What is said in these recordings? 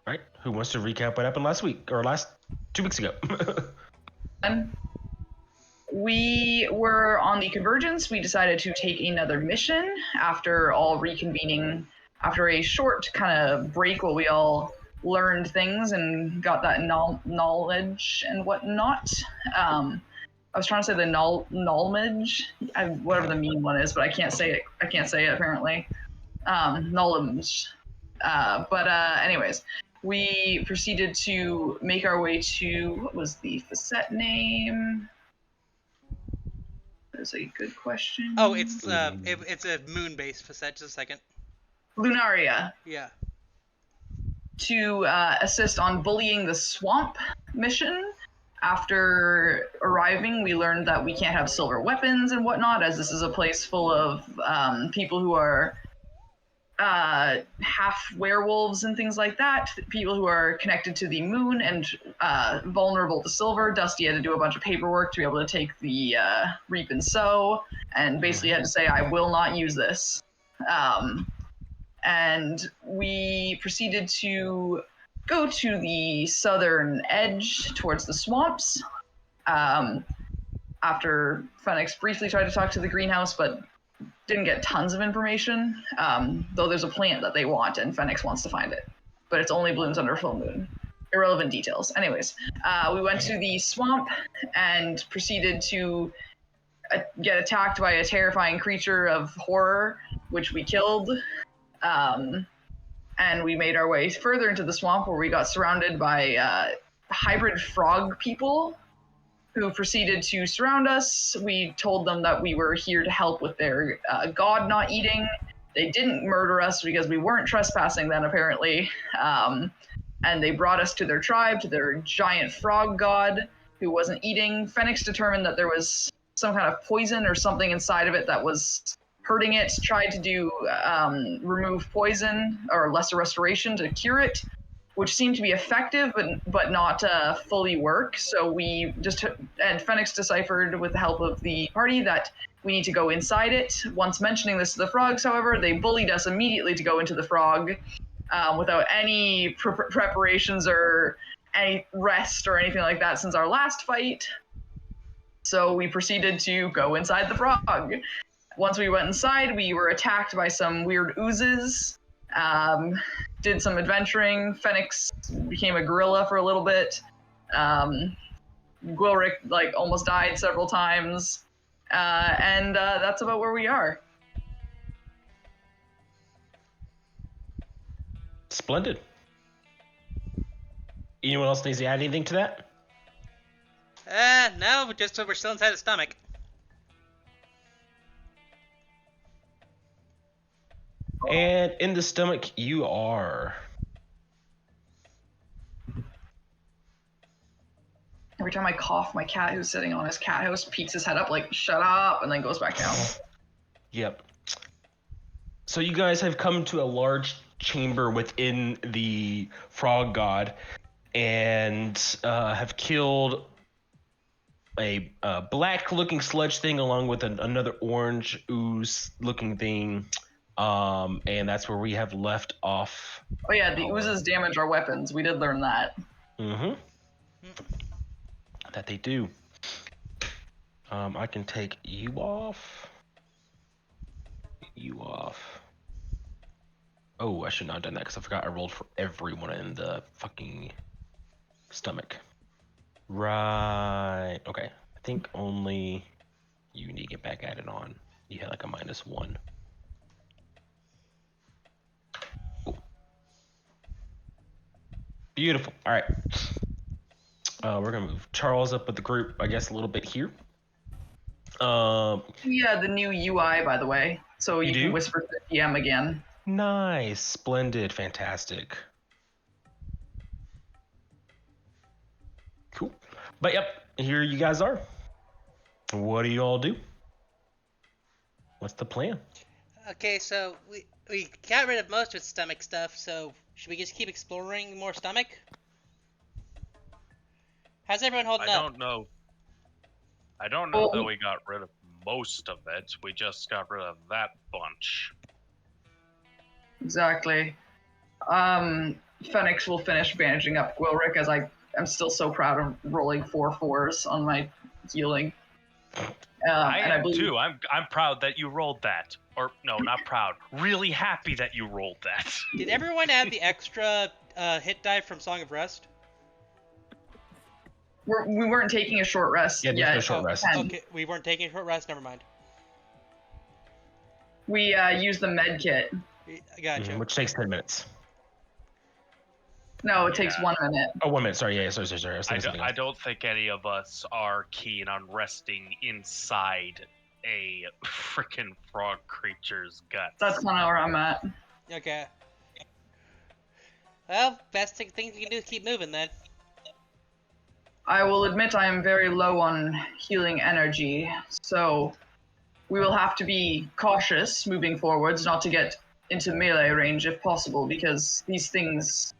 All right. Who wants to recap what happened last week or 2 weeks ago? We were on the Convergence. We decided to take another mission after all reconvening after a short kind of break while we all learned things and got that knowledge and whatnot. I was trying to say the knowledge, whatever the mean one is, but I can't say it. I can't say it apparently. Knowledge. Anyways, we proceeded to make our way to, what was the facet name? That's a good question. Oh, it's a moon-based facet. Just a second. Lunaria. Yeah. To assist on bullying the swamp mission. After arriving, we learned that we can't have silver weapons and whatnot, as this is a place full of people who are half werewolves and things like that, people who are connected to the moon and vulnerable to silver. Dusty had to do a bunch of paperwork to be able to take the reap and sow, and basically had to say, I will not use this. And we proceeded to go to the southern edge towards the swamps. After Phoenix briefly tried to talk to the greenhouse, but didn't get tons of information, though there's a plant that they want and Phoenix wants to find it, but it's only blooms under full moon. Irrelevant details. Anyways, we went to the swamp and proceeded to get attacked by a terrifying creature of horror, which we killed. And we made our way further into the swamp where we got surrounded by hybrid frog people who proceeded to surround us. We told them that we were here to help with their god not eating. They didn't murder us because we weren't trespassing then, apparently. And they brought us to their tribe, to their giant frog god who wasn't eating. Phoenix determined that there was some kind of poison or something inside of it that was hurting it, tried to do remove poison or lesser restoration to cure it, which seemed to be effective but not fully work. So we just, and Phoenix deciphered with the help of the party that we need to go inside it. Once mentioning this to the frogs, however, they bullied us immediately to go into the frog without any preparations or any rest or anything like that since our last fight. So we proceeded to go inside the frog. Once we went inside, we were attacked by some weird oozes, did some adventuring. Phoenix became a gorilla for a little bit. Gwilrick almost died several times. And that's about where we are. Splendid. Anyone else needs to add anything to that? No, just so we're still inside the stomach. And in the stomach, you are. Every time I cough, my cat who's sitting on his cat house peeks his head up like, shut up, and then goes back down. Yep. So you guys have come to a large chamber within the frog god and have killed a black-looking sludge thing along with another orange ooze-looking thing. And that's where we have left off. Oh yeah, the oozes damage our weapons. We did learn that. Mm-hmm. That they do. I can take you off. You off. Oh, I should not have done that because I forgot I rolled for everyone in the fucking stomach. Right. Okay. I think only you need to get back added on. You had like a -1. Cool. Beautiful. All right. We're gonna move Charles up with the group, I guess, a little bit here. Yeah, the new UI, by the way, so you can whisper to the DM again. Nice, splendid, fantastic. Cool. But yep, here you guys are. What do you all do? What's the plan? Okay, so we got rid of most of its stomach stuff, so should we just keep exploring more stomach? How's everyone holding up? I don't know that we got rid of most of it. We just got rid of that bunch. Exactly. Phoenix will finish bandaging up Gwilrick as I'm still so proud of rolling 4 4s on my healing. I and am believe, too. I'm proud that you rolled that. Or no, not proud. Really happy that you rolled that. Did everyone add the extra hit die from Song of Rest? We weren't taking a short rest Yeah, there's yet. no short rest. Okay, we weren't taking a short rest. Never mind. We used the med kit. Gotcha. Which takes 10 minutes. No, it takes Yeah. 1 minute. Oh, 1 minute. Sorry. Yeah, sorry. I was thinking something I else. don't think any of us are keen on resting inside a freaking frog creature's guts. That's kind of where I'm at. Okay. Well, best thing you can do is keep moving then. I will admit I am very low on healing energy, so we will have to be cautious moving forwards, not to get into melee range if possible, because these things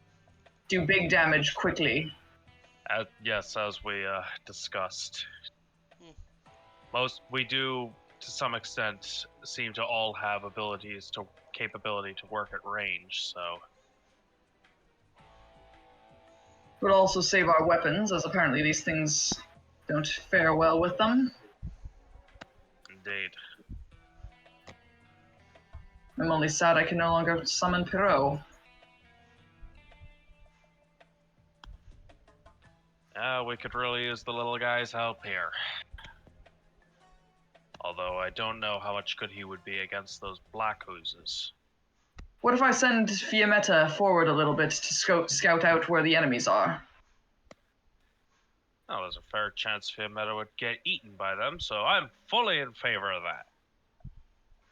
do big damage quickly. Yes, as we discussed. We do, to some extent, seem to all have capability to work at range, so... Would also save our weapons, as apparently these things don't fare well with them. Indeed. I'm only sad I can no longer summon Perot. We could really use the little guy's help here. Although I don't know how much good he would be against those black oozes. What if I send Fiammetta forward a little bit to scout out where the enemies are? Oh, there's a fair chance Fiammetta would get eaten by them, so I'm fully in favor of that.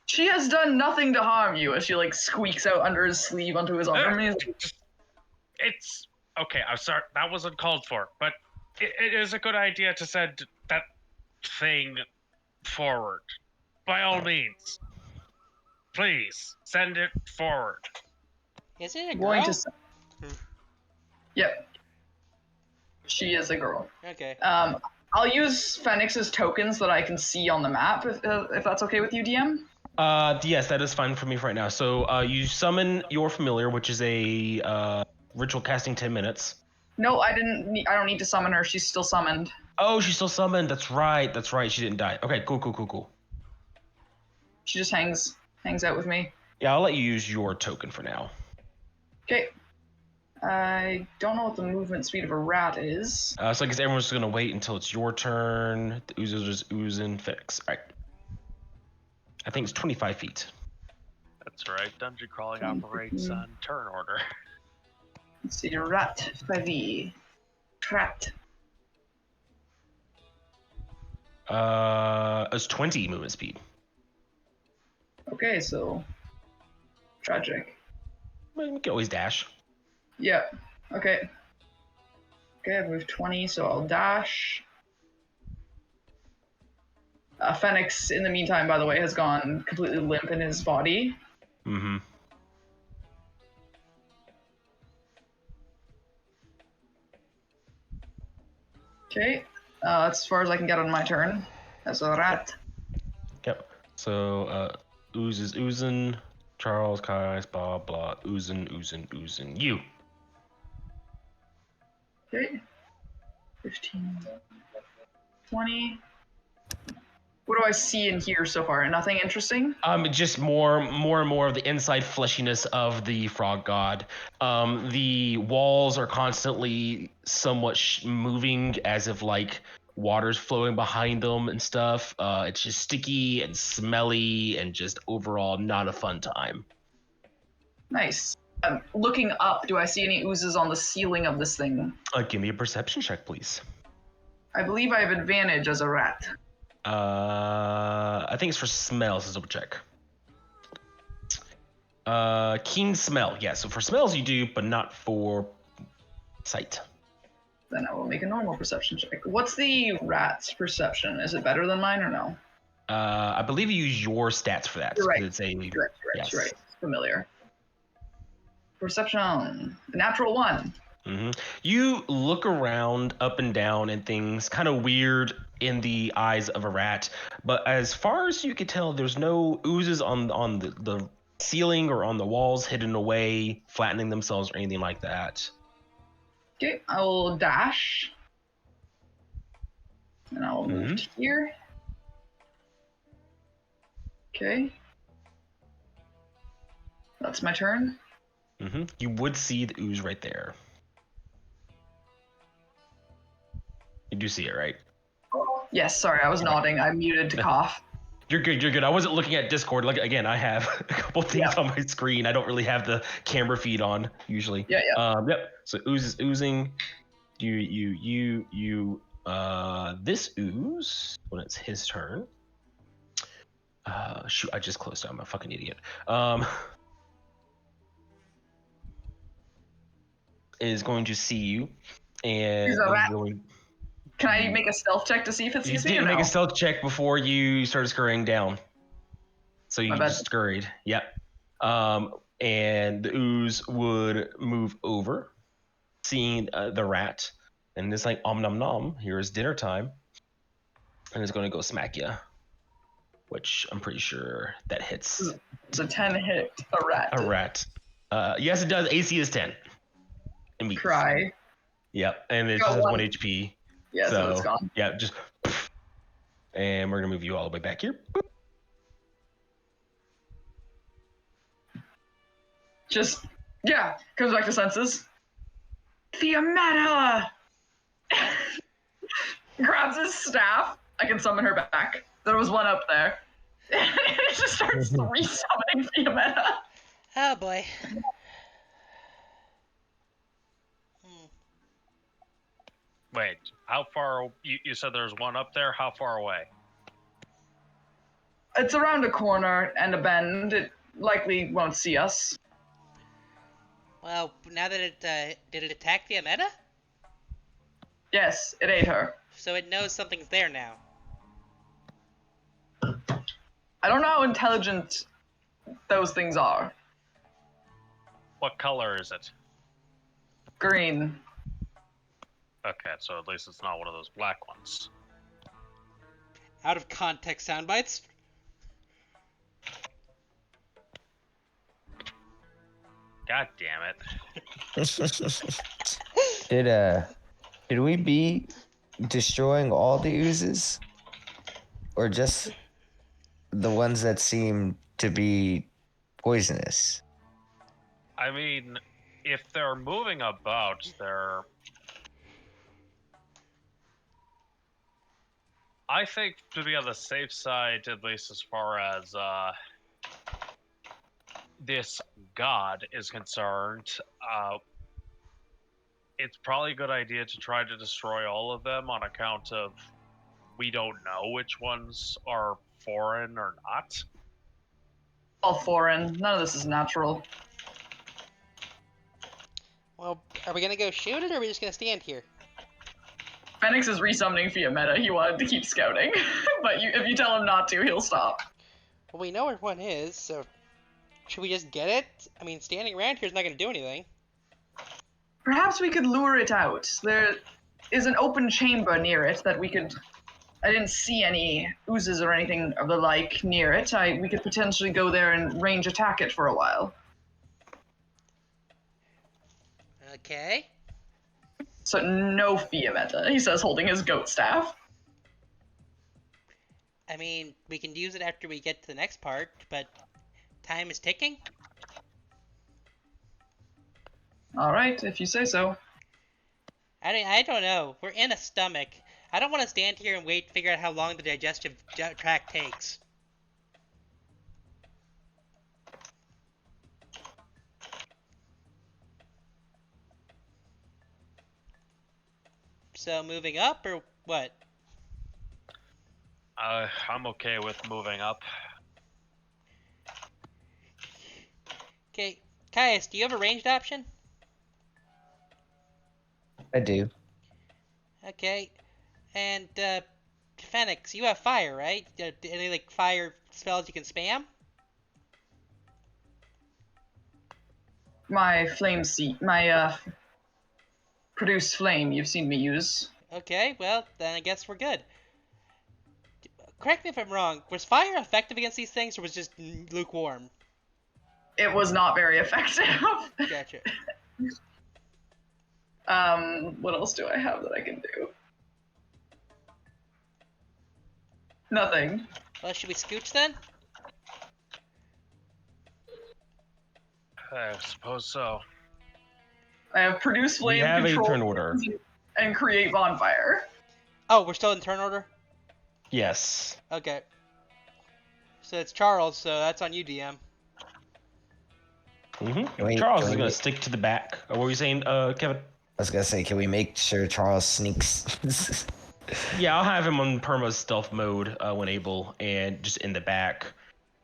She has done nothing to harm you, as she squeaks out under his sleeve onto his arm. It's okay. I'm sorry, that wasn't called for, but it is a good idea to send that thing forward. By all means, please send it forward. Is it a Going girl? Yep. She is a girl. Okay. I'll use Phoenix's tokens that I can see on the map, if that's okay with you, DM. Yes, that is fine for me right now. So you summon your familiar, which is a ritual casting 10 minutes. No, I don't need to summon her. She's still summoned. Oh, she's still summoned. That's right. That's right. She didn't die. Okay, cool. She just hangs out with me. Yeah, I'll let you use your token for now. Okay. I don't know what the movement speed of a rat is. So I guess everyone's just gonna wait until it's your turn. The oozers just oozing fix. All right. I think it's 25 feet. That's right. Dungeon crawling operates on turn order. Let's see, rat 5e. Rat. It's 20 movement speed. Okay, so tragic. Well, we can always dash. Yeah. Okay. Okay, I've moved 20, so I'll dash. Phoenix, in the meantime, by the way, has gone completely limp in his body. Mm-hmm. Okay. That's as far as I can get on my turn as a rat. Yep. So, ooze is oozing. Charles, Kais, blah, blah, oozing. You. Okay. 15, 20. What do I see and hear so far? Nothing interesting? Just more and more of the inside fleshiness of the frog god. The walls are constantly somewhat moving as if water's flowing behind them and stuff. It's just sticky and smelly and just overall not a fun time. Nice. Looking up, do I see any oozes on the ceiling of this thing? Give me a perception check, please. I believe I have advantage as a rat. I think it's for smells. Let's double check. Keen smell. Yeah, so for smells you do, but not for sight. Then I will make a normal perception check. What's the rat's perception? Is it better than mine or no? I believe you use your stats for that. You're right. It's a, You're right. Familiar. Perception. Natural 1. Mm-hmm. You look around up and down and things kind of weird in the eyes of a rat, but as far as you can tell, there's no oozes on the ceiling or on the walls, hidden away, flattening themselves, or anything like that. Okay, I will dash. And I will move to here. Okay. That's my turn. You would see the ooze right there. You do see it, right? Yes, sorry, I was nodding. I muted to cough. You're good. I wasn't looking at Discord. Like again, I have a couple things on my screen. I don't really have the camera feed on usually. Yeah. Yep. So ooze is oozing. This ooze when it's his turn. Shoot, I just closed out. I'm a fucking idiot. Is going to see you and Is that right? going. Can I make a stealth check to see if it You sees me or didn't make no? a stealth check before you started scurrying down. So you My bad. just scurried. Yep. And the ooze would move over, seeing the rat, and it's like, om nom nom, here is dinner time. And it's going to go smack you, which I'm pretty sure that hits. It's a 10 hit a rat. A rat. Yes, it does. AC is 10. Cry. Yep, and it Got just has one. 1 HP. Yeah, so it's gone. Yeah, just. And we're going to move you all the way back here. Boop. Just, yeah, comes back to senses. Fiametta! Grabs his staff. I can summon her back. There was one up there. And it just starts re-summoning Fiametta. Oh boy. Wait, how far? You said there's one up there. How far away? It's around a corner and a bend. It likely won't see us. Well, now that it did it attack the Ameta? Yes, it ate her. So it knows something's there now. I don't know how intelligent those things are. What color is it? Green. Okay, so at least it's not one of those black ones. Out of context sound bites. God damn it. Did we be destroying all the oozes? Or just the ones that seem to be poisonous? I mean, if they're moving about, they're... I think to be on the safe side, at least as far as this god is concerned, it's probably a good idea to try to destroy all of them on account of we don't know which ones are foreign or not. All foreign. None of this is natural. Well, are we gonna go shoot it, or are we just gonna stand here? Phoenix is resummoning Fiametta. He wanted to keep scouting. But if you tell him not to, he'll stop. Well, we know where one is, so should we just get it? I mean, standing around here is not gonna do anything. Perhaps we could lure it out. There is an open chamber near it that we could... I didn't see any oozes or anything of the like near it. We could potentially go there and range attack it for a while. Okay. So no Fiametta, he says, holding his goat staff. I mean, we can use it after we get to the next part, but time is ticking. All right, if you say so. I don't know. We're in a stomach. I don't want to stand here and wait to figure out how long the digestive tract takes. So moving up or what? I'm okay with moving up. Okay, Caius, do you have a ranged option? I do. Okay, and Phoenix, you have fire, right? Any like fire spells you can spam? My flame seat, my produce flame you've seen me use. Okay, well then I guess we're good. Correct me if I'm wrong. Was fire effective against these things, or was it just lukewarm? It was not very effective. Gotcha. What else do I have that I can do? Nothing. Well, should we scooch then? I suppose so. I have produce We flame, have a control, turn order. and create bonfire. Oh, we're still in turn order? Yes. Okay. So it's Charles, so that's on you, DM. Wait, Charles can is we gonna make- stick to the back. What were you saying, Kevin? I was gonna say, can we make sure Charles sneaks? Yeah, I'll have him on perma stealth mode when able, and just in the back,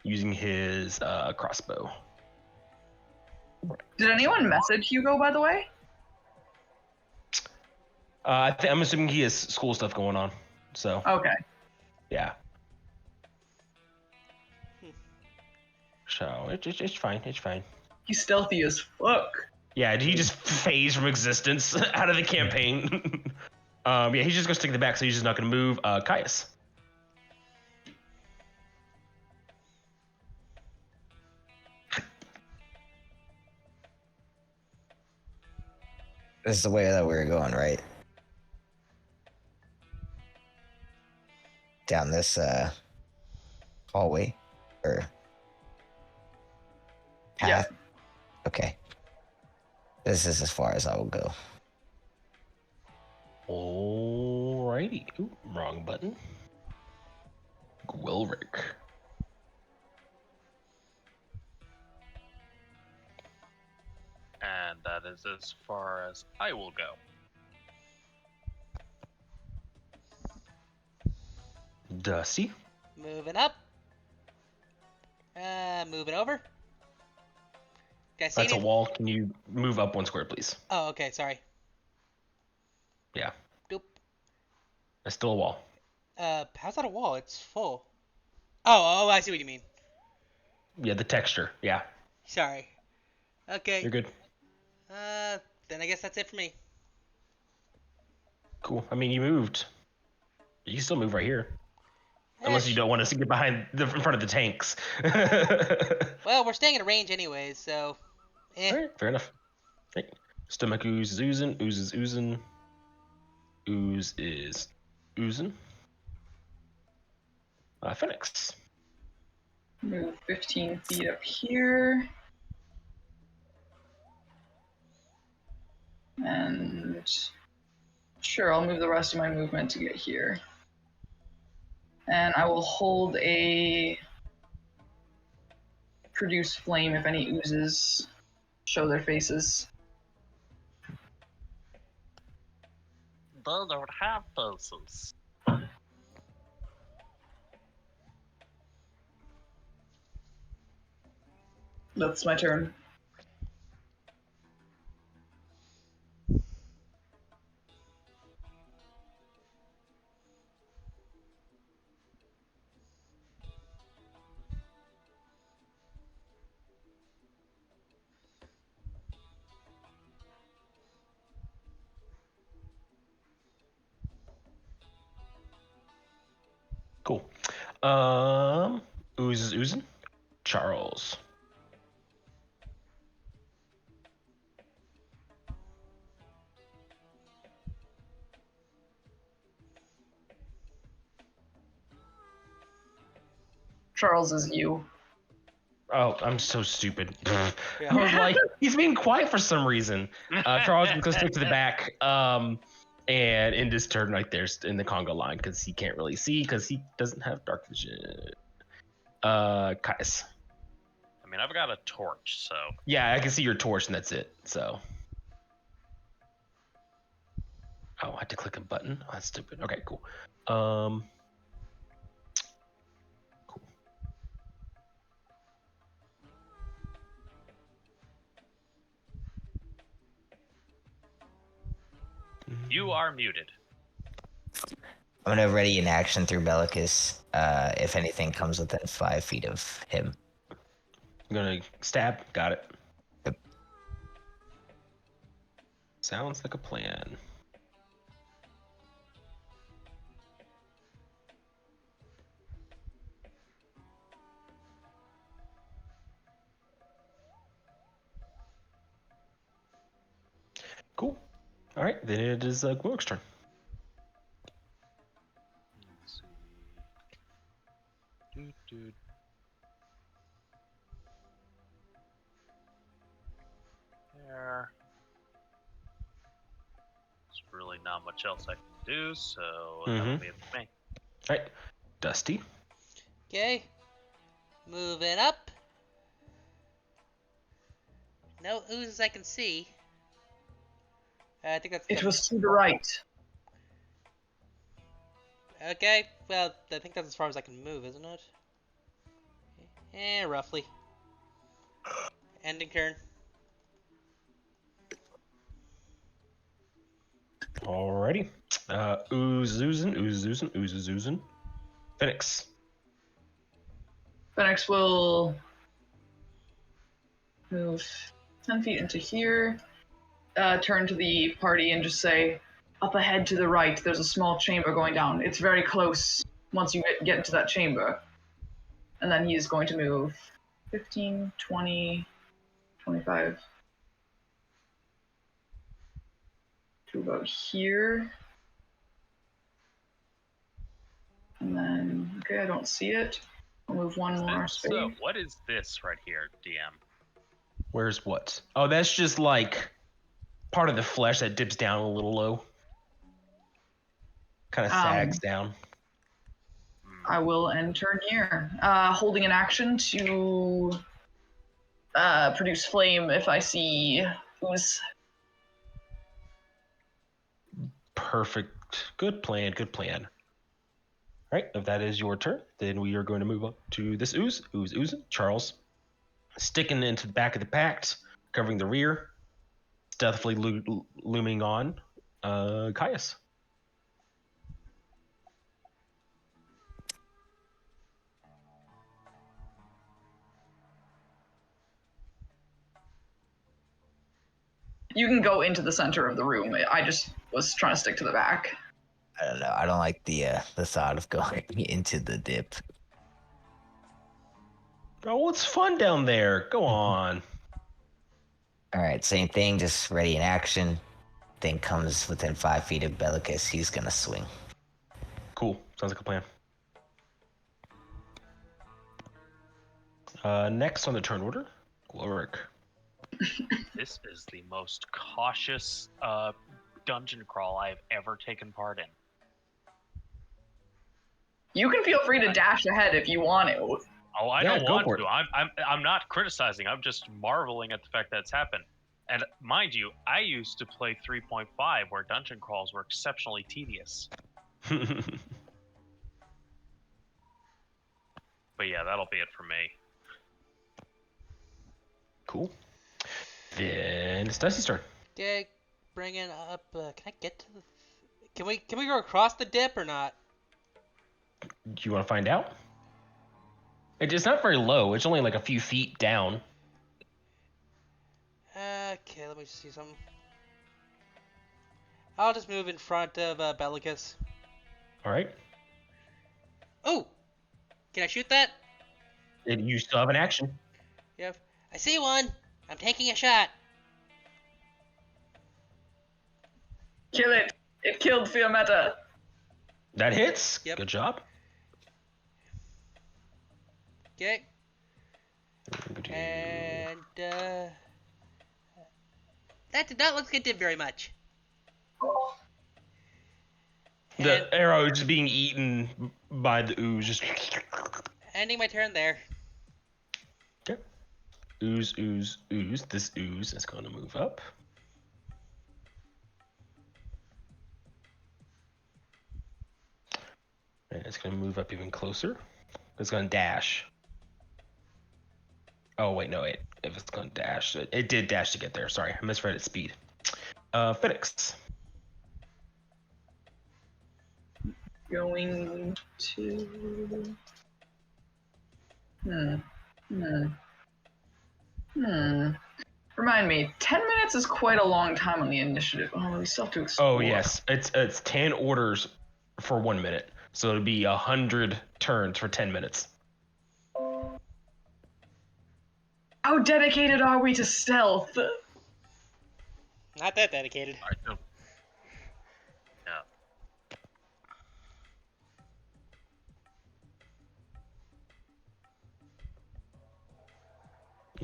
using his crossbow. Did anyone message Hugo, by the way? I'm assuming he has school stuff going on. So Okay. yeah. So it's fine. It's fine. He's stealthy as fuck. Yeah, he just phased from existence out of the campaign. Yeah, he's just gonna stick in the back, so he's just not gonna move. Caius. This is the way that we were going, right? Down this hallway or path. Okay. This is as far as I will go. Alrighty. Ooh, wrong button. Gwilrick. And that is as far as I will go. Dusty. Moving up. Moving over. Guys, see That's a any... wall. Can you move up one square, please? Oh, okay, sorry. Yeah. Doop. That's still a wall. How's that a wall? It's full. Oh, I see what you mean. Yeah, the texture. Yeah, Sorry. Okay. you're good. Then I guess that's it for me. Cool. I mean, you moved. You can still move right here. Unless you don't want us to get behind in front of the tanks. Well, we're staying in range anyways, so. Alright, fair enough. Right. Stomach ooze is oozing. Ooze is oozing. Ooze is oozing. Phoenix. Move 15 feet up here. And sure, I'll move the rest of my movement to get here. And I will hold a produce flame if any oozes show their faces. They don't have faces. That's my turn. Cool. Ooze is oozing. Charles. Charles is you. Oh, I'm so stupid. I Yeah. was like, he's being quiet for some reason. Charles is gonna stick to the back. And in this turn right there's in the Congo line because he can't really see because he doesn't have dark vision. Kais. I mean, I've got a torch, so. Yeah, I can see your torch and that's it. So. Oh, I had to click a button. Oh, that's stupid. Okay, cool. Cool. You are muted. I'm gonna ready an action through Bellicus if anything comes within 5 feet of him. I'm gonna stab. Got it. Yep. Sounds like a plan. Cool. All right, then it is Glork's turn. Let's see. There. There's really not much else I can do, so that'll be it for me. All right, Dusty. Okay. Moving up. No oozes I can see. I think that's. It was to the right. Okay. Well, I think that's as far as I can move, isn't it? Roughly. Ending turn. Alrighty. Oozing. Phoenix. Phoenix will move 10 feet into here, turn to the party and just say, up ahead to the right, there's a small chamber going down. It's very close once you get into that chamber. And then he's going to move 15, 20, 25 to about here. And then, okay, I don't see it. I'll move one more space. So, what is this right here, DM? Where's what? Oh, that's just like part of the flesh that dips down a little low. Kind of sags down. I will end turn here. Holding an action to produce flame if I see ooze. Perfect. Good plan. All right, if that is your turn, then we are going to move up to this oozing. Charles, sticking into the back of the pact, covering the rear, stealthily looming on. Caius. You can go into the center of the room. I just was trying to stick to the back. I don't know. I don't like the thought of going into the dip. Oh, it's fun down there. Go on. All right, same thing. Just ready in action. Thing comes within 5 feet of Bellicus. He's gonna swing. Cool. Sounds like a plan. Next on the turn order, Gloric. This is the most cautious dungeon crawl I've ever taken part in. You can feel free to dash ahead if you want to. Oh, I Yeah, don't go want for to. it. I'm not criticizing. I'm just marveling at the fact that it's happened. And mind you, I used to play 3.5 where dungeon crawls were exceptionally tedious. But yeah, that'll be it for me. Cool. Then it's Dusty's turn. Okay. Bringing up. Can I get to the? Can we go across the dip or not? Do you want to find out? It's not very low. It's only like a few feet down. Okay, let me see something. I'll just move in front of Bellicus. All right. Oh! Can I shoot that? And you still have an action. Yep. I see one! I'm taking a shot. Kill it. It killed Fiametta. That hits. Yep. Good job. Okay. And, that did not look like it did very much. The arrow just being eaten by the ooze. Just Ending my turn there. okay. Ooze. This ooze is going to move up. And it's going to move up even closer. It's going to dash. Oh, wait, no, if it's going to dash. It did dash to get there. Sorry, I misread its speed. Phoenix. Going to... Remind me, 10 minutes is quite a long time on the initiative. Oh, we still have to explore. Oh, yes. It's 10 orders for 1 minute. So it'll be 100 turns for 10 minutes. How dedicated are we to stealth? Not that dedicated. I don't. Yeah.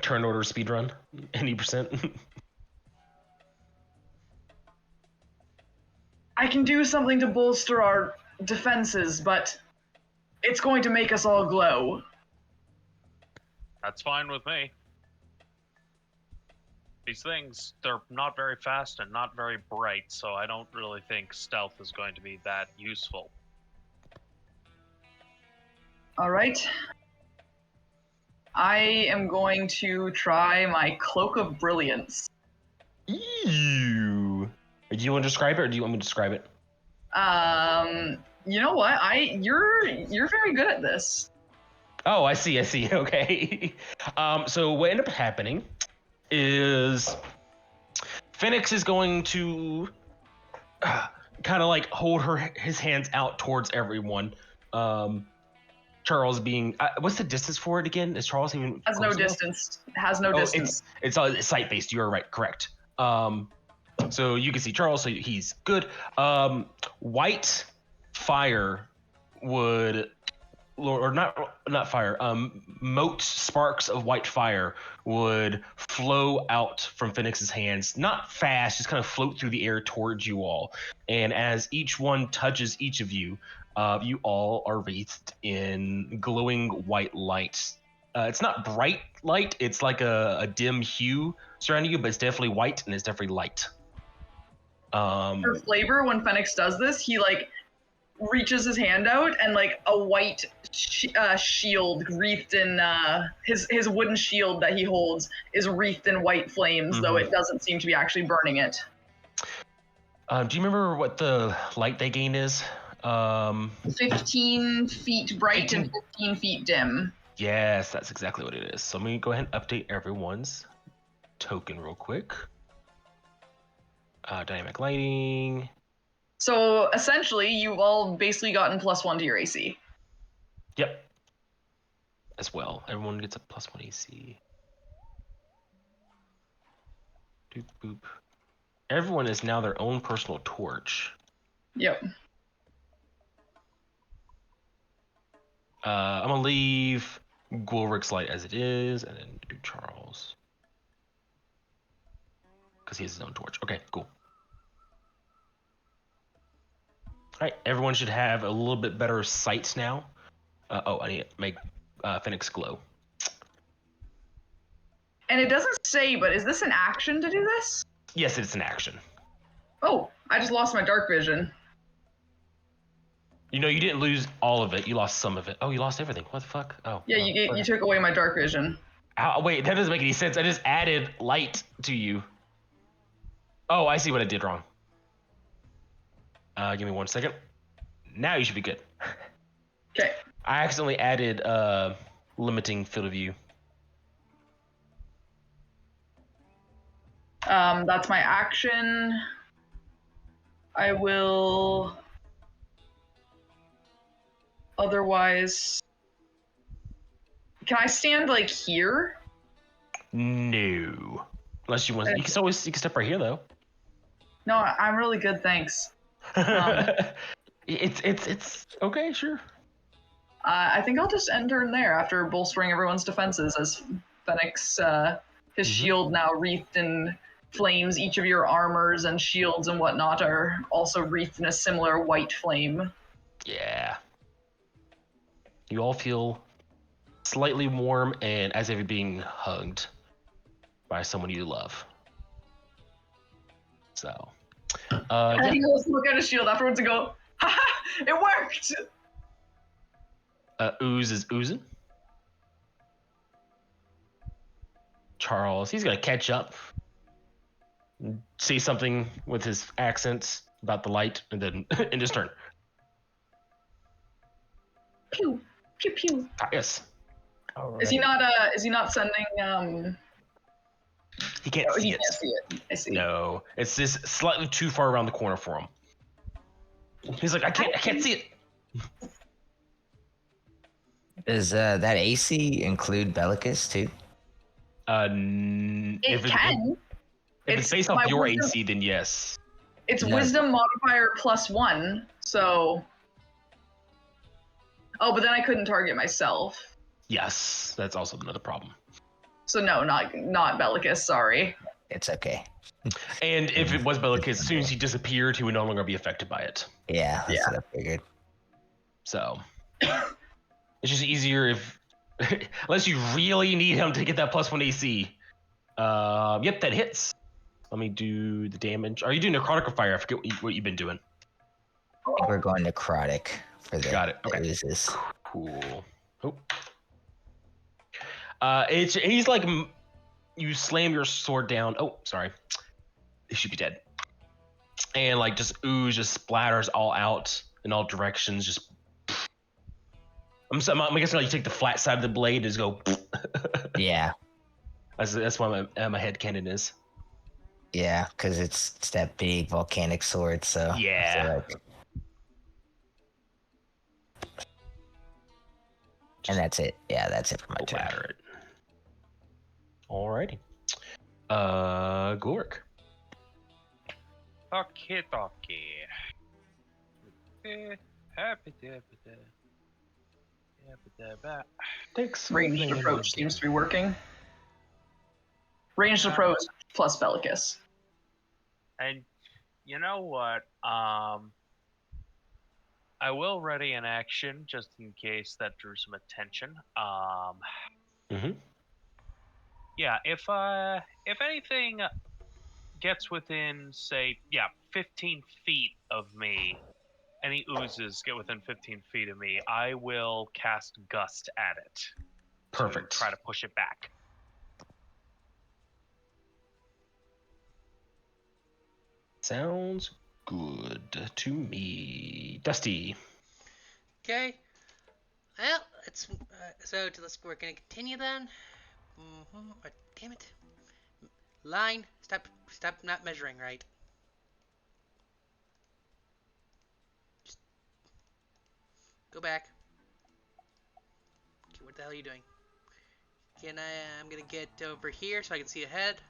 Turn order speed run. Any percent. I can do something to bolster our defenses, but it's going to make us all glow. That's fine with me. These things, they're not very fast and not very bright, so I don't really think stealth is going to be that useful. All right. I am going to try my Cloak of Brilliance. Ew. Do you want to describe it, or do you want me to describe it? You know what? You're very good at this. Oh, I see. Okay. So what ended up happening is Phoenix is going to kind of like hold his hands out towards everyone. Charles being, what's the distance for it again? Is Charles even Has no close enough? distance. Has no distance. It's sight based. You're right. Correct. So you can see Charles, so he's good. White fire would, or not fire. Mote sparks of white fire would flow out from Phoenix's hands, not fast, just kind of float through the air towards you all. And as each one touches each of you, you all are wreathed in glowing white light. It's not bright light; it's like a dim hue surrounding you, but it's definitely white and it's definitely light. For flavor, when Phoenix does this, he like reaches his hand out and like a white shield wreathed in his wooden shield that he holds is wreathed in white flames, though it doesn't seem to be actually burning it. Do you remember what the light they gain is? 15 feet bright 15. and 15 feet dim. Yes, that's exactly what it is. So let me go ahead and update everyone's token real quick. Dynamic lighting. So essentially, you've all basically gotten +1 to your AC. Yep. As well. Everyone gets a +1 AC. Doop boop. Everyone is now their own personal torch. Yep. I'm gonna leave Gulric's light as it is, and then do Charles. Because he has his own torch. Okay, cool. Alright, everyone should have a little bit better sight now. I need to make Phoenix glow. And it doesn't say, but is this an action to do this? Yes, it's an action. Oh, I just lost my dark vision. You know, you didn't lose all of it. You lost some of it. Oh, you lost everything. What the fuck? Oh. Yeah, you took away my dark vision. Wait, that doesn't make any sense. I just added light to you. Oh, I see what I did wrong. Give me 1 second. Now you should be good. Okay. I accidentally added limiting field of view. That's my action. I will... Otherwise... Can I stand, like, here? No. Unless you want... You can step right here, though. No, I'm really good, thanks. It's okay, sure. I think I'll just end turn there after bolstering everyone's defenses as Phoenix, his shield now wreathed in flames. Each of your armors and shields and whatnot are also wreathed in a similar white flame. Yeah. You all feel slightly warm and as if you're being hugged by someone you love. So, I think I'll look at his shield afterwards and go, ha ha, it worked! Ooze is oozing. Charles, he's gonna catch up, say something with his accents about the light, and then end his turn. Pew, pew, pew. Yes. Is he not sending, He can't see he it. can't see it. I see. No, it's just slightly too far around the corner for him. He's like, I can't see it. Does that AC include Bellicus too? It can. If it's based off my your wisdom- AC, then yes. It's No. wisdom modifier +1, so. Oh, but then I couldn't target myself. Yes, that's also another problem. So no, not Bellicus. Sorry. It's okay. And if it was Bellicus, as soon as he disappeared, he would no longer be affected by it. Yeah, that's what I figured. So it's just easier if, unless you really need him to get that +1 AC. Yep, that hits. Let me do the damage. Are you doing necrotic or fire? I forget what you've been doing. I think we're going necrotic for the Got it. Okay. oozes. Cool. Oh. He's like, you slam your sword down. Oh, sorry. He should be dead. And like just ooze just splatters all out in all directions. Just. I'm guessing like you take the flat side of the blade and just go. Yeah, That's why my head cannon is. yeah, because it's that big volcanic sword. So I feel Yeah. like- and that's it. Yeah, that's it for my turn. Splatter it. Alrighty. Gork. Okay. Thanks. Ranged approach seems to be working. Ranged approach plus Bellicus. And you know what? I will ready an action just in case that drew some attention. Mhm. Yeah, if anything gets within, say, 15 feet of me, any oozes get within 15 feet of me, I will cast Gust at it. Perfect. To try to push it back. Sounds good to me. Dusty. Okay. Well, it's we're gonna continue then. Damn it. Line, stop not measuring right. Just go back. Okay, what the hell are you doing? I'm gonna get over here so I can see ahead.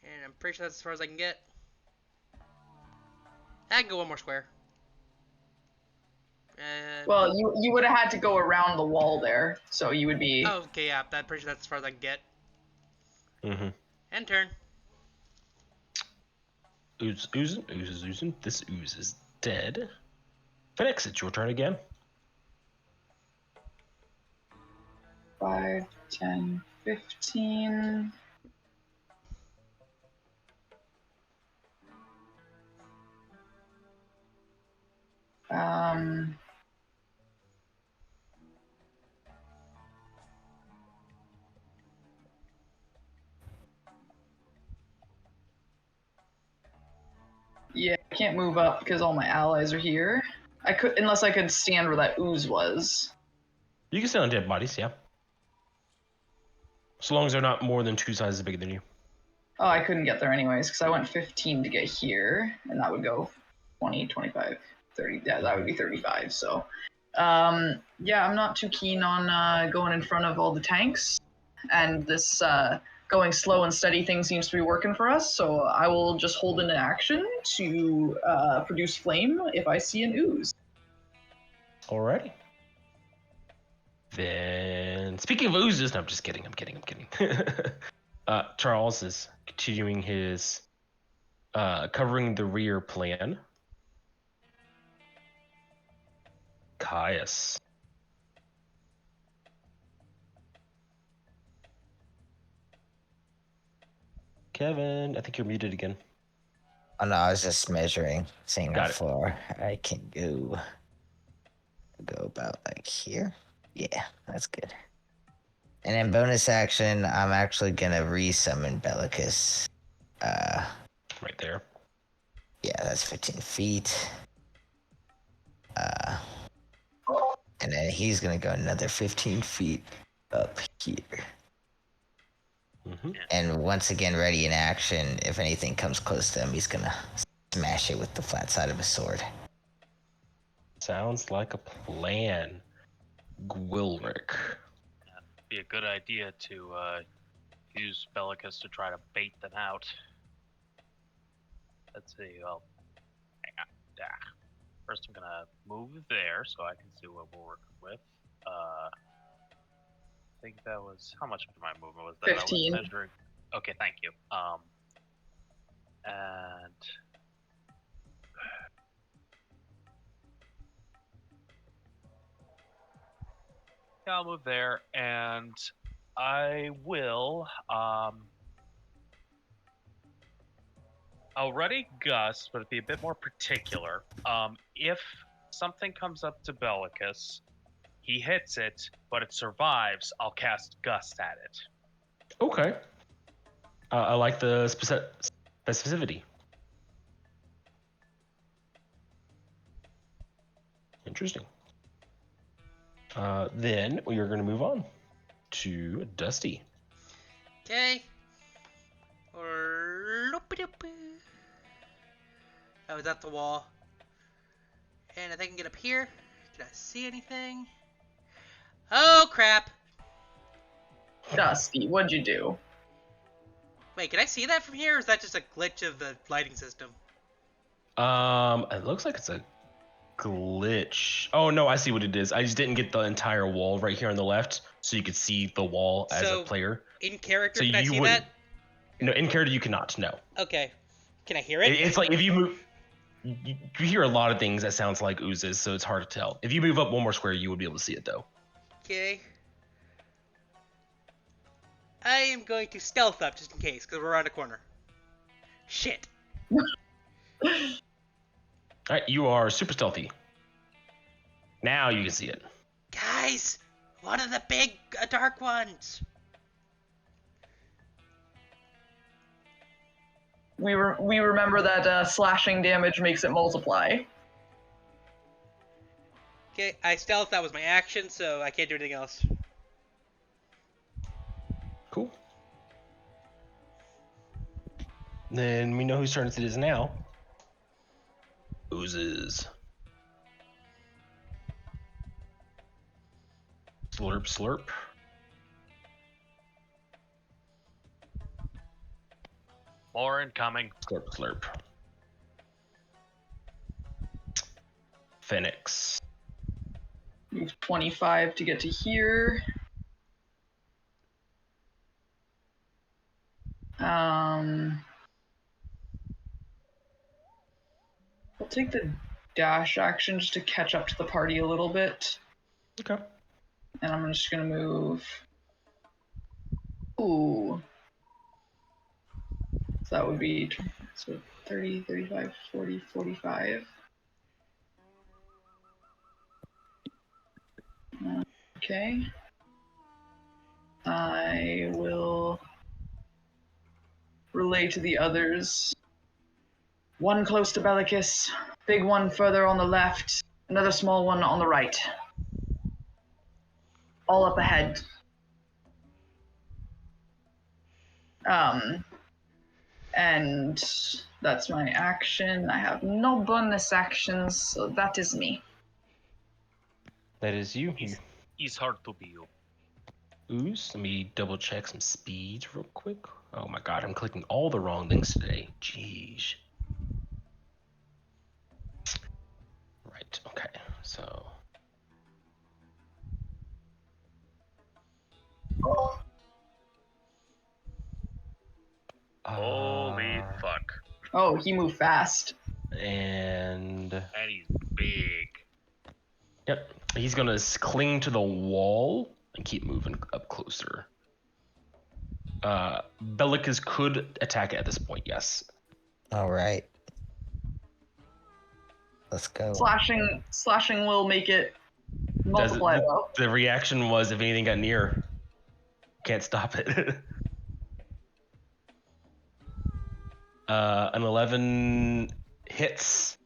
And I'm pretty sure that's as far as I can get. I can go one more square. Well, you would have had to go around the wall there, so you would be. Oh, okay, yeah, I'm pretty sure that's as far as I can get. Mm-hmm. And turn. Oozing. This ooze is dead. Phoenix, it's your turn again. 5, 10, 15. Yeah, I can't move up because all my allies are here. I could, unless I could stand where that ooze was. You can stand on dead bodies, yeah. So long as they're not more than 2 sizes bigger than you. Oh, I couldn't get there anyways because I went 15 to get here, and that would go 20, 25, 30. Yeah, that would be 35. So, yeah, I'm not too keen on going in front of all the tanks, and this going slow and steady thing seems to be working for us. So I will just hold an action to produce flame if I see an ooze. Alrighty. Then, speaking of oozes, no, I'm just kidding. I'm kidding. Charles is continuing his covering the rear plan. Caius. Kevin, I think you're muted again. Oh no, I was just measuring, seeing Got how it. far I can go. Go about like here. Yeah, that's good. And then bonus action, I'm actually gonna resummon Bellicus. Right there. Yeah, that's 15 feet. And then he's gonna go another 15 feet up here. Mm-hmm. And once again, ready in action. If anything comes close to him, he's gonna smash it with the flat side of his sword. Sounds like a plan. Gwilric. Be a good idea to use Bellicus to try to bait them out. Let's see. Well, hang on. First, I'm gonna move there so I can see what we're working with. I think that was how much of my movement was that? 15. I was measuring. Okay, thank you. And yeah, I'll move there, and I will. I'll ready Gust, but it'd be a bit more particular. If something comes up to Bellicus, he hits it, but it survives, I'll cast Gust at it. Okay. I like the specificity. Interesting. Then we are going to move on to Dusty. Okay. I was at the wall. And if I can get up here, can I see anything? Oh, crap. Dusty, what'd you do? Wait, can I see that from here, or is that just a glitch of the lighting system? It looks like it's a glitch. Oh no, I see what it is. I just didn't get the entire wall right here on the left, so you could see the wall as a player. In character, So can I you see wouldn't- that? No, in character you cannot. No. Okay. Can I hear it? It's like if you move, you hear a lot of things that sounds like oozes, so it's hard to tell. If you move up one more square, you would be able to see it though. Okay. I am going to stealth up just in case, because we're around a corner. Shit. Alright, you are super stealthy. Now you can see it. Guys, one of the big dark ones. We remember that slashing damage makes it multiply. Okay, I stealth. That was my action, so I can't do anything else. Cool. Then we know whose turn it is now. Oozes. Slurp, slurp. More incoming. Slurp, slurp. Phoenix. Move 25 to get to here. I'll take the dash action just to catch up to the party a little bit. Okay. And I'm just gonna move. Ooh. So that would be 30, 35, 40, 45. Okay. I will relay to the others. One close to Bellicus, big one further on the left, another small one on the right. All up ahead. And that's my action. I have no bonus actions, so that is me. That is you. It's hard to be you. Ooze. Let me double check some speeds real quick. Oh my god, I'm clicking all the wrong things today. Jeez. Right, okay, so. Holy fuck. Oh, he moved fast. And. And he's big. Yep, he's gonna cling to the wall and keep moving up closer. Bellicus could attack it at this point, yes. All right. Let's go. Slashing will make it multiply though. The reaction was if anything got near, can't stop it. An 11 hits.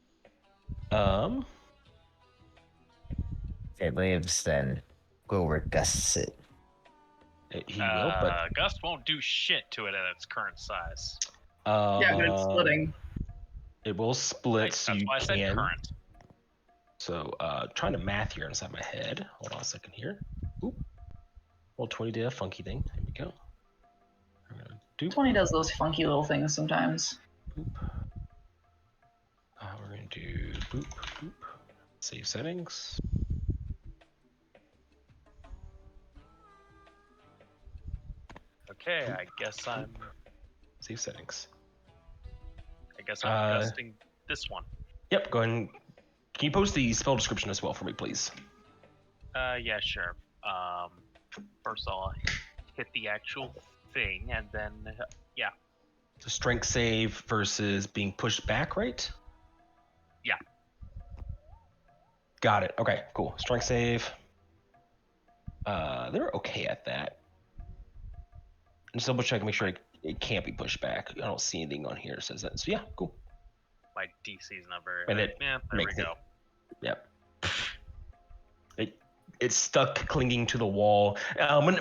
If it lives, then we'll regust it. He will, but Gust won't do shit to it at its current size. Yeah, but it's splitting. It will split, so That's you why I said can. current. So, trying to math here inside my head. Hold on a second here. Oop. Roll 20 did a funky thing. There we go. Doop. 20 does those funky little things sometimes. Boop. We're going to do boop, boop. Save settings. Okay, I guess I'm Save settings. adjusting this one. Yep, go ahead and... Can you post the spell description as well for me, please? Yeah, sure. First I'll hit the actual thing, and then yeah. So strength save versus being pushed back, right? Yeah. Got it. Okay, cool. Strength save. They're okay at that. Just double check and make sure it can't be pushed back. I don't see anything on here that says that. So yeah, cool. My DC's not very And high. it Yeah, there we makes it- go. Yep. It's stuck clinging to the wall.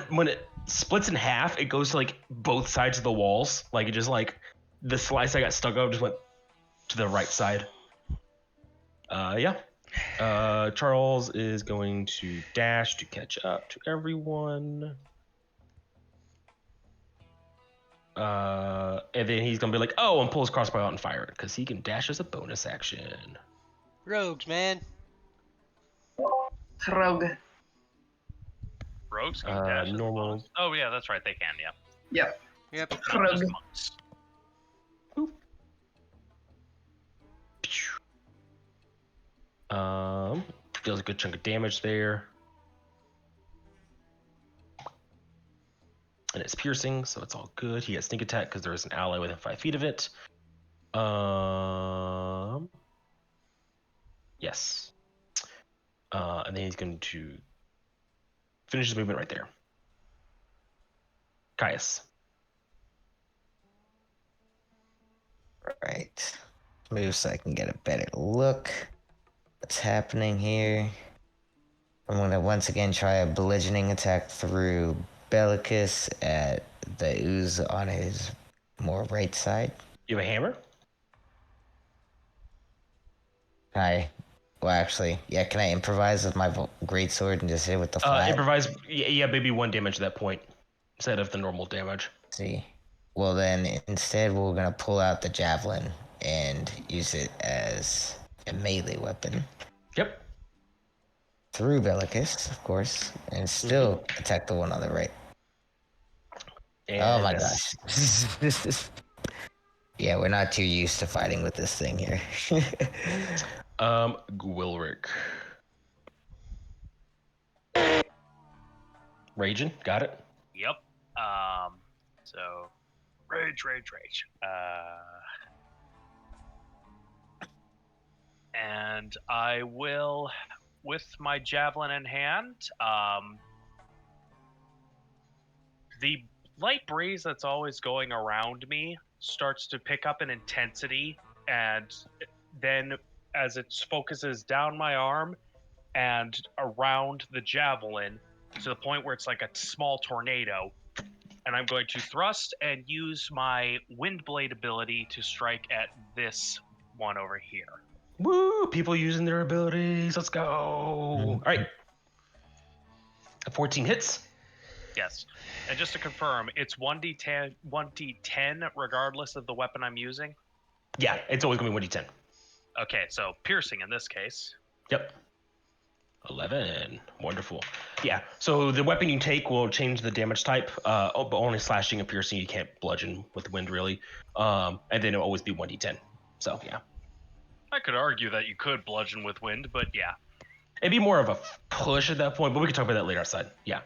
When it splits in half, it goes to like both sides of the walls. Like it just like the slice I got stuck on just went to the right side. Yeah. Charles is going to dash to catch up to everyone. And then he's gonna be like, oh, and pull his crossbow out and fire it because he can dash as a bonus action. Rogues, man. Rogue. Rogues can dash. as a normal. bonus. Oh yeah, that's right. They can. Yeah. Yep. Yep. Not just Rogue. monks. Deals a good chunk of damage there. And it's piercing, so it's all good. He has sneak attack because there is an ally within 5 feet of it. Yes. And then he's going to finish his movement right there. Caius. Right. Move so I can get a better look. What's happening here? I'm gonna once again try a bludgeoning attack through Bellicus at the ooze on his more right side. You have a hammer? Well, actually, yeah, can I improvise with my greatsword and just hit it with the flat? Improvise. Yeah, maybe 1 damage at that point instead of the normal damage. See. Well, then instead we're gonna pull out the javelin and use it as a melee weapon Yep. through Bellicus, of course, and still attack the one on the right. And Oh my gosh. Yeah, we're not too used to fighting with this thing here. Gwilric. Raging, got it. Yep. So rage. And I will, with my javelin in hand, the light breeze that's always going around me starts to pick up in intensity, and then as it focuses down my arm and around the javelin to the point where it's like a small tornado, and I'm going to thrust and use my wind blade ability to strike at this one over here. Woo! People using their abilities. Let's go. All right. 14 hits. Yes. And just to confirm, it's 1d10 regardless of the weapon I'm using? Yeah, it's always going to be 1d10. Okay, so piercing in this case. Yep. 11. Wonderful. Yeah, so the weapon you take will change the damage type, but only slashing and piercing. You can't bludgeon with wind, really. And then it'll always be 1d10. So, yeah. I could argue that you could bludgeon with wind, but yeah. It'd be more of a push at that point, but we can talk about that later outside. Yeah.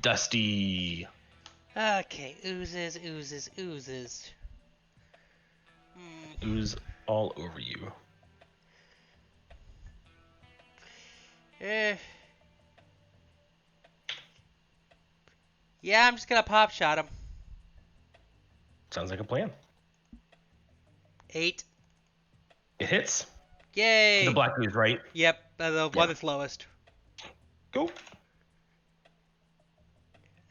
Dusty. Okay, oozes. Ooze all over you. Yeah, I'm just gonna pop shot him. Sounds like a plan. 8. It hits. Yay! The black ooze, right? Yep, the one that's lowest. Go.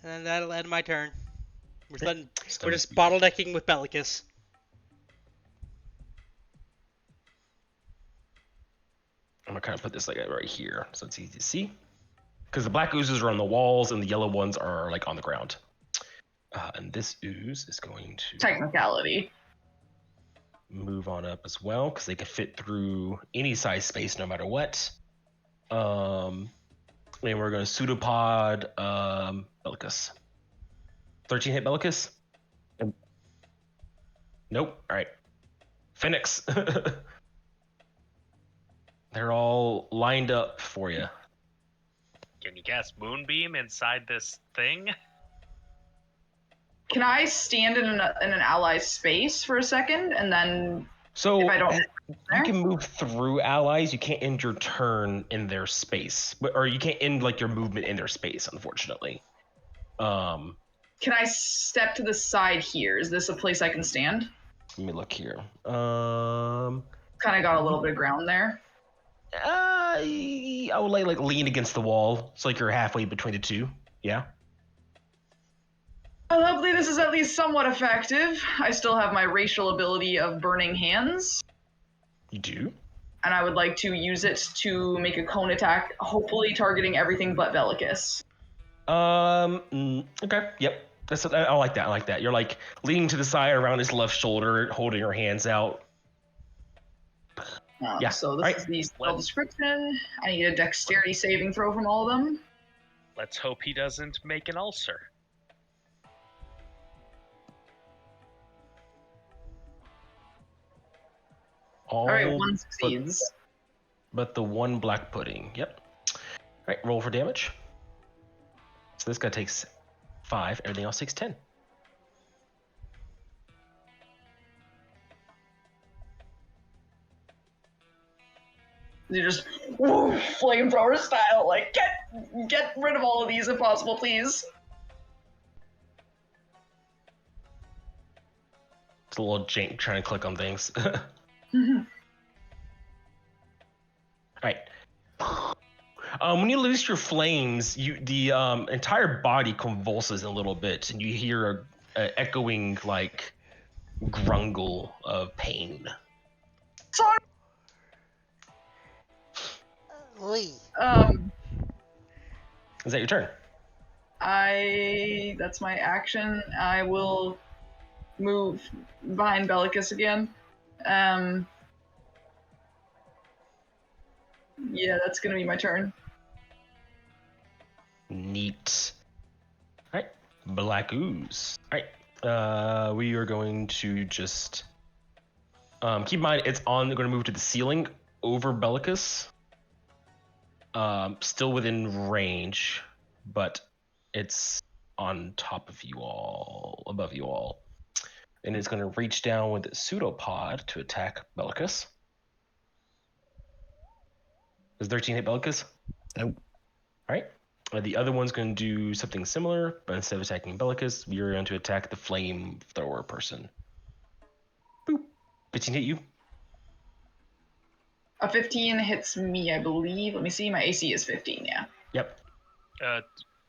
And then that'll end my turn. We're Stun just speed. bottlenecking with Bellicus. I'm gonna kind of put this like right here so it's easy to see. Because the black oozes are on the walls and the yellow ones are like on the ground. And this ooze is going to Technicality. move on up as well because they can fit through any size space no matter what. And we're going to pseudopod Bellicus. 13 hit Bellicus? Nope. All right. Phoenix. They're all lined up for you. Can you cast Moonbeam inside this thing? Can I stand in an ally's space for a second, and then So if I don't, you can move through allies. You can't end your turn in their space, or you can't end like your movement in their space. Unfortunately. can I step to the side here? Is this a place I can stand? Let me look here. Kind of got a little bit of ground there. I would like lean against the wall, so like you're halfway between the two. Yeah. Well, hopefully this is at least somewhat effective. I still have my racial ability of burning hands, You do. and I would like to use it to make a cone attack, hopefully targeting everything but Bellicus. Okay. Yep. I like that. I like that. You're like leaning to the side around his left shoulder, holding your hands out. Yeah, So this right. is the spell description. I need a dexterity saving throw from all of them. Let's hope he doesn't make an ulcer. All right, one succeeds. But the one black pudding. Yep. All right. Roll for damage. So this guy takes 5. Everything else takes 10. You just flamethrower style, like get rid of all of these if possible, please. It's a little jank trying to click on things. Right. When you lose your flames, the entire body convulses a little bit, and you hear a echoing like grungle of pain. Sorry. Lee. Is that your turn? That's my action. I will move behind Bellicus again. Yeah, that's gonna be my turn. Neat. All right. Black ooze. All right. We are going to just keep in mind it's on. They're going to move to the ceiling over Bellicus. Still within range, but it's on top of you all, above you all. And it's going to reach down with its pseudopod to attack Bellicus. Does 13 hit Bellicus? Nope. All right. The other one's going to do something similar, but instead of attacking Bellicus, you're going to attack the flamethrower person. Boop. 15 hit you? A 15 hits me, I believe. Let me see. My AC is 15. Yeah. Yep.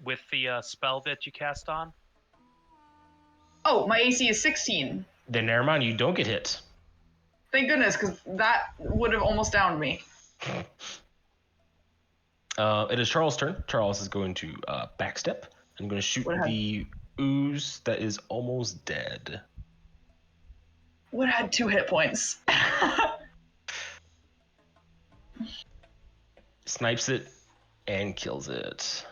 With the spell that you cast on? Oh, my AC is 16. Then never mind. You don't get hit. Thank goodness, because that would have almost downed me. It is Charles' turn. Charles is going to backstep and going to shoot the ooze that is almost dead. Would have had 2 hit points. Snipes it and kills it.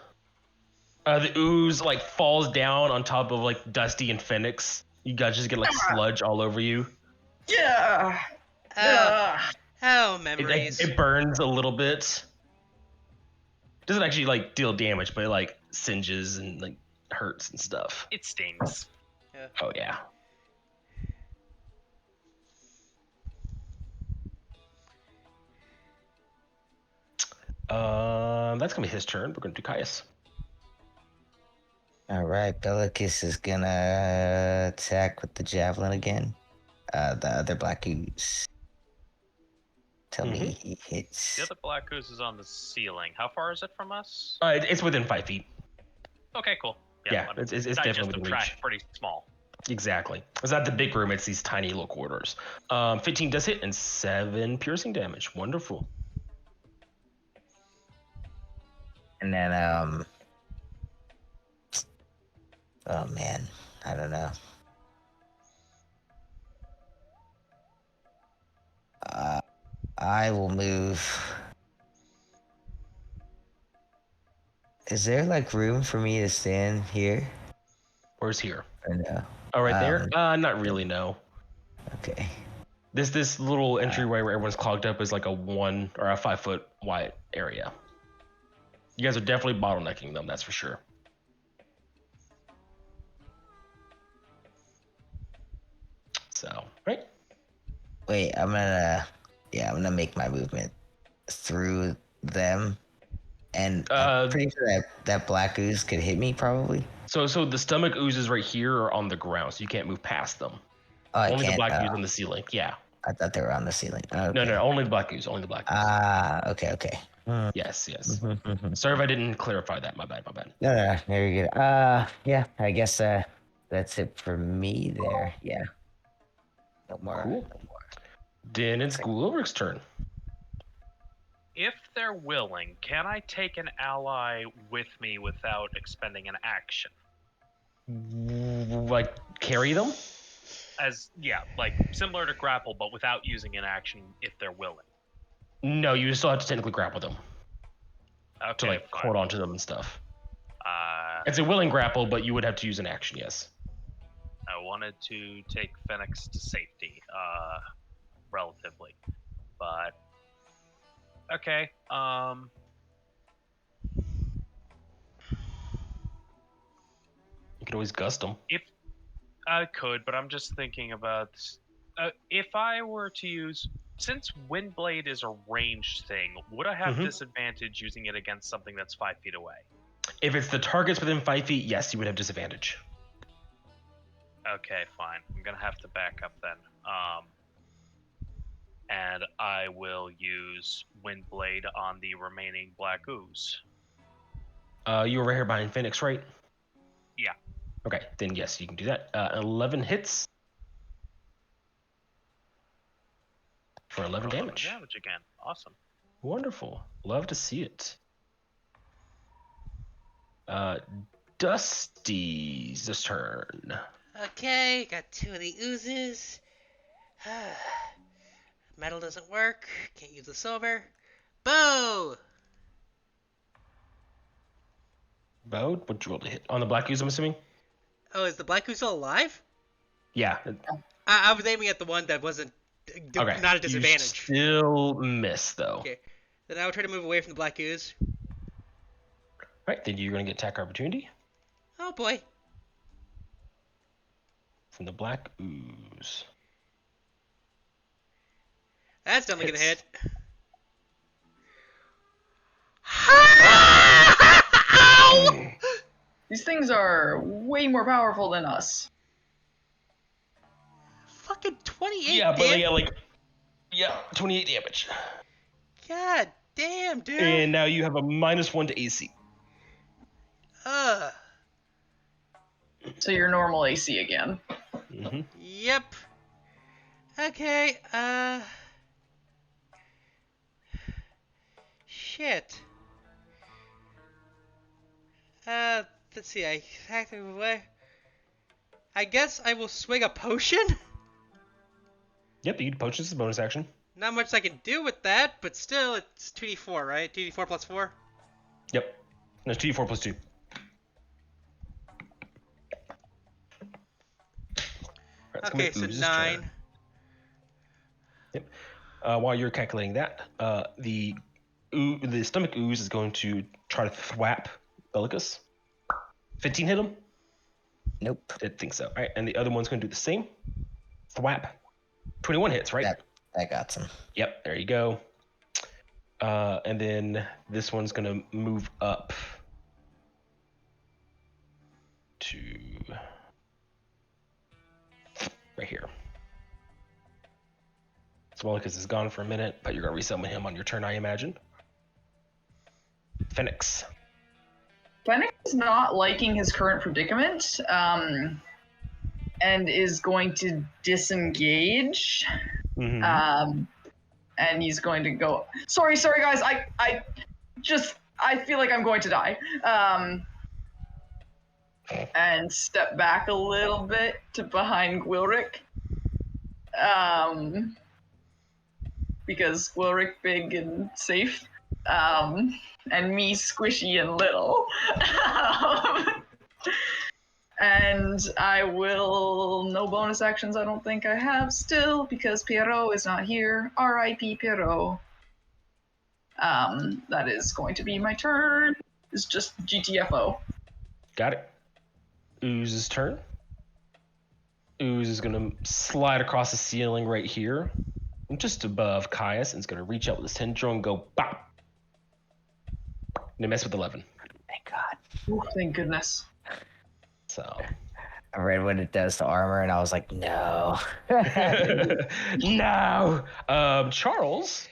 The ooze like falls down on top of like Dusty and Phoenix. You guys just get like sludge all over you. Yeah. Oh, memories. It burns a little bit. Doesn't actually like deal damage, but it like singes and like hurts and stuff. It stings. Yeah. Oh yeah. That's gonna be his turn. We're gonna do Caius. All right, Bellicus is gonna attack with the javelin again. The other black ooze. Tell me he hits. The other black goose is on the ceiling. How far is it from us? It's within 5 feet. Okay, cool. Yeah, it's definitely within reach. Pretty small. Exactly. It's not the big room. It's these tiny little quarters. 15 does hit and 7 piercing damage. Wonderful. And then oh man, I don't know. I will move. Is there like room for me to stand here? Where's here? Or no? Oh, right there? Not really, no. Okay. This little entryway where everyone's clogged up is like a 1 or a 5 foot wide area. You guys are definitely bottlenecking them, that's for sure. So, right? Wait, I'm gonna make my movement through them, and I'm pretty sure that black ooze could hit me probably. So the stomach oozes right here are on the ground, so you can't move past them. Oh, I Only the can't. black ooze on the ceiling. Yeah. I thought they were on the ceiling. Okay. No, only the black ooze. Only the black ooze. Okay. Yes. Sorry if I didn't clarify that. My bad. No, very good. Yeah, I guess that's it for me there. Yeah. No more. Cool. No more. Then it's Gulurik's turn. If they're willing, can I take an ally with me without expending an action? Like, carry them? Like similar to grapple, but without using an action if they're willing. No, you still have to technically grapple them. Okay, To, like, fine. hold on to them and stuff. It's a willing grapple, but you would have to use an action, yes. I wanted to take Phoenix to safety, relatively. But, okay, You could always gust them. if I could, but I'm just thinking about if I were to use, since Windblade is a ranged thing, would I have disadvantage using it against something that's 5 feet away? If it's the targets within 5 feet, yes, you would have disadvantage. Okay, fine. I'm gonna have to back up then. And I will use Windblade on the remaining Black Ooze. You were right here behind Phoenix, right? Yeah. Okay, then yes, you can do that. 11 hits. For 11 damage. Damage again. Awesome. Wonderful. Love to see it. Dusty's turn. Okay, got 2 of the oozes. Metal doesn't work. Can't use the silver. Bow! Bode, what'd you roll to hit? On the black ooze, I'm assuming? Oh, is the black ooze still alive? Yeah. I was aiming at the one that wasn't Okay. not a disadvantage. You still miss, though. Okay. Then I would try to move away from the black ooze. Right, then you're going to get attack opportunity Oh boy. from the black ooze. That's definitely gonna hit. Ow! These things are way more powerful than us. Fucking 28 Yeah, but damage. yeah, 28 damage. God damn, dude. And now you have a -1 to AC. So you're normal AC again. Yep. Okay, shit. Let's see, I exactly away. I guess I will swing a potion? Yep, you can potion as a bonus action. Not much I can do with that, but still, it's 2d4, right? 2d4 plus 4? Yep. No, it's 2d4 plus 2. Right, Okay, so 9. Yep. While you're calculating that, the stomach ooze is going to try to thwap Bellicus. 15 hit him? Nope. Didn't think so. All right, and the other one's going to do the same. Thwap. 21 hits, right? That got some. Yep, there you go. And then this one's going to move up to right here. Bellicus is gone for a minute, but you're going to resummon him on your turn, I imagine. Phoenix. Fennec is not liking his current predicament, and is going to disengage. And he's going to go. Sorry, guys. I feel like I'm going to die. and step back a little bit to behind Gwilric. Because Gwilric big and safe. And me squishy and little. And I will, no bonus actions I don't think I have still, because Pierrot is not here. R.I.P. Pierrot. That is going to be my turn. It's just GTFO. Got it. Ooze's turn. Ooze is gonna slide across the ceiling right here, just above Caius, and is gonna reach out with his tendril and go bop. And mess with 11. Thank God. Ooh, thank goodness. So. I read what it does to armor, and I was like, no. No. Charles,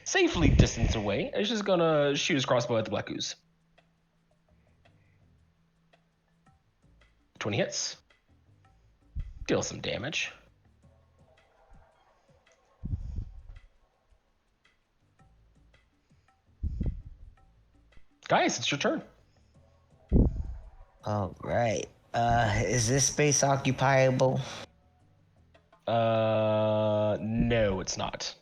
safely distance away, is just gonna shoot his crossbow at the Black Ooze. 20 hits. Deal some damage. Guys, it's your turn. All right. Is this space occupiable? No, it's not.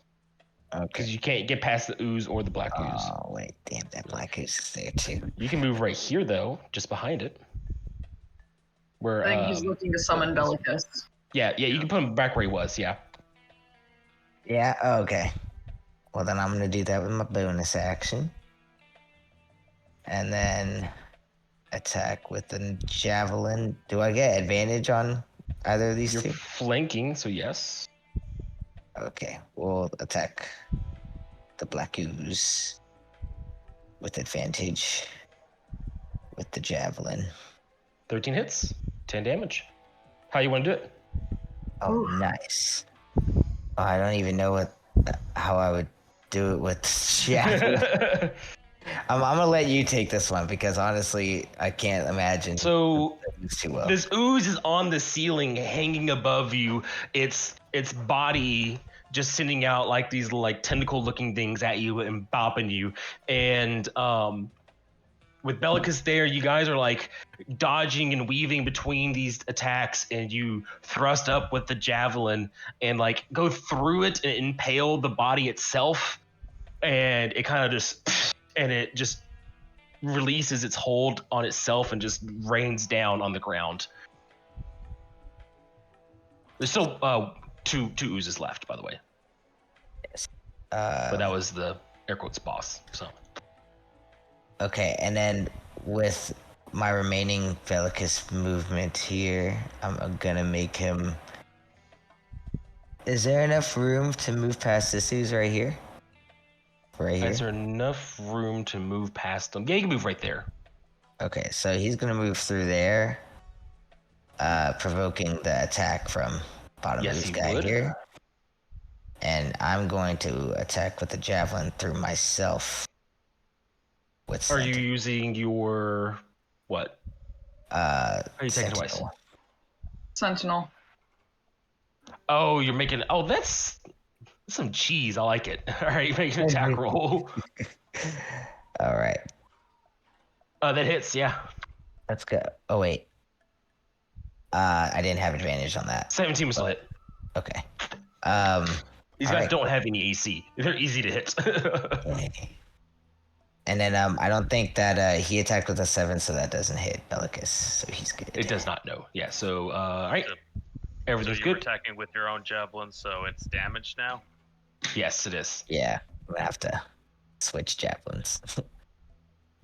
Okay. Because you can't get past the ooze or the black ooze. Oh, wait. Damn, that black ooze is there, too. You can move right here, though, just behind it. Where, I think he's looking to summon Bellicus. Yeah, you can put him back where he was, yeah. Yeah, okay. Well, then I'm going to do that with my bonus action. And then attack with the javelin. Do I get advantage on either of these You're two? flanking, so yes. Okay, we'll attack the black ooze with advantage with the javelin. 13 hits, 10 damage. How you want to do it? Oh, nice. Oh, I don't even know how I would do it with javelin. I'm gonna let you take this one because honestly, I can't imagine. So it's too well. this ooze is on the ceiling, hanging above you. Its body just sending out like these like tentacle-looking things at you and bopping you. And with Bellicus there, you guys are like dodging and weaving between these attacks, and you thrust up with the javelin and like go through it and impale the body itself, and it kind of just. And it just releases its hold on itself and just rains down on the ground. There's still two oozes left, by the way. Yes. But that was the air quotes boss. So. Okay, and then with my remaining Bellicus movement here, I'm gonna make him. Is there enough room to move past this ooze right here? Right here. Is there enough room to move past them? Yeah, you can move right there. Okay, so he's gonna move through there, provoking the attack from bottom Yes, of this he guy would. here. And I'm going to attack with the javelin through myself. With Are you using your what? Are you taking twice? Sentinel. Sentinel. Oh, you're making. Oh, that's some cheese. I like it. All right, you make an attack roll. All right. That hits. Yeah. Let's go. Oh wait. I didn't have advantage on that. 17 was still hit. Okay. These guys don't have any AC. They're easy to hit. Okay. And then I don't think that he attacked with a 7, so that doesn't hit Bellicus, so he's good. It does not know. Yeah. So all right. Everything's So you're good. attacking with your own javelin, so it's damaged now? Yes, it is. Yeah, I'm gonna have to switch javelins.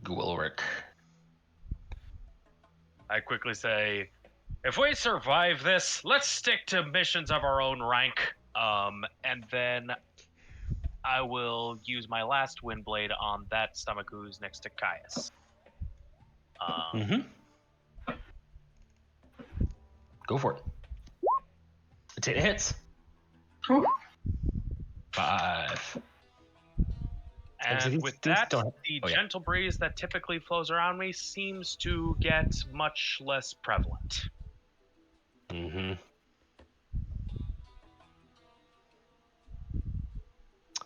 Gwilric. I quickly say, if we survive this, let's stick to missions of our own rank. And then I will use my last wind blade on that stomach ooze next to Caius. Go for it. It hits. Whew. 5. And with that, the Oh, yeah. gentle breeze that typically flows around me seems to get much less prevalent.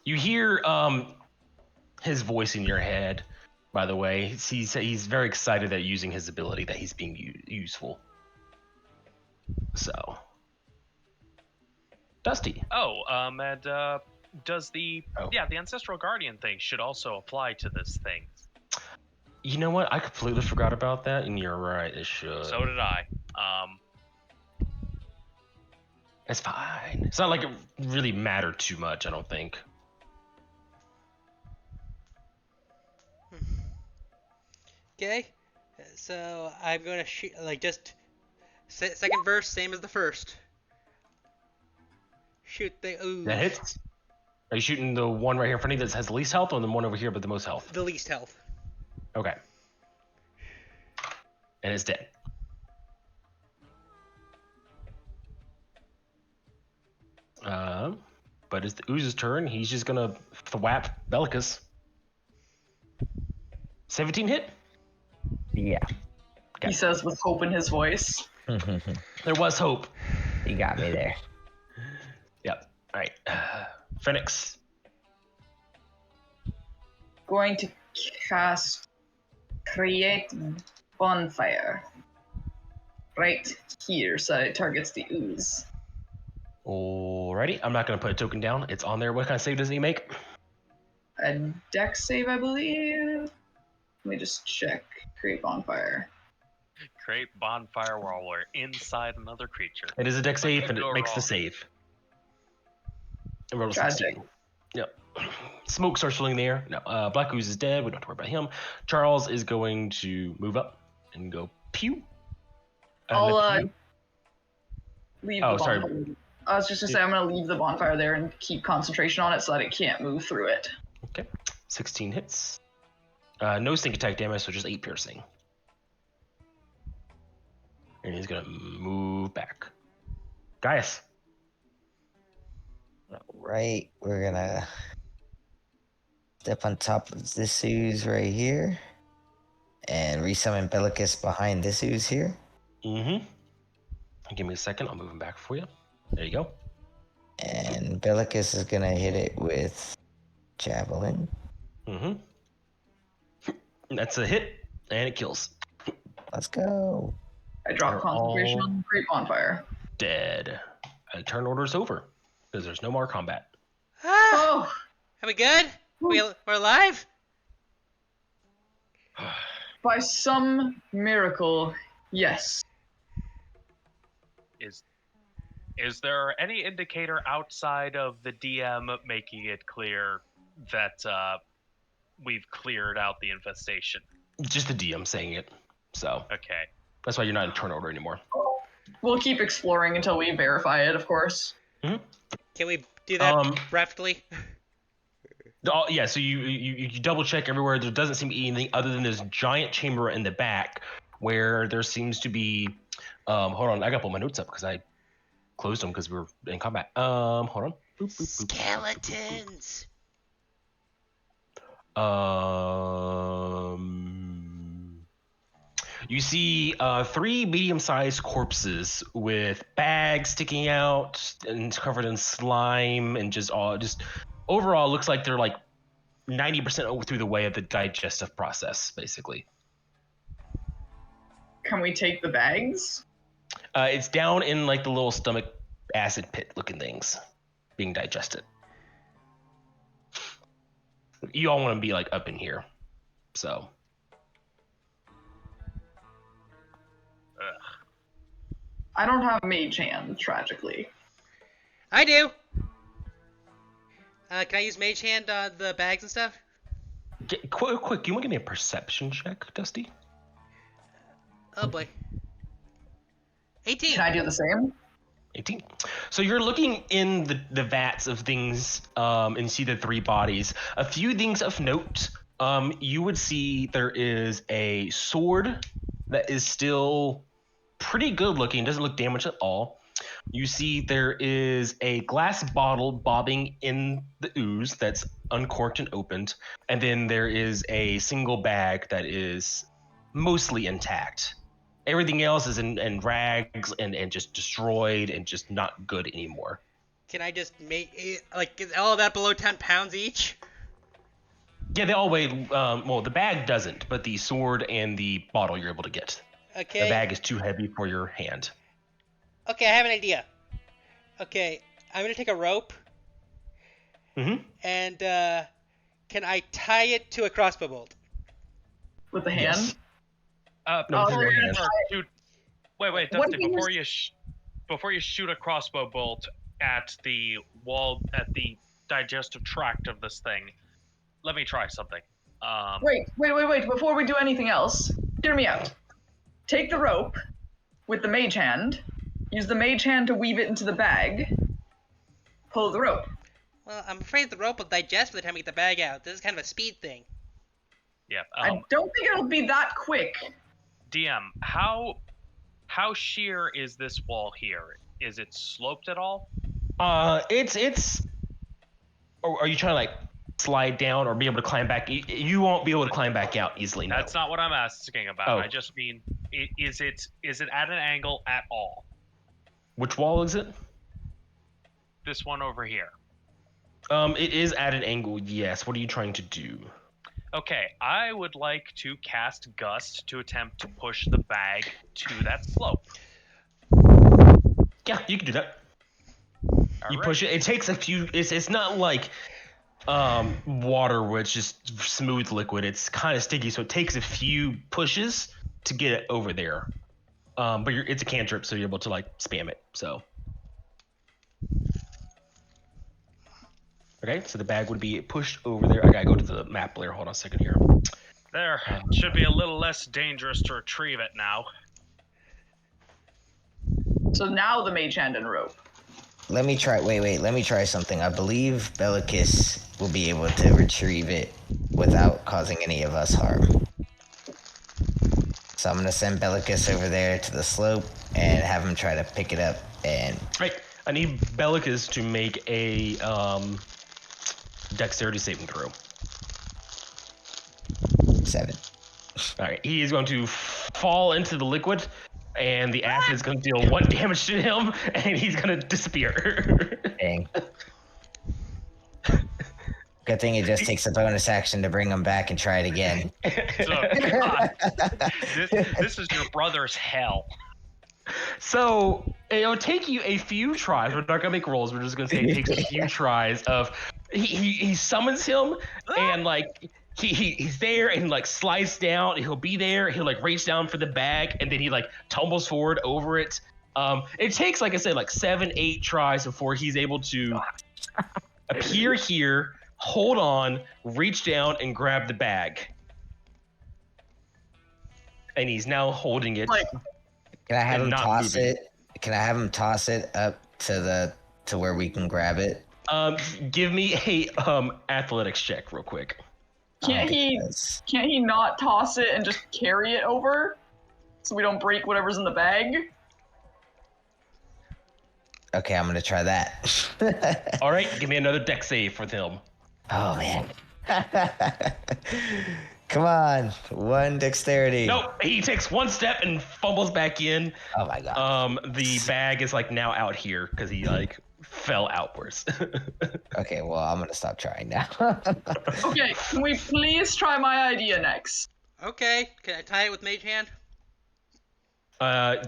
You hear his voice in your head. by the way. He's very excited that using his ability, that he's being useful. So, Dusty. Oh, does the Oh. the ancestral guardian thing should also apply to this thing? You know what? I completely forgot about that, and you're right. It should. So did I. It's fine. It's not like it really mattered too much, I don't think. Okay, so I'm gonna shoot like just second verse, same as the first. Shoot the ooze. That hits. Are you shooting the one right here in front of you that has the least health, or the one over here but the most health? The least health. Okay. And it's dead. But it's the ooze's turn. He's just gonna thwap Bellicus. 17 hit. Yeah. Okay. He says with hope in his voice. There was hope. You got me there. Yep. All right. Phoenix. Going to cast Create Bonfire. Right here, so it targets the ooze. Alrighty. I'm not gonna put a token down. It's on there. What kind of save does he make? A dex save, I believe. Let me just check. Create Bonfire. Create bonfire while we're inside another creature. It is a dex save, and it go makes the wrong? save. It rolled a Tragic. 16. Yep. Smoke starts filling the air. No, Black Ooze is dead. We don't have to worry about him. Charles is going to move up and go pew. And I'll the pew- leave Oh, the sorry. bonfire. I was just gonna say I'm gonna leave the bonfire there and keep concentration on it so that it can't move through it. Okay. 16 hits. No sneak attack damage, so just 8 piercing. And he's gonna move back. Gaius. Right, we're gonna step on top of this ooze right here and resummon Bellicus behind this ooze here. Mm-hmm. Give me a second. I'll move him back for you. There you go. And Bellicus is gonna hit it with Javelin. Mm-hmm. That's a hit, and it kills. Let's go. I drop They're concentration all- on the Great Bonfire. Dead. And turn order's over because there's no more combat. Ah, Oh! are we good? We're alive? By some miracle, yes. Is there any indicator outside of the DM making it clear that we've cleared out the infestation? Just the DM saying it. So Okay. that's why you're not in turn order anymore. We'll keep exploring until we verify it, of course. Can we do that rapidly? Yeah, so you double check everywhere. There doesn't seem to be anything other than this giant chamber in the back where there seems to be. Hold on, I gotta pull my notes up because I closed them because we were in combat. Hold on. Boop, boop, boop. Skeletons. You see 3 medium-sized corpses with bags sticking out and covered in slime and just overall looks like they're like 90% through the way of the digestive process, basically. Can we take the bags? It's down in like the little stomach acid pit looking things being digested. You all want to be like up in here, so. I don't have mage hand, tragically. I do. Can I use Mage Hand on the bags and stuff? Quick, you want to give me a perception check, Dusty? Oh boy. 18. Can I do the same? 18. So you're looking in the vats of things and see the 3 bodies. A few things of note. You would see there is a sword that is still pretty good looking, doesn't look damaged at all. You see there is a glass bottle bobbing in the ooze that's uncorked and opened, and then there is a single bag that is mostly intact. Everything else is in rags and just destroyed and just not good anymore. Can I just make is all of that below 10 pounds each? Yeah, they all weigh. Well, the bag doesn't, but the sword and the bottle you're able to get. Okay. The bag is too heavy for your hand. Okay, I have an idea. Okay, I'm gonna take a rope Mm-hmm. and can I tie it to a crossbow bolt? With the hand. Yes. No, Oh, with your yeah. hand. Shoot. Wait, What Dusty. if we Before you shoot a crossbow bolt at the wall, at the digestive tract of this thing, let me try something. Wait. Before we do anything else, hear me out. Take the rope with the mage hand. Use the mage hand to weave it into the bag. Pull the rope. Well, I'm afraid the rope will digest by the time we get the bag out. This is kind of a speed thing. Yeah. I don't think it'll be that quick. DM, how sheer is this wall here? Is it sloped at all? It's. Or are you trying to like slide down or be able to climb back? You won't be able to climb back out easily. No. That's not what I'm asking about. Oh. I just mean, is it at an angle at all? Which wall is it? This one over here. It is at an angle. Yes. What are you trying to do? Okay, I would like to cast Gust to attempt to push the bag to that slope. Yeah, you can do that. All You right. push it. It takes a few. It's not like water where it's just smooth liquid. It's kind of sticky, so it takes a few pushes to get it over there. But it's a cantrip, so you're able to like spam it. So. Okay, so the bag would be pushed over there. I gotta go to the map layer. Hold on a second here. There. Should be a little less dangerous to retrieve it now. So now the mage hand and rope. Let me try. Wait. Let me try something. I believe Bellicus will be able to retrieve it without causing any of us harm. So I'm gonna send Bellicus over there to the slope and have him try to pick it up. And Right, I need Bellicus to make a dexterity saving throw. 7. All right, he is going to fall into the liquid, and the acid is going to deal 1 damage to him, and he's going to disappear. Dang. Good thing it just takes a bonus action to bring him back and try it again. So, God, this is your brother's hell. So it'll take you a few tries. We're not gonna make rolls. We're just gonna say it takes a few tries of. He summons him, and like he's there and like slides down. He'll be there. He'll like reach down for the bag, and then he like tumbles forward over it. It takes, like I said, like 7-8 tries before he's able to appear here, hold on, reach down, and grab the bag. And he's now holding it. Like, Can I have And him not toss moving. it? Can I have him toss it up to where we can grab it? Give me a athletics check real quick. can't he Because- can't he not toss it and just carry it over so we don't break whatever's in the bag? Okay, I'm gonna try that. All right, give me another dex save for him. Oh man. Come on, 1 dexterity. Nope, he takes 1 step and fumbles back in. Oh my god. The bag is like now out here because he like fell outwards. Okay, well I'm gonna stop trying now. Okay, can we please try my idea next? Okay, can I tie it with mage hand?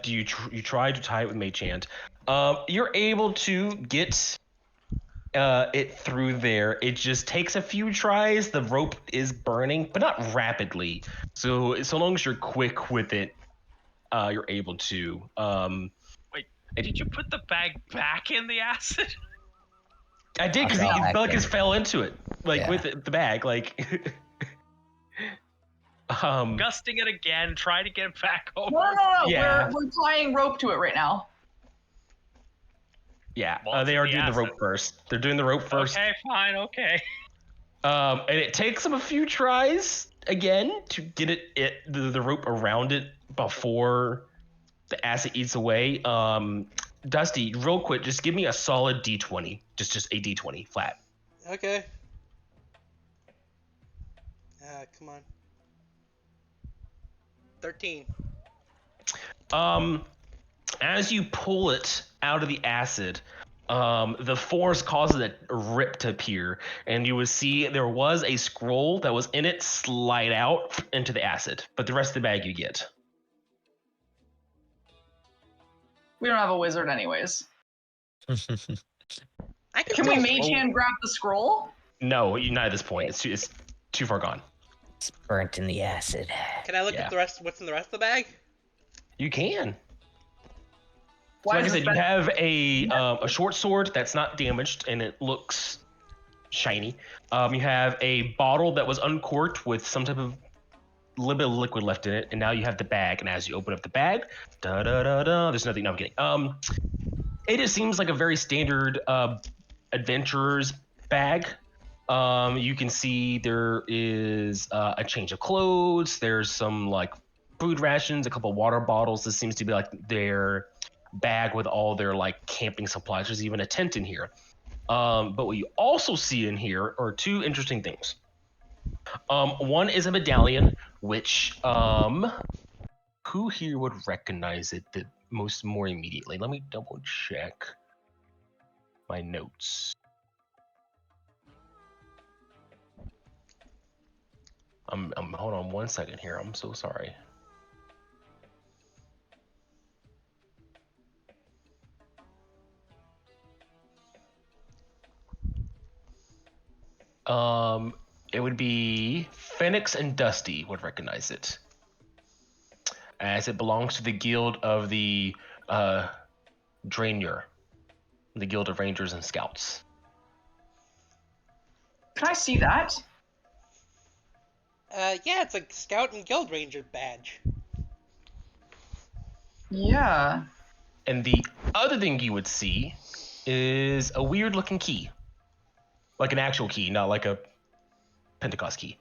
Do you try to tie it with mage hand? You're able to get it through there. It just takes a few tries. The rope is burning, but not rapidly. So long as you're quick with it, you're able to. Wait, did you put the bag back in the acid? I did because Okay. Bellicus fell into it, like Yeah. with the bag, like. Gusting it again, trying to get it back over. No. Yeah. We're tying rope to it right now. Yeah, Well, they it's are the doing the rope acid. first. They're doing the rope first. Okay, fine, okay. And it takes them a few tries again to get the rope around it before the acid eats away. Dusty, real quick, just give me a solid D20. Just a D20 flat. Okay. Come on. 13. As you pull it out of the acid, The force causes a rip to appear, and you would see there was a scroll that was in it slide out into the acid, but the rest of the bag you get. We don't have a wizard anyways. I Can we still- mage hand grab the scroll? No, not at this point. It's too far gone. It's burnt in the acid. Can I look Yeah. at the rest? What's in the rest of the bag? You can. So Why like I is said, it you best- have a short sword that's not damaged and it looks shiny. You have a bottle that was uncorked with some type of little bit of liquid left in it, and now you have the bag. And as you open up the bag, there's nothing. No, I'm kidding. It just seems like a very standard adventurer's bag. You can see there is a change of clothes. There's some like food rations, a couple water bottles. This seems to be like their bag with all their like camping supplies. There's even a tent in here. But what you also see in here are two interesting things. One is a medallion, which who here would recognize it the most more immediately? Let me double check my notes. Hold on 1 second here. I'm so sorry. It would be Phoenix and Dusty would recognize it, as it belongs to the guild of the Draenor, the guild of Rangers and Scouts. Can I see that? Yeah, it's a Scout and Guild Ranger badge. Yeah. And the other thing you would see is a weird-looking key, like an actual key, not like a Pentacost key.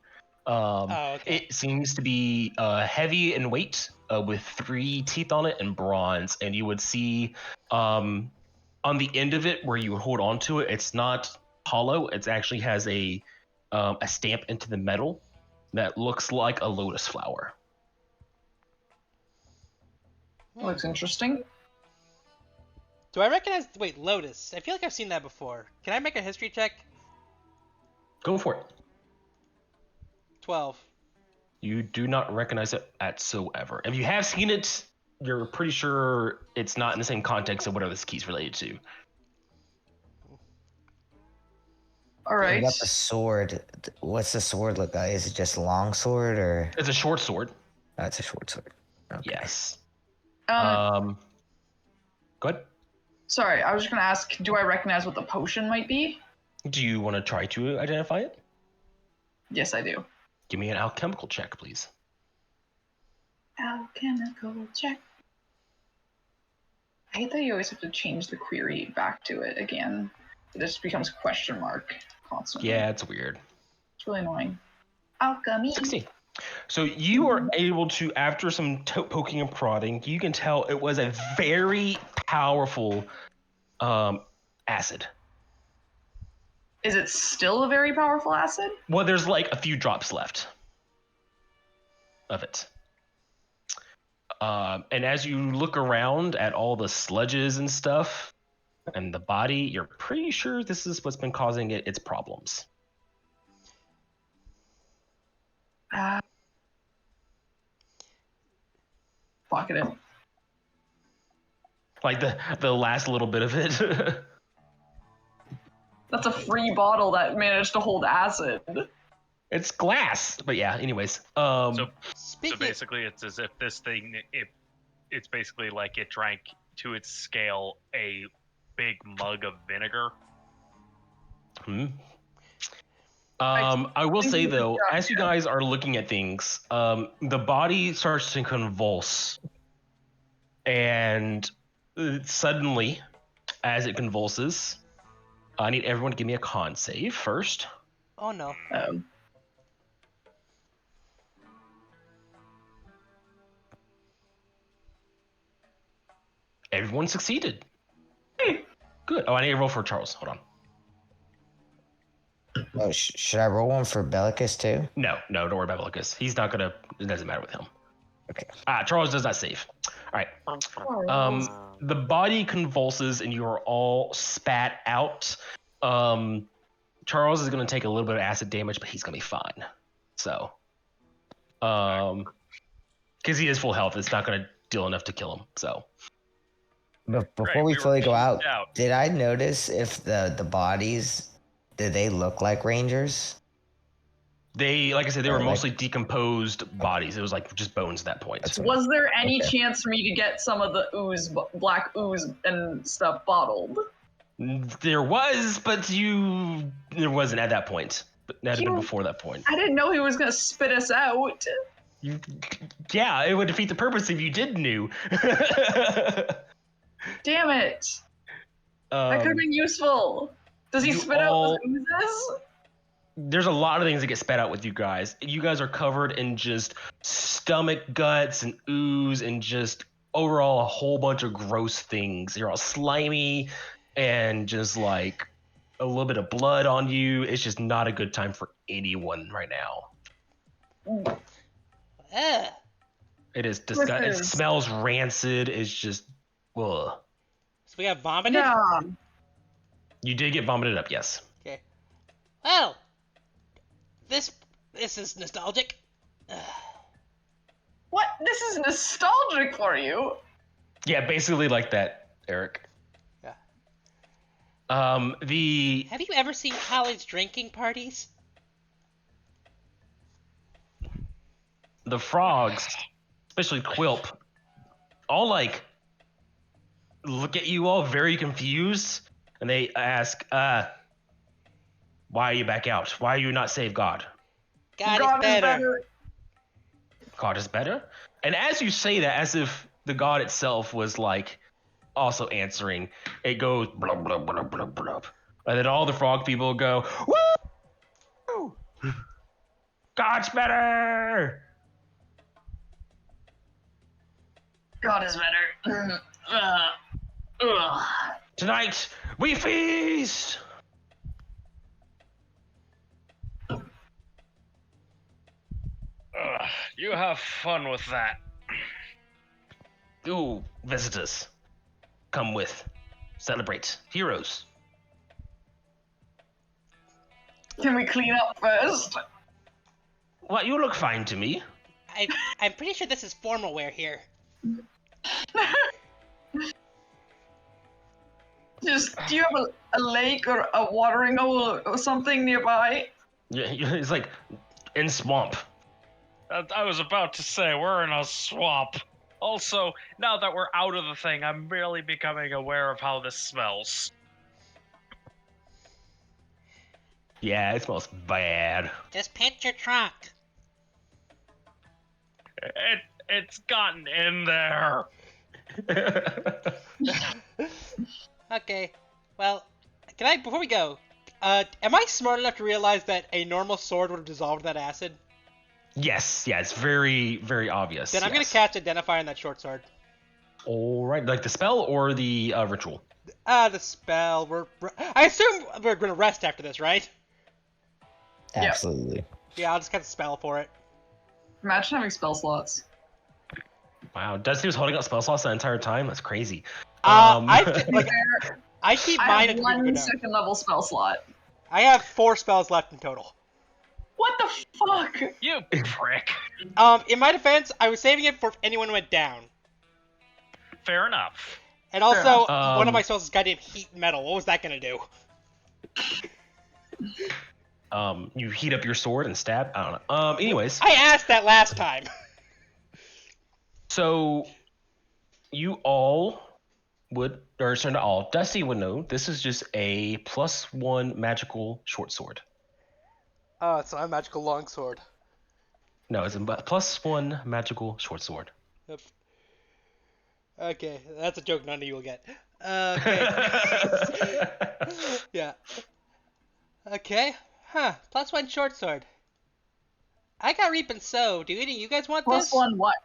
Okay. It seems to be heavy in weight, with 3 teeth on it and bronze. And you would see on the end of it where you would hold on to it, it's not hollow. It actually has a stamp into the metal that looks like a lotus flower. Looks interesting. Do I recognize? Wait, Lotus. I feel like I've seen that before. Can I make a history check? Go for it. 12. You do not recognize it whatsoever. If you have seen it, you're pretty sure it's not in the same context of whatever this key's related to. All What right. about the sword? What's the sword look like? Is it just a long sword or? It's a short sword. Oh, it's a short sword. Okay. Yes. Um, Go ahead. sorry, I was just gonna ask, do I recognize what the potion might be? Do you want to try to identify it? Yes, I do. Give me an alchemical check, please. Alchemical check. I hate that you always have to change the query back to it again. It just becomes question mark constantly. Yeah, it's weird. It's really annoying. Alchemy. 16. So you are able to, after some poking and prodding, you can tell it was a very powerful acid. Is it still a very powerful acid? Well, there's like a few drops left of it. And as you look around at all the sludges and stuff and the body, you're pretty sure this is what's been causing its problems. Pocket it. Like the last little bit of it. That's a free bottle that managed to hold acid. It's glass. But yeah, anyways. So Speaking. basically, it's as if this thing, it's basically like it drank to its scale a big mug of vinegar. I will think say you did though, a good job, as you yeah. guys are looking at things, the body starts to convulse, and suddenly, as it convulses, I need everyone to give me a con save first. Oh no. Everyone succeeded. Good. Oh, I need to roll for Charles. Hold on. Oh, should I roll one for Bellicus too? No, don't worry about Lucas. He's not gonna. It doesn't matter with him. Okay. Charles does not save. All right. The body convulses and you are all spat out. Charles is going to take a little bit of acid damage, but he's going to be fine. So, because he is full health, it's not going to deal enough to kill him. So, But before Right, we we were fully go out, puked out. did I notice if the bodies, did they look like rangers? they, like I said, they were Like- mostly decomposed bodies. It was like just bones at that point. That's Was there any Okay. chance for me to get some of the ooze, black ooze and stuff bottled? There was, but there wasn't at that point. But that had been You- before that point. I didn't know he was gonna spit us out. Yeah, it would defeat the purpose if you did knew. Damn it! That could have been useful. Does he you spit out all- those oozes? There's a lot of things that get spat out with you guys. You guys are covered in just stomach guts and ooze and just overall a whole bunch of gross things. You're all slimy and just like a little bit of blood on you. It's just not a good time for anyone right now. Ugh. It is disgusting. It Listen. smells rancid. It's just, ugh. So we got vomited? Yeah. You did get vomited up, yes. Okay. Well, this is nostalgic. What? This is nostalgic for you. Yeah, basically like that, Eric. Yeah. The Have you ever seen college drinking parties? frogs, especially Quilp, all like look at you all very confused, and they ask, "Why are you back out? Why are you not save God? God, God is better. God is better." And as you say that, as if the God itself was like also answering, it goes blub blub blub blub blub, and then all the frog people go, "Woo! God's better!" God is better. Ugh. Tonight we feast. You have fun with that. Ooh, visitors, come with, celebrate, heroes. Can we clean up first? What, you look fine to me. I'm pretty sure this is formal wear here. Just, do you have a lake or a watering hole or something nearby? Yeah, it's like in swamp. I was about to say, we're in a swamp. Also, now that we're out of the thing, I'm really becoming aware of how this smells. Yeah, it smells bad. Just pinch your trunk. It's gotten in there. Okay. Well, before we go, am I smart enough to realize that a normal sword would have dissolved that acid? Yes, yeah, it's very, very obvious. Then I'm gonna yes. cast Identify on that short sword. All right, like the spell or the ritual. The spell. I assume we're gonna rest after this, right? Absolutely. Yeah, I'll just cast a spell for it. Imagine having spell slots. Wow, Dusty was holding up spell slots the entire time. That's crazy. I keep I mine have until people one go down. second level spell slot. I have 4 spells left in total. What the fuck? You prick. In my defense, I was saving it for if anyone went down. Fair enough. And also, enough. one of my spells is goddamn heat metal. What was that gonna do? You heat up your sword and stab. I don't know. Anyways, I asked that last time. so you all would, or sorry, not all. Dusty would know. This is just a +1 magical short sword. Oh, it's not a magical longsword. No, it's a +1 magical short sword. Yep. Okay, that's a joke none of you will get. Okay. Yeah. Okay. Huh. +1 short sword. I got Reap and Sow. Do any of you guys want Plus this? one what?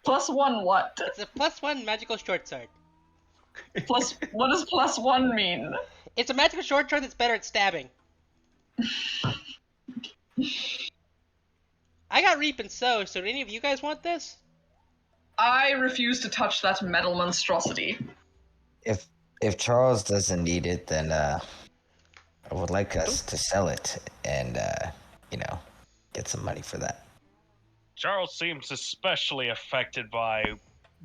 Plus one what? It's a +1 magical short sword. Plus, what does plus one mean? It's a magical short sword that's better at stabbing. I got Reap and Sow, so do any of you guys want this? I refuse to touch that metal monstrosity. If Charles doesn't need it, then I would like us to sell it and get some money for that. Charles seems especially affected by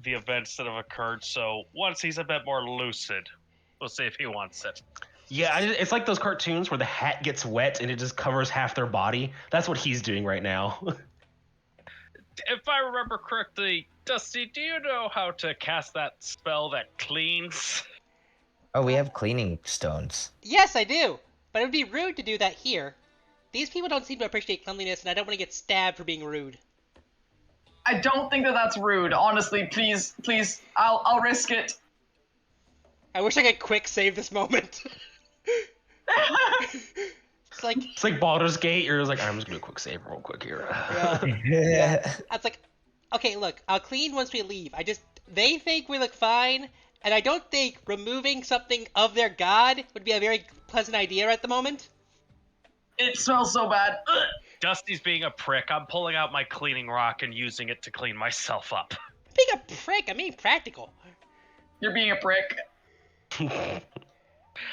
the events that have occurred, so once he's a bit more lucid, we'll see if he wants it. Yeah, it's like those cartoons where the hat gets wet and it just covers half their body. That's what he's doing right now. If I remember correctly, Dusty, do you know how to cast that spell that cleans? Oh, we have cleaning stones. Yes, I do. But it would be rude to do that here. These people don't seem to appreciate cleanliness, and I don't want to get stabbed for being rude. I don't think that that's rude. Honestly, please, I'll risk it. I wish I could quick save this moment. It's like Baldur's Gate. You're just like, I'm just gonna quick save real quick here. Yeah. That's like, okay, look, I'll clean once we leave. They think we look fine, and I don't think removing something of their god would be a very pleasant idea at the moment. It smells so bad. Ugh. Dusty's being a prick. I'm pulling out my cleaning rock and using it to clean myself up. Being a prick, I mean practical. You're being a prick.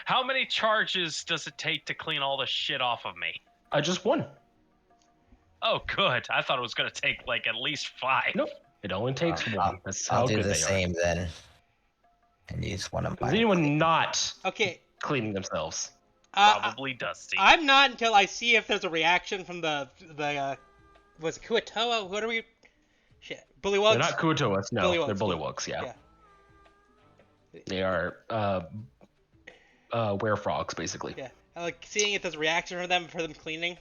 How many charges does it take to clean all the shit off of me? Just one. Oh, good. I thought it was going to take, like, at least 5. Nope. It only takes one. That's how I'll do good the they same then. And use one of Is mine. anyone not Okay. cleaning themselves? Probably Dusty. I'm not until I see if there's a reaction from was it Kuatoa? What are we? Shit, bullywugs. They're not Kuatoas. No, Bullywugs, they're bullywugs. Yeah. They are werefrogs, basically. Yeah, I like seeing if there's a reaction from them for them cleaning.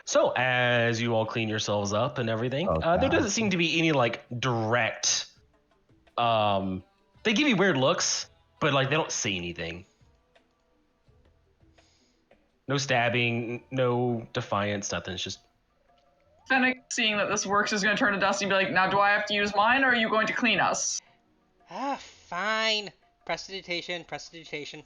So as you all clean yourselves up and everything, there doesn't seem to be any like direct. They give you weird looks, but like they don't say anything. No stabbing, no defiance, nothing. It's just. Fennec, seeing that this works, is going to turn to Dusty and be like, now do I have to use mine, or are you going to clean us? Ah, fine. Prestidigitation. Prestidigitation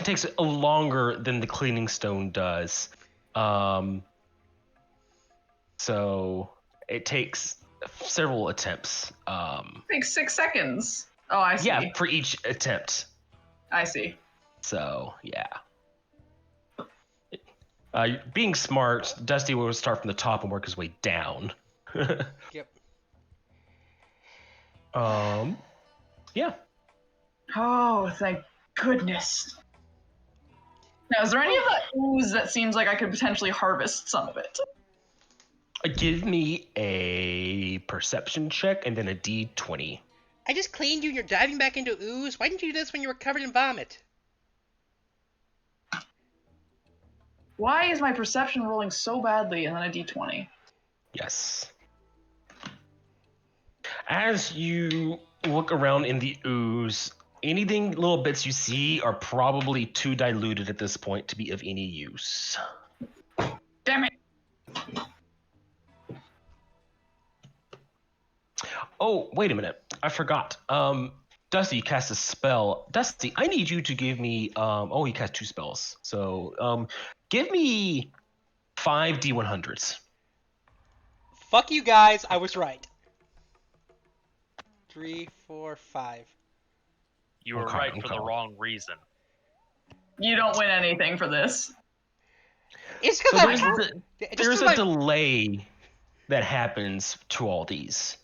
takes longer than the cleaning stone does. So it takes several attempts. It takes 6 seconds. Oh, I see. Yeah, for each attempt. I see. So, yeah. Being smart, Dusty will start from the top and work his way down. Yep. Yeah. Oh, thank goodness. Now, is there any of that ooze that seems like I could potentially harvest some of it? Give me a perception check and then a D20. I just cleaned you and you're diving back into ooze. Why didn't you do this when you were covered in vomit? Why is my perception rolling so badly and then a d20? Yes. As you look around in the ooze, anything little bits you see are probably too diluted at this point to be of any use. Damn it! Oh, wait a minute. I forgot. Dusty cast a spell. Dusty, I need you to give me he cast 2 spells. So give me 5 D100s. Fuck you guys, I was right. 3, 4, 5. You were right for the wrong reason. You don't win anything for this. It's because So there's a delay that happens to all these.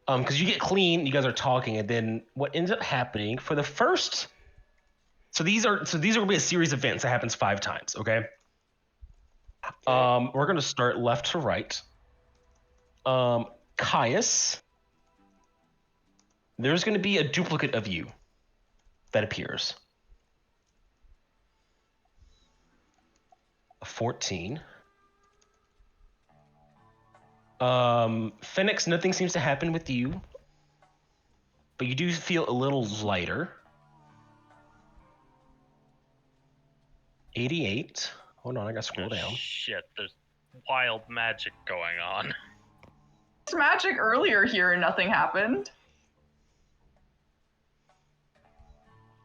Because you get clean, you guys are talking, and then what ends up happening for the first. So these are gonna be a series of events that happens 5 times. Okay. We're gonna start left to right. Caius, there's gonna be a duplicate of you that appears. A 14. Phoenix, nothing seems to happen with you, but you do feel a little lighter. 88. Hold on, I gotta scroll down. Shit, there's wild magic going on. It's magic earlier here and nothing happened.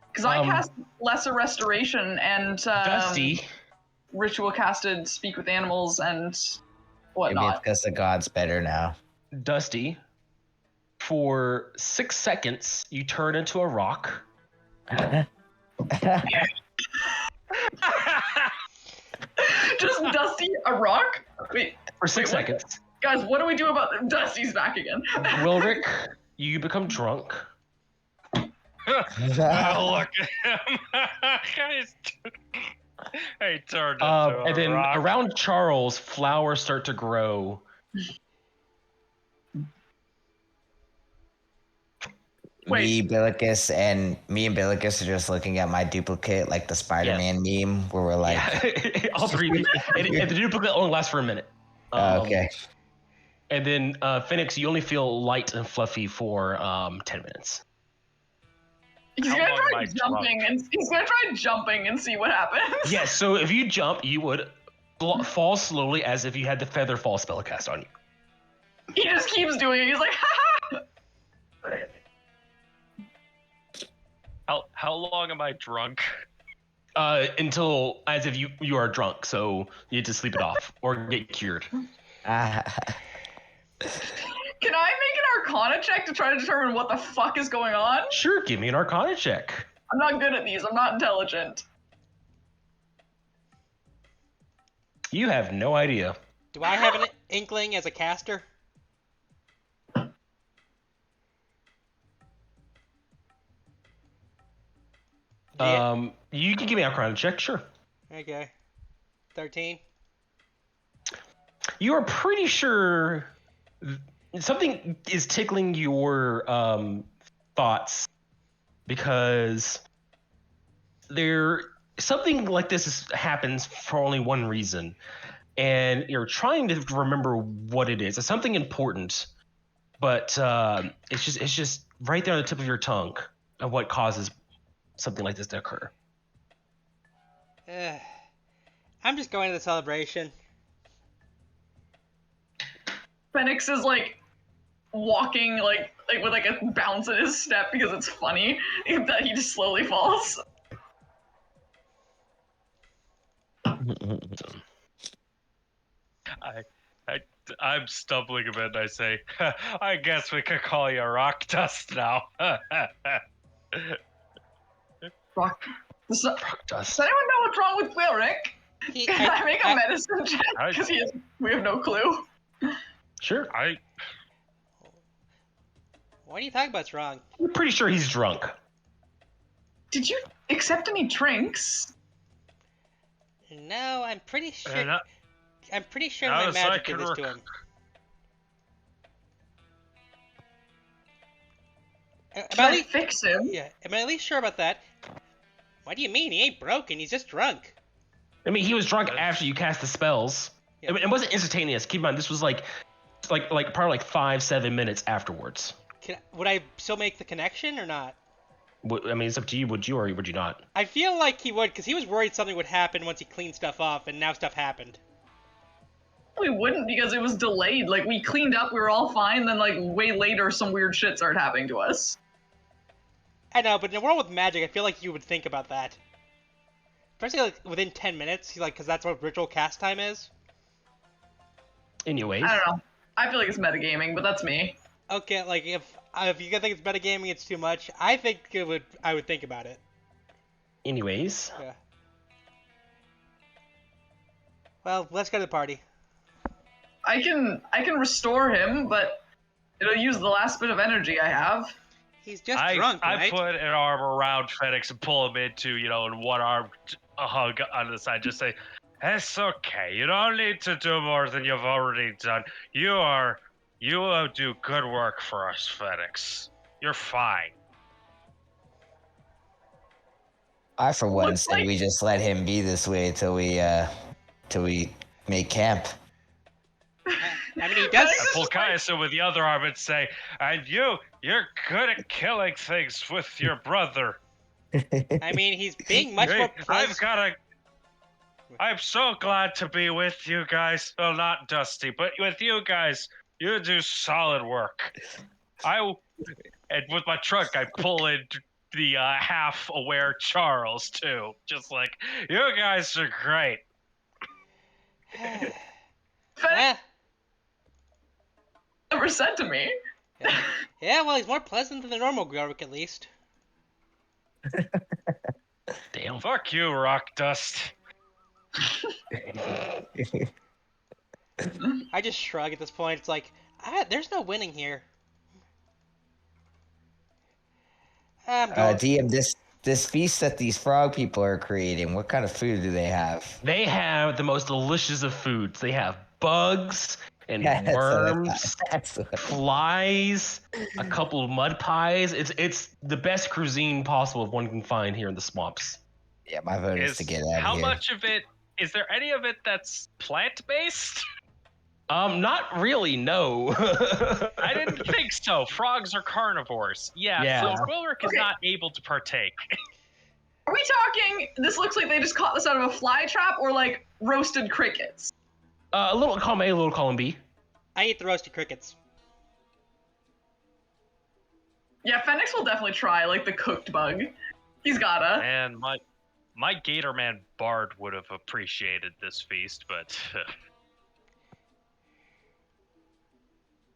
Because I cast Lesser Restoration and Dusty. Ritual casted Speak with Animals and Maybe it's whatnot. because the god's better now. Dusty, for 6 seconds, you turn into a rock. Just Dusty, a rock? Wait, For 6 what? seconds. Guys, what do we do about Dusty's back again? Wilrick, you become drunk. Oh, look at him. Guys, he turned into And a then rock. around Charles, flowers start to grow. Wait. Me and Billicus are just looking at my duplicate, like the Spider-Man meme, where we're like, Yeah. All three of you. And the duplicate only lasts for a minute. okay. And then Phoenix, you only feel light and fluffy for 10 minutes. He's How gonna long try am I jumping, and he's gonna try jumping and see what happens. Yes, so if you jump, you would fall slowly as if you had the feather fall spell cast on you. He just keeps doing it. He's like, ha ha! How long am I drunk? Until as if you are drunk, so you need to sleep it off or get cured. Can I make an Arcana check to try to determine what the fuck is going on? Sure, give me an Arcana check. I'm not good at these. I'm not intelligent. You have no idea. Do I have an inkling as a caster? You can give me an Arcana check, sure. Okay. 13. You are pretty sure something is tickling your thoughts because something like this happens for only one reason, and you're trying to remember what it is. It's something important, but it's just right there on the tip of your tongue of what causes something like this to occur. I'm just going to the celebration. Phoenix is like walking like with like a bounce in his step because it's funny that he just slowly falls. I'm stumbling a bit and I say, I guess we could call you Rock Dust now. Rock. Dust. Does anyone know what's wrong with Wilrick? Can I make a medicine check? Because we have no clue. Sure. What are you talking about's wrong? I'm pretty sure he's drunk. Did you accept any drinks? No, I'm pretty sure. I'm pretty sure No, my it's magic like did this to him. Try to fix him. Yeah, am I at least sure about that? What do you mean? He ain't broken. He's just drunk. I mean, he was drunk after you cast the spells. Yeah. I mean, it wasn't instantaneous. Keep in mind, this was like probably 5-7 minutes afterwards. Would I still make the connection or not? I mean, it's up to you. Would you or would you not? I feel like he would, because he was worried something would happen once he cleaned stuff off, and now stuff happened. We wouldn't because it was delayed. Like, we cleaned up, we were all fine, then like way later some weird shit started happening to us. I know, but in a world with magic, I feel like you would think about that. Especially like within 10 minutes, like, because that's what ritual cast time is. Anyways. I don't know. I feel like it's metagaming, but that's me. Okay, like if you think it's metagaming, it's too much. I think I would think about it. Anyways. Yeah. Well, let's go to the party. I can restore him, but it'll use the last bit of energy I have. He's just drunk, right? I put an arm around Phoenix and pull him into, and one arm a hug on the side. Just say, it's okay. You don't need to do more than you've already done. You do good work for us, Phoenix. You're fine. I, for one, Looks say like- we just let him be this way till we make camp. I mean, he does. I pull Caius in with the other arm and say, and you're good at killing things with your brother. I mean, he's being much more pleasant. I'm so glad to be with you guys. Well, not Dusty, but with you guys. You do solid work. And with my truck, I pull in the half-aware Charles, too. Just like, you guys are great. Eh, Never said to me. Yeah, well, he's more pleasant than the normal Gwilrick, at least. Damn. Fuck you, rock dust. I just shrug at this point. It's like, there's no winning here. I'm going. DM, this feast that these frog people are creating, what kind of food do they have? They have the most delicious of foods. They have bugs and Yeah, that's what I worms, thought. That's what- flies, a couple of mud pies. It's the best cuisine possible one can find here in the swamps. Yeah, my vote is to get out How of here. much of it is there? Any of it that's plant based? Not really, no. I didn't think so. Frogs are carnivores. Yeah. So Gwilrick is not able to partake. Are we talking? This looks like they just caught this out of a fly trap, or like roasted crickets. A little column A, a little column B. I eat the roasted crickets. Yeah, Fenix will definitely try like the cooked bug. He's gotta. And my Gator Man Bard would have appreciated this feast, but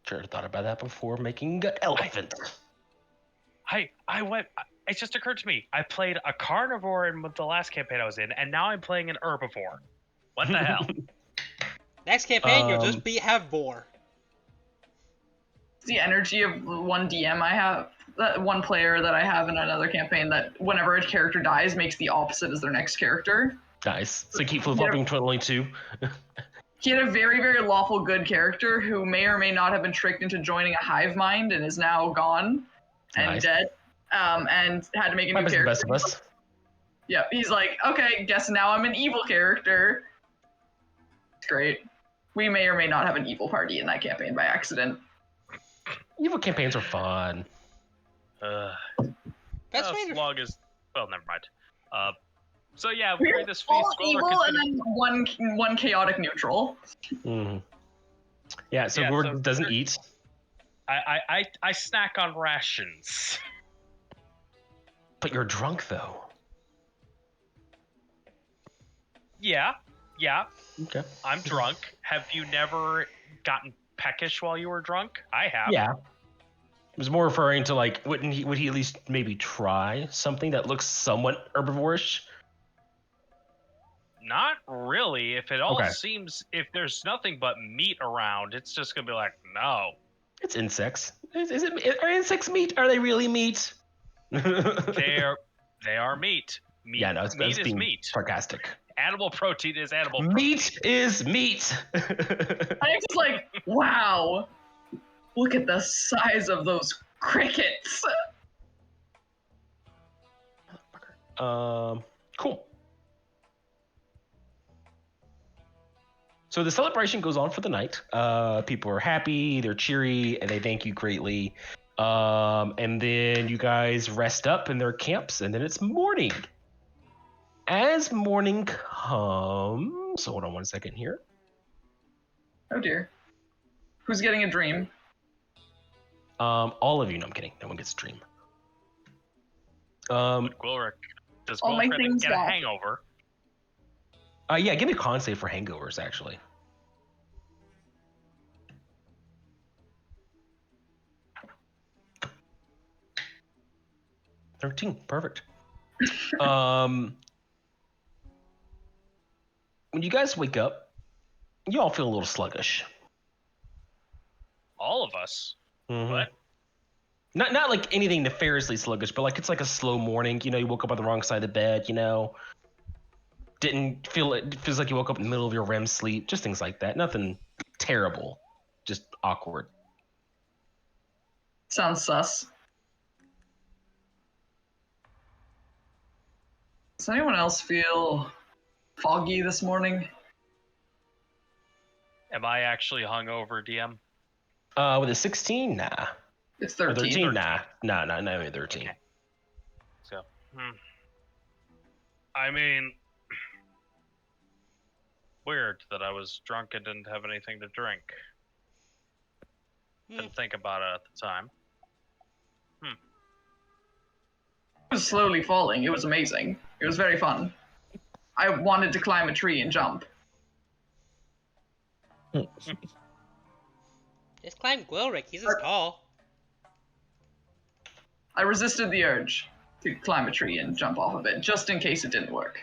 Sure, thought about that before making an elephant. it just occurred to me. I played a carnivore in the last campaign I was in, and now I'm playing an herbivore. What the hell? Next campaign, you'll just have boar. It's the energy of one DM I have, one player that I have in another campaign that whenever a character dies makes the opposite as their next character. Nice. So keep flip-flopping to only 2. He had a very, very lawful good character who may or may not have been tricked into joining a hive mind and is now gone and dead, and had to make a new character. Best of us. Yep, he's like, okay, guess now I'm an evil character. It's great. We may or may not have an evil party in that campaign by accident. Evil campaigns are fun. That's as wonderful. long as well, never mind. So yeah, We're we're this feast. all Gwilrick evil is and gonna- then one chaotic neutral. Mm-hmm. Yeah, so Yeah, Gord so doesn't we're- eat. I snack on rations. But you're drunk, though. Yeah. Okay. I'm drunk. Have you never gotten peckish while you were drunk? I have. Yeah. It was more referring to, like, would he at least maybe try something that looks somewhat herbivorish? Not really. If it all Okay. seems, if there's nothing but meat around, it's just gonna be like, no. It's insects. Are insects meat? Are they really meat? They are meat. Meat, Yeah, no, I was meat is being meat. sarcastic. Animal protein is animal protein. Meat is meat. I'm just like, wow, look at the size of those crickets. Cool. So the celebration goes on for the night. People are happy, they're cheery, and they thank you greatly. And then you guys rest up in their camps, and then it's morning. As morning comes, hold on one second here. Oh dear. Who's getting a dream? All of you. No, I'm kidding. No one gets a dream. Gwilrick, does All my Gwilrick things get a back. hangover? Yeah, give me a con save for hangovers, actually. $13, perfect. When you guys wake up, you all feel a little sluggish. All of us. Mhm. What? Not like anything nefariously sluggish, but like it's like a slow morning. You know, you woke up on the wrong side of the bed. You know, didn't feel it. Feels like you woke up in the middle of your REM sleep. Just things like that. Nothing terrible. Just awkward. Sounds sus. Does anyone else feel foggy this morning? Am I actually hungover, DM? With a 16, nah. It's Or 13. 13, nah. Nah, not even 13. So, I mean, weird that I was drunk and didn't have anything to drink. Didn't think about it at the time. It was slowly falling. It was amazing. It was very fun. I wanted to climb a tree and jump. Just climb Gwilrick. He's as tall. I resisted the urge to climb a tree and jump off of it, just in case it didn't work.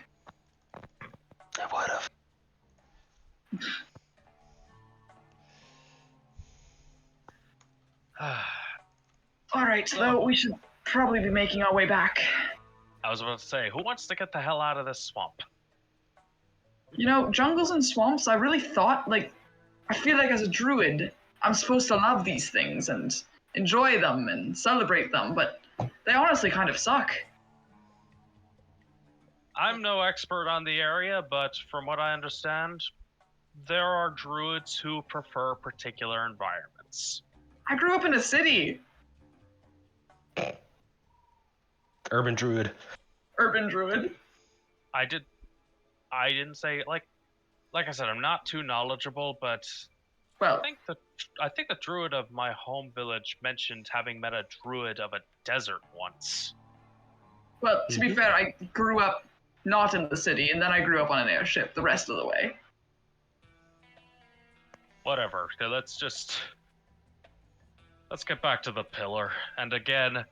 I would have. All right, so we should probably be making our way back. I was about to say, who wants to get the hell out of this swamp? You know, jungles and swamps, I really thought, like, I feel like as a druid, I'm supposed to love these things and enjoy them and celebrate them, but they honestly kind of suck. I'm no expert on the area, but from what I understand, there are druids who prefer particular environments. I grew up in a city. Urban druid. Urban druid. I didn't say like I said, I'm not too knowledgeable, but Well, I think the druid of my home village mentioned having met a druid of a desert once. well, to be fair, I grew up not in the city, and then I grew up on an airship the rest of the way. Whatever. Okay, let's get back to the pillar. And again,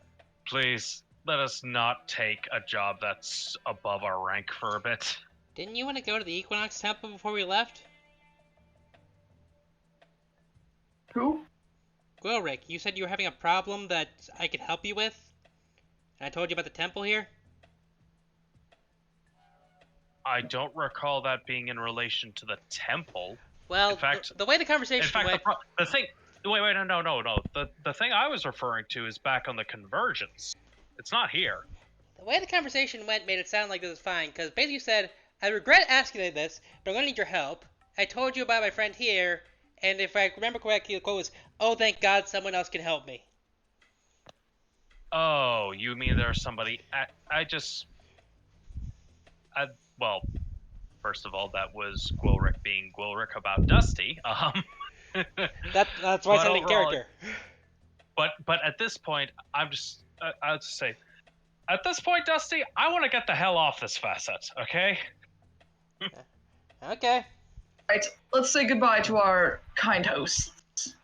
please let us not take a job that's above our rank for a bit. Didn't you want to go to the Equinox Temple before we left? Who? Gwilrick, you said you were having a problem that I could help you with? And I told you about the temple here? I don't recall that being in relation to the temple. Well, In fact- the way the conversation went... the thing... Wait, no. The thing I was referring to is back on the conversions. It's not here. The way the conversation went made it sound like this was fine, because basically you said, I regret asking you this, but I'm going to need your help. I told you about my friend here, and if I remember correctly, the quote was, oh, thank God someone else can help me. Oh, you mean there's somebody... Well, first of all, that was Gwilrick being Gwilrick about Dusty. That's why I said in character. But at this point, I'll just say, at this point, Dusty, I want to get the hell off this facet, okay? Okay. Right, let's say goodbye to our kind hosts.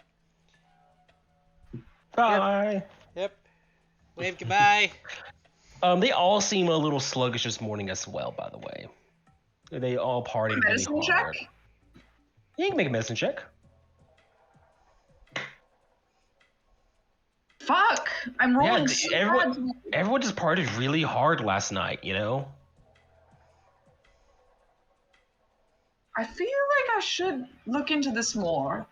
Bye. Yep. Wave goodbye. They all seem a little sluggish this morning as well, by the way. They all partied really Medicine hard. check? Yeah, you can make a medicine check. Fuck! I'm rolling so bad. Everyone just partied really hard last night, you know? I feel like I should look into this more,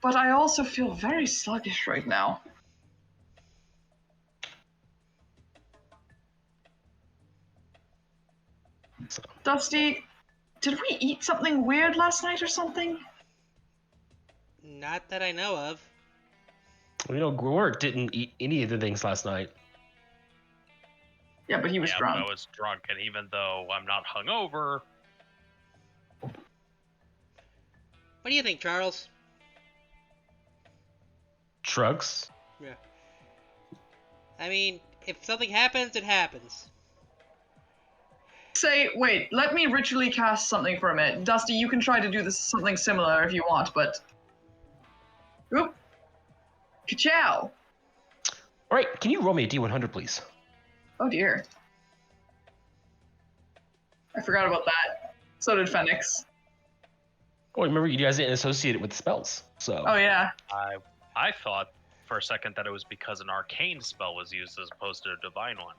but I also feel very sluggish right now. So, Dusty, did we eat something weird last night or something? Not that I know of. you know, Gwilrick didn't eat any of the things last night. Yeah, but he was But drunk. I was drunk, and even though I'm not hungover, What do you think, Charles? Shrugs. Yeah. I mean, if something happens, it happens. Wait, let me ritually cast something for a minute. Dusty, you can try to do this something similar if you want, but... Oop. Ka-chow! Alright, can you roll me a D100, please? Oh dear. I forgot about that. So did Phoenix. Oh, remember, you guys didn't associate it with spells, so... Oh yeah. I thought for a second that it was because an arcane spell was used as opposed to a divine one.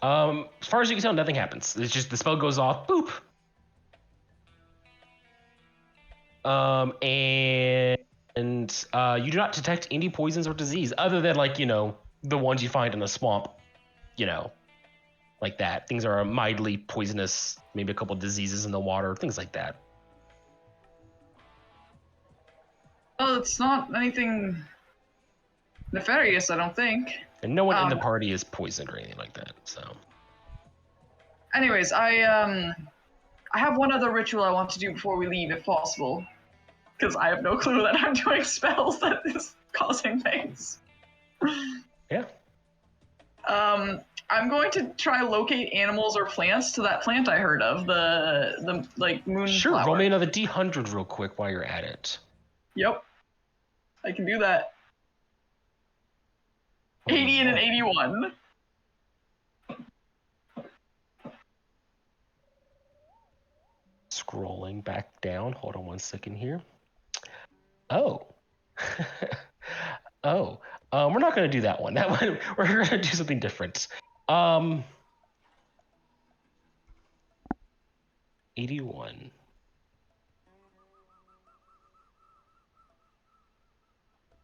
As far as you can tell, nothing happens. It's just the spell goes off, boop. And you do not detect any poisons or disease other than, like, you know, the ones you find in the swamp, you know, like that. Things are mildly poisonous, maybe a couple diseases in the water, things like that. Well, it's not anything nefarious, I don't think. And no one in the party is poisoned or anything like that, so. Anyways, I have one other ritual I want to do before we leave, if possible. Because I have no clue that I'm doing spells that is causing things. Yeah. I'm going to try to locate animals or plants to that plant I heard of, the like moon Sure, flower. roll me another D100 real quick while you're at it. Yep. I can do that. 80 and an 81. Scrolling back down. Hold on one second here. Oh. Oh. We're not going to do that one. That one, we're going to do something different. 81.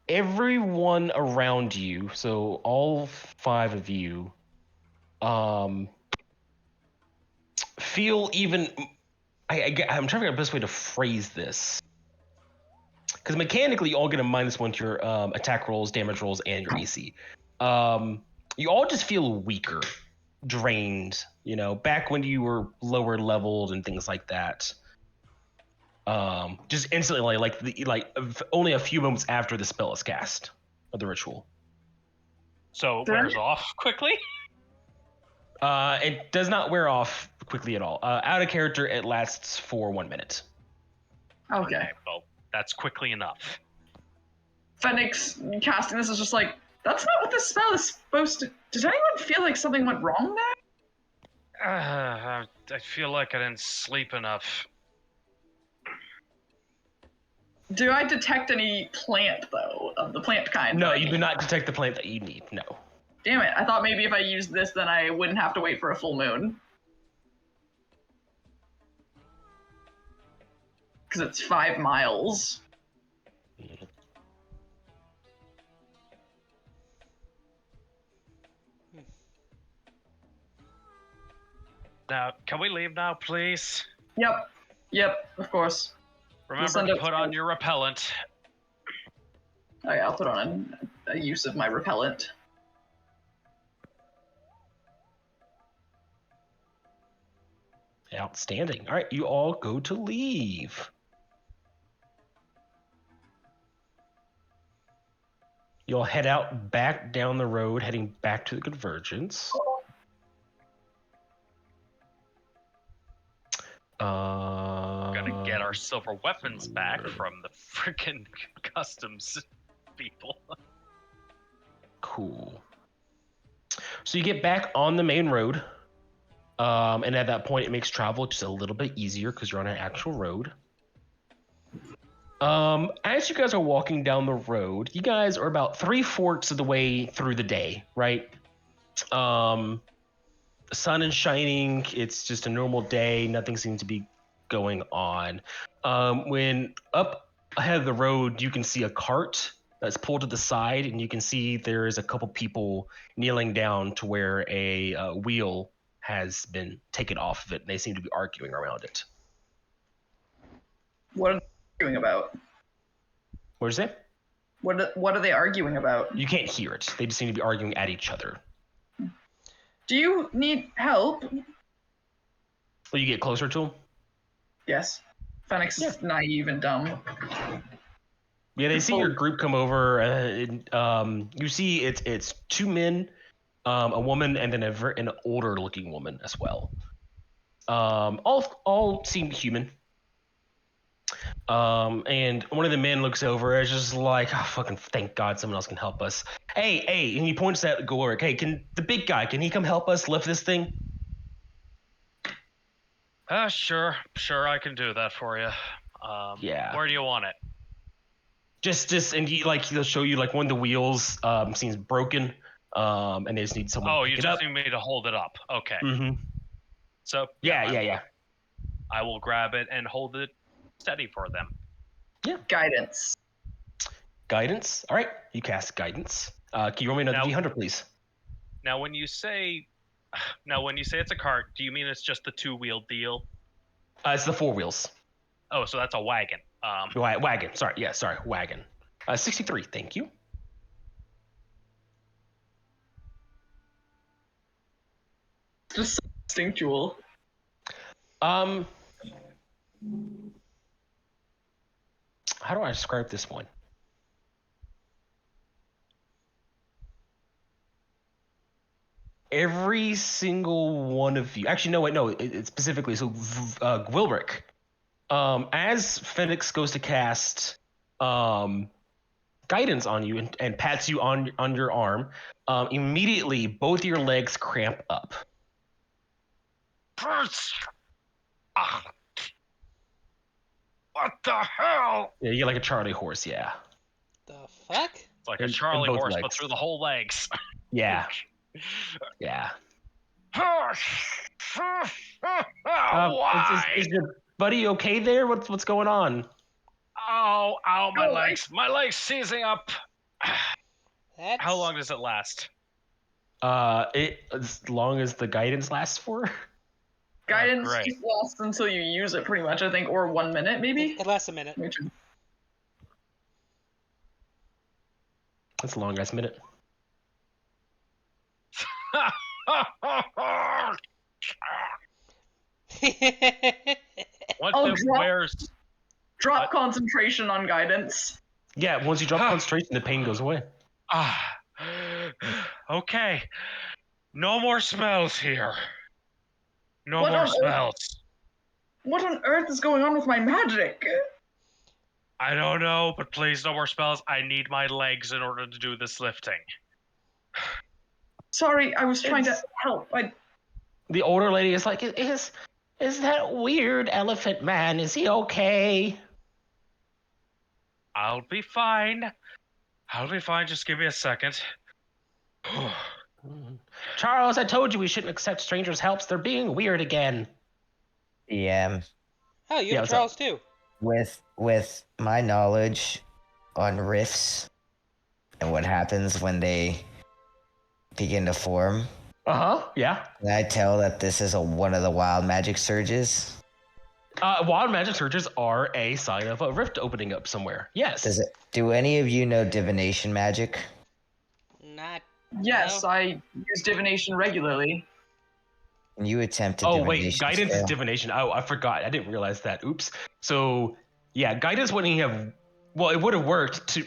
Everyone around you, so all 5 of you, feel even. I'm trying to figure out the best way to phrase this. Because mechanically, you all get a -1 to your attack rolls, damage rolls, and your AC. You all just feel weaker, drained. You know, back when you were lower leveled and things like that. Just instantly, like only a few moments after the spell is cast of the ritual. So it wears off quickly? It does not wear off quickly at all. Out of character, it lasts for 1 minute. Okay. Well, that's quickly enough. Phoenix casting this is just like, that's not what this spell is supposed to. Did anyone feel like something went wrong there? I feel like I didn't sleep enough. Do I detect any plant, though, of the plant kind? No, you do not detect the plant that you need, no. Damn it, I thought maybe if I used this, then I wouldn't have to wait for a full moon. Because it's 5 miles. Now, can we leave now, please? Yep, of course. Remember to put on your repellent. Oh yeah, I'll put on a use of my repellent. Outstanding. All right, you all go to leave. You'll head out back down the road, heading back to the Convergence. Gonna get our silver weapons back from the freaking customs people. Cool. So you get back on the main road, and at that point, it makes travel just a little bit easier because you're on an actual road. As you guys are walking down the road, you guys are about 3/4 of the way through the day, right? The sun is shining. It's just a normal day. Nothing seems to be going on. When up ahead of the road, you can see a cart that's pulled to the side, and you can see there is a couple people kneeling down to where a wheel has been taken off of it, and they seem to be arguing around it. What are they arguing about? What is it? What are they arguing about? You can't hear it. They just seem to be arguing at each other. Do you need help? Will you get closer to them? Yes. Phoenix is naive and dumb. Yeah, they see your group come over. You see it's 2 men, a woman, and then an older looking woman as well. All seem human. And one of the men looks over and is just like, oh, fucking thank God someone else can help us. Hey, and he points at Goloric. Hey, can the big guy, can he come help us lift this thing? Sure, I can do that for you. Yeah. Where do you want it? Just, and he'll show you like one of the wheels seems broken, and they just need someone. Oh, to you pick just it up. need me to hold it up. Okay. Mm-hmm. So Yeah. I will grab it and hold it steady for them. Yeah. Guidance. Guidance. All right, you cast guidance. Can you roll me another D100, please? Now, when you say it's a cart, do you mean it's just the 2-wheel deal? It's the 4 wheels. Oh, so that's a wagon. Wagon. Sorry, wagon. 63. Thank you. Just so instinctual. How do I describe this one? Every single one of you. Actually, no, wait, no. It's specifically so. Gwilric. As Phoenix goes to cast, guidance on you and pats you on your arm. Immediately, both your legs cramp up. What the hell? Yeah, you get like a Charlie horse. Yeah. The fuck? It's like In a Charlie both horse, legs. but through the whole legs. Yeah. Yeah. Why? Is your buddy okay there? What's going on? Ow, my Oh, legs. My legs seizing up. That's... How long does it last? As long as the guidance lasts for. Guidance great. just lasts until you use it, pretty much, I think, or 1 minute, maybe? It lasts a minute. That's a long ass minute. What Oh, if drop- where's Drop concentration on guidance. Yeah, once you drop concentration, the pain goes away. Okay. No more spells here. No What more on earth? spells. What on earth is going on with my magic? I don't know, but please no more spells. I need my legs in order to do this lifting. Sorry, I was trying to help. The older lady is like, is that weird elephant man? Is he okay? I'll be fine. I'll be fine. Just give me a second. Charles, I told you we shouldn't accept strangers' helps. They're being weird again. Yeah. Oh, you Yeah, have what's Charles too. With my knowledge on rifts and what happens when they begin to form, Yeah. can I tell that this is one of the wild magic surges? Wild magic surges are a sign of a rift opening up somewhere. Yes. Do any of you know divination magic? Not. Yes, No. I use divination regularly. Can you attempt a Oh divination wait, guidance is spell? divination. Oh, I forgot. I didn't realize that. Oops. So yeah, guidance wouldn't have. Well, it would have worked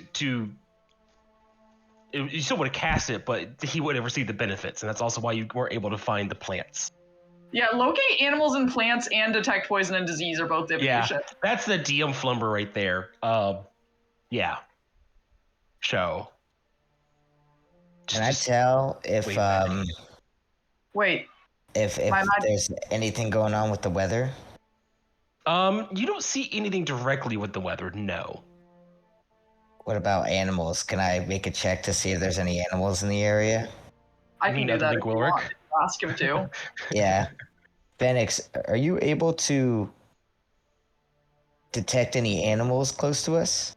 you still would have cast it, but he would have received the benefits, and that's also why you weren't able to find the plants. Yeah, locate animals and plants and detect poison and disease are both divination. Yeah, that's the DM flumber right there. Yeah. Show. Can I tell if Wait, if My mind- there's anything going on with the weather? You don't see anything directly with the weather. No. What about animals? Can I make a check to see if there's any animals in the area? I You can mean do nothing that think if will you work? want. Ask him to. Yeah. Phoenix, are you able to detect any animals close to us?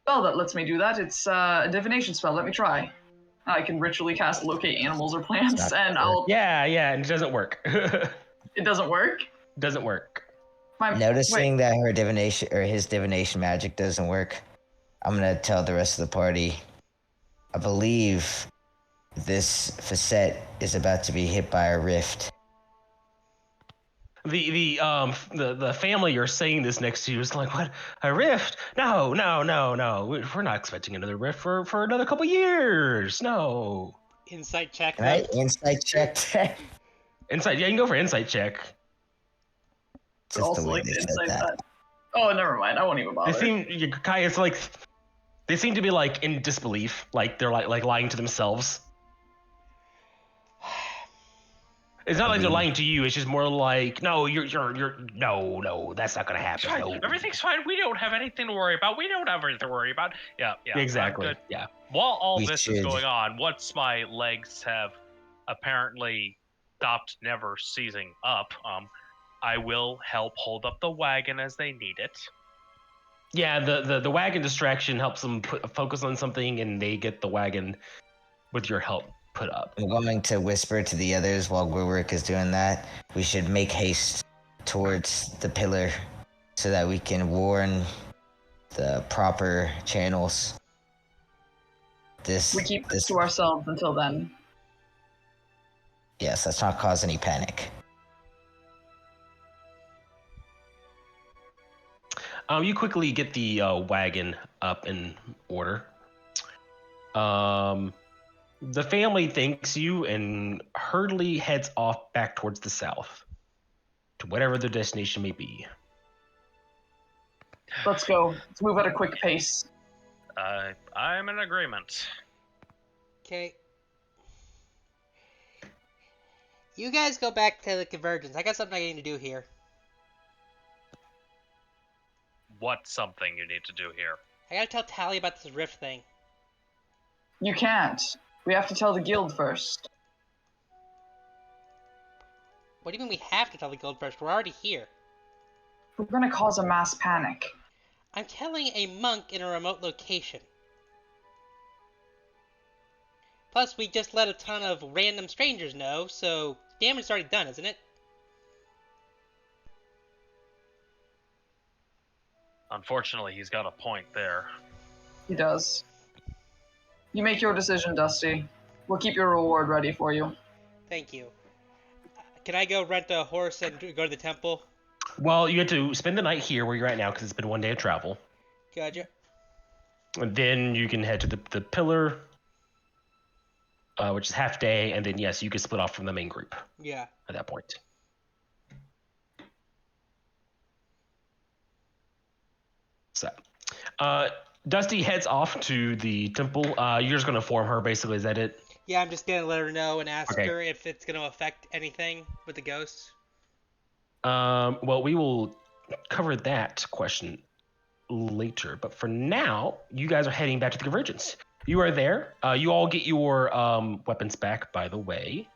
Spell that lets me do that. It's a divination spell. Let me try. I can ritually cast locate animals or plants, Not and gonna work. Yeah, and it doesn't work. it doesn't work. Doesn't work. Noticing that her divination or his divination magic doesn't work, I'm gonna tell the rest of the party. I believe this facet is about to be hit by a rift. The family you're saying this next to you is like, what? A rift? No. We're not expecting another rift for another couple years. No. Insight check. Can I Them. insight check that? Insight. Yeah, you can go for insight check. Just also the way like they to said insight that. that. Oh, never mind. I won't even bother. Kai is like, they seem to be like in disbelief, like they're like lying to themselves. It's not like they're lying to you. It's just more like, no, you're no, that's not gonna happen. Fine. No. Everything's fine. We don't have anything to worry about. We don't have anything to worry about. Yeah. Exactly. Good. Yeah. While all We this is should- going on, once my legs have apparently stopped never seizing up, I will help hold up the wagon as they need it. Yeah, the wagon distraction helps them focus on something, and they get the wagon with your help put up. I'm going to whisper to the others while Gurwick is doing that. We should make haste towards the pillar so that we can warn the proper channels. we keep this to ourselves until then. Yes, let's not cause any panic. You quickly get the wagon up in order. The family thanks you and hurriedly heads off back towards the south, to whatever their destination may be. Let's go. Let's move at a quick pace. I'm in agreement. Okay. You guys go back to the convergence. I got something I need to do here. What's something you need to do here? I gotta tell Tally about this rift thing. You can't. We have to tell the guild first. What do you mean we have to tell the guild first? We're already here. We're gonna cause a mass panic. I'm telling a monk in a remote location. Plus, we just let a ton of random strangers know, so damage is already done, isn't it? Unfortunately, he's got a point there. He does. You make your decision, Dusty. We'll keep your reward ready for you. Thank you. Can I go rent a horse and go to the temple? Well, you have to spend the night here where you're at now because it's been one day of travel. Gotcha. And then you can head to the pillar, which is half day, and then yes, you can split off from the main group Yeah. at that point. So, Dusty heads off to the temple. You're just gonna inform her, basically. Is that it? Yeah, I'm just gonna let her know and ask Okay. her if it's gonna affect anything with the ghosts. Well, we will cover that question later. But for now, you guys are heading back to the convergence. You are there. You all get your weapons back, by the way.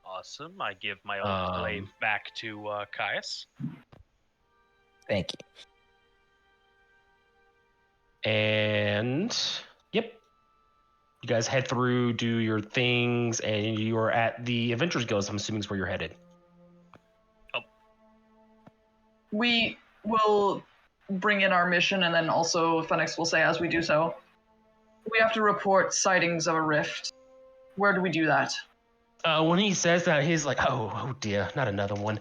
Awesome. I give my old glaive back to Caius. Thank you. And yep, you guys head through, do your things, and you are at the Adventurers Guild. I'm assuming is where you're headed. We will bring in our mission, and then also Phoenix will say as we do so, we have to report sightings of a rift. Where do we do that? When he says that, he's like, oh dear, not another one.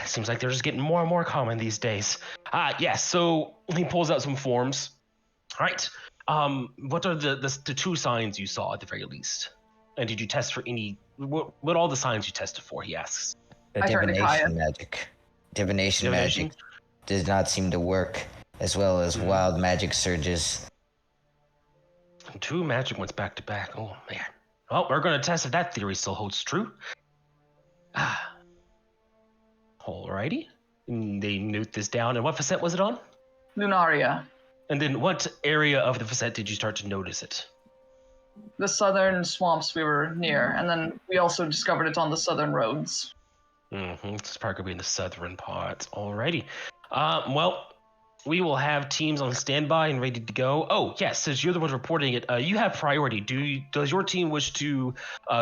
Seems like they're just getting more and more common these days. Yes, so he pulls out some forms. All right. What are the two signs you saw at the very least? And did you test for any, what all the signs you tested for, he asks. The I turned to Kaya. divination magic. Divination Divination? magic does not seem to work, as well as wild magic surges. Two magic ones back to back. Oh, man. Well, we're going to test if that theory still holds true. Alrighty. And they note this down. And what facet was it on? Lunaria, And then what area of the facet did you start to notice it? the southern swamps we were near, and then we also discovered it's on the southern roads. It's probably going to be in the southern parts. Alrighty. Well, we will have teams on standby and ready to go. Oh, yes, since you're the one reporting it, you have priority. Does your team wish to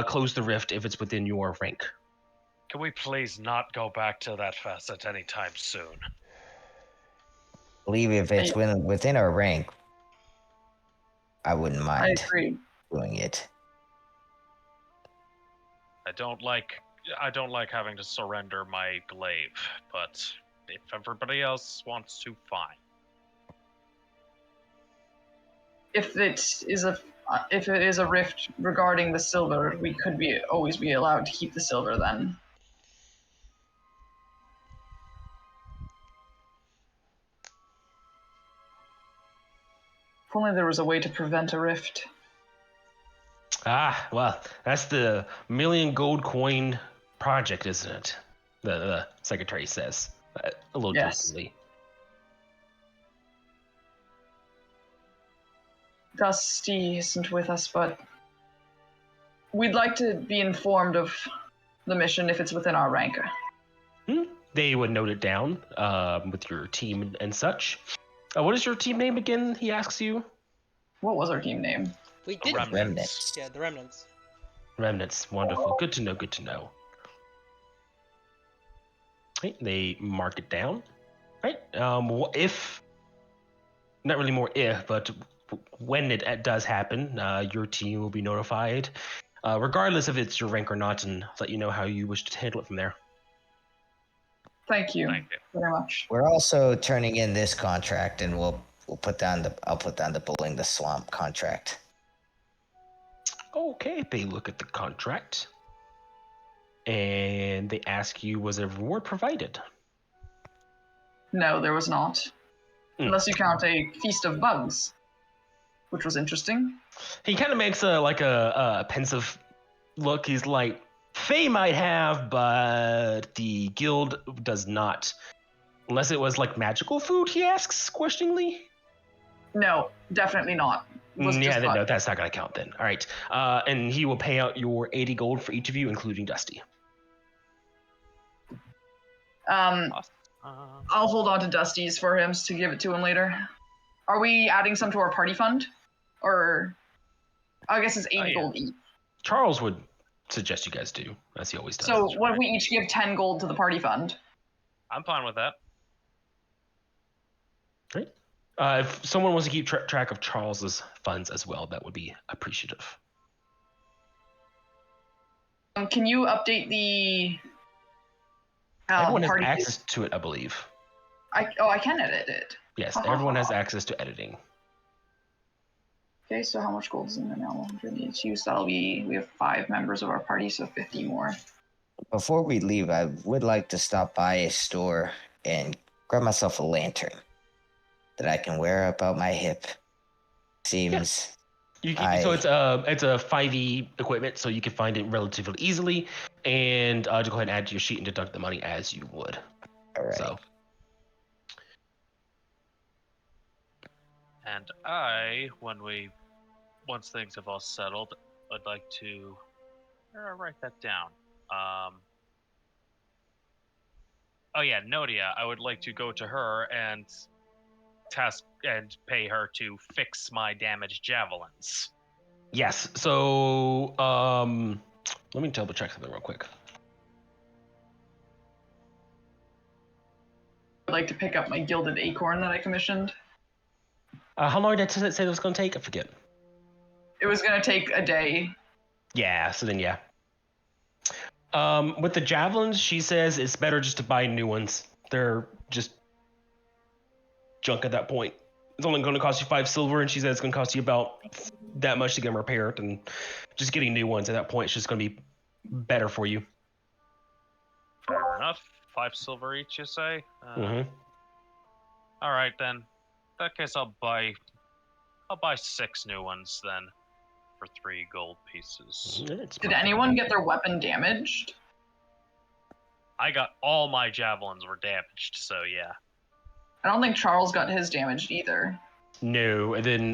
close the rift if it's within your rank? Can we please not go back to that facet anytime soon? I believe if it's within our rank, I wouldn't I mind agree. doing it. I don't like having to surrender my glaive, but if everybody else wants to, fine. If it is a rift regarding the silver, we could always be allowed to keep the silver then. If only there was a way to prevent a rift. Well, that's the million gold coin project, isn't it? The secretary says, a little Yes. jokingly. Dusty isn't with us, but we'd like to be informed of the mission if it's within our rank. They would note it down with your team and such. What is your team name again? He asks you. What was our team name? We did. Remnants. Yeah, the remnants. Remnants. Wonderful. Good to know. Good to know. Right, they mark it down. Right. If not really more if, but when it does happen, your team will be notified, regardless if it's your rank or not, and let you know how you wish to handle it from there. Thank you Thank you. very much. We're also turning in this contract, and I'll put down the bullying the swamp contract. Okay, they look at the contract, and they ask you, was a reward provided? No, there was not. Unless you count a feast of bugs. which was interesting. He kind of makes a pensive look. He's like, Faye might have, but the guild does not. Unless it was like magical food, he asks questioningly. No, definitely not. It was Yeah, just then fun. no, that's not gonna count then. All right, and he will pay out your 80 gold for each of you, including Dusty. I'll hold on to Dusty's for him to give it to him later. Are we adding some to our party fund? Or I guess it's 80 gold each. Charles would suggest you guys do, as he always does. So what if we each give 10 gold to the party fund? I'm fine with that. Right. If someone wants to keep track of Charles's funds as well, that would be appreciative. Can you update the Everyone has party? access to it, I believe. I can edit it. Yes, everyone has access to editing. Okay, so how much gold is in there now? 182. So that'll be, we have 5 members of our party, so 50 more. Before we leave, I would like to stop by a store and grab myself a lantern that I can wear about my hip. Seems. So it's a 5e equipment, so you can find it relatively easily, and just go ahead and add to your sheet and deduct the money as you would. All right. So. And once things have all settled, I'd like to write that down. Oh yeah, Nodia. I would like to go to her and task and pay her to fix my damaged javelins. Yes. So let me double check something real quick. I'd like to pick up my gilded acorn that I commissioned. How long did it say it was going to take? I forget. It was going to take a day. Yeah, so then yeah. With the javelins, she says it's better just to buy new ones. They're just junk at that point. It's only going to cost you 5 silver, and she says it's going to cost you about that much to get them repaired, and just getting new ones at that point is just going to be better for you. Fair enough. 5 silver each, you say? All right then. In that case, I'll buy 6 new ones then, for 3 gold pieces. Did anyone get their weapon damaged? I got all my javelins were damaged, so yeah. I don't think Charles got his damaged either. No, and then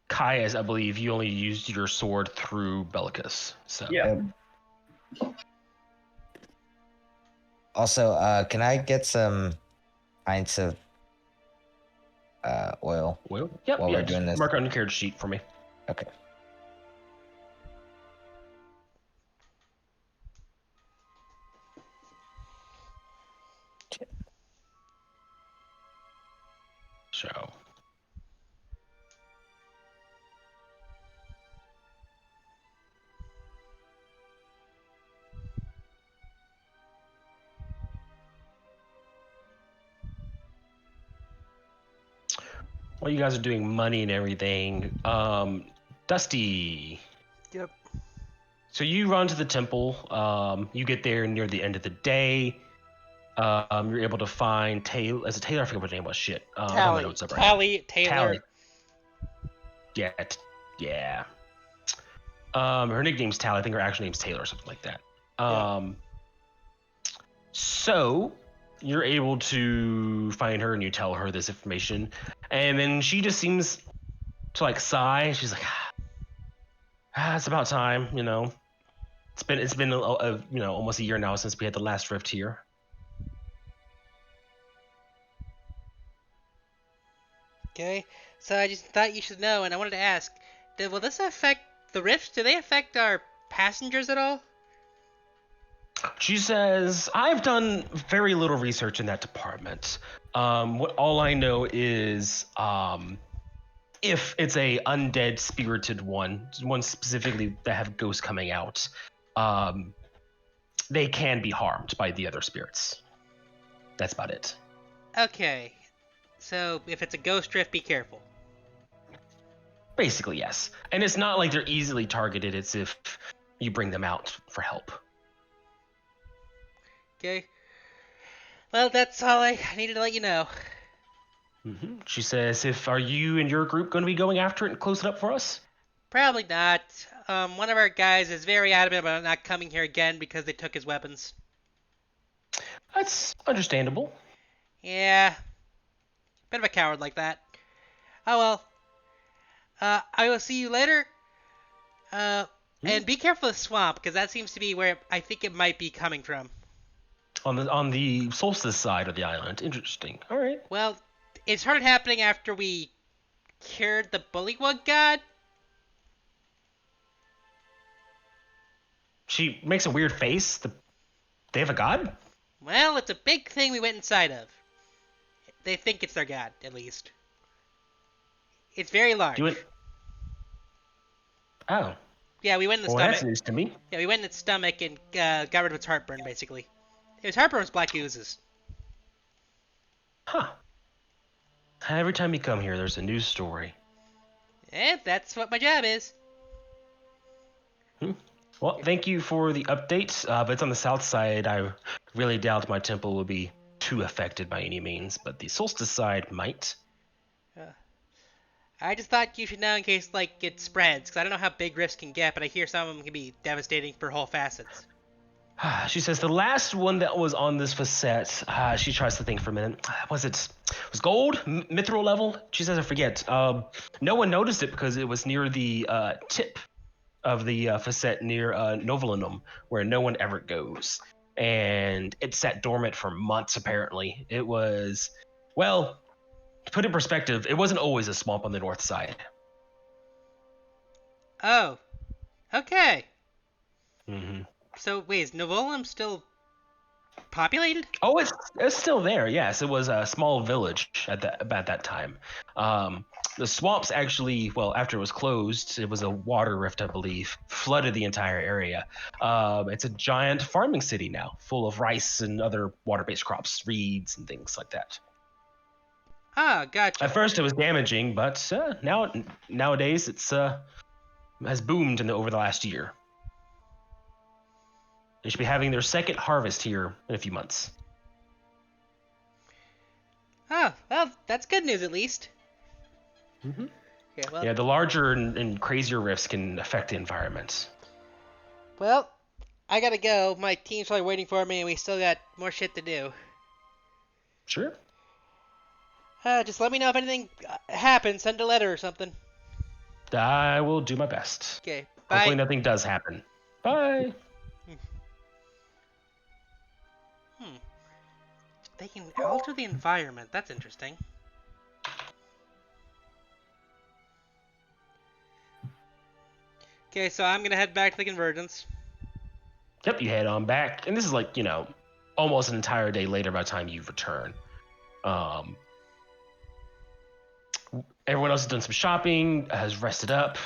Kaya's, I believe, you only used your sword through Bellicus. So yeah. Also, can I get some pints of oil? Oil? Yep. While we're doing this. Mark on your character sheet for me. Okay. So. While you guys are doing money and everything, Dusty. Yep. So you run to the temple. You get there near the end of the day. You're able to find Taylor. As a Taylor, I forget what her name was. Shit. Tally. Tally Taylor. Tally. Yeah. Yeah. Her nickname's Tally. I think her actual name's Taylor or something like that. So you're able to find her and you tell her this information, and then she just seems to like sigh. She's like, it's about time, you know. It's been almost a year now since we had the last rift here. Okay, so I just thought you should know, and I wanted to ask, will this affect the rifts? Do they affect our passengers at all? She says, I've done very little research in that department. All I know is if it's a undead spirited one specifically that have ghosts coming out, they can be harmed by the other spirits. That's about it. Okay, so if it's a ghost drift, be careful. Basically, yes. And it's not like they're easily targeted. It's if you bring them out for help. Okay. Well, that's all I needed to let you know. She says, are you and your group going to be going after it and close it up for us? Probably not. One of our guys is very adamant about not coming here again because they took his weapons. That's understandable. Yeah, bit of a coward like that. Oh well. I will see you later. And be careful of the swamp, because that seems to be where I think it might be coming from. On the solstice side of the island. Interesting. All right. Well, it started happening after we cured the bullywug god. She makes a weird face. They have a god? Well, it's a big thing we went inside of. They think it's their god, at least. It's very large. Do it. Oh. Yeah, we went in the Well, stomach. that's news to me. Yeah, we went in its stomach and got rid of its heartburn, basically. Its heartburn was black oozes. Huh. Every time you come here, there's a news story. That's what my job is. Well, thank you for the update, but it's on the south side. I really doubt my temple will be too affected by any means, but the solstice side might. I just thought you should know in case, it spreads, because I don't know how big rifts can get, but I hear some of them can be devastating for whole facets. She says the last one that was on this facet, she tries to think for a minute. Was gold? Mithril level? She says I forget. No one noticed it because it was near the tip of the facet near Novalinum, where no one ever goes. And it sat dormant for months, apparently. It was, well, to put in perspective, it wasn't always a swamp on the north side. Oh. Okay. Mm-hmm. So, wait, is Novolum still populated? Oh, it's still there. Yes, it was a small village about that time. The swamps actually, well, after it was closed, it was a water rift, I believe, flooded the entire area. It's a giant farming city now, full of rice and other water-based crops, reeds and things like that. Ah, gotcha. At first, it was damaging, but nowadays it's has boomed over the last year. They should be having their second harvest here in a few months. Oh, well, that's good news at least. Mm-hmm. Okay, well, Yeah, the larger and crazier rifts can affect the environment. Well, I gotta go. My team's probably waiting for me, and we still got more shit to do. Sure. Just let me know if anything happens. Send a letter or something. I will do my best. Okay, bye. Hopefully nothing does happen. Bye. They can alter the environment. That's interesting. Okay, so I'm gonna head back to the Convergence. Yep, you head on back. And this is almost an entire day later by the time you return. Everyone else has done some shopping, has rested up.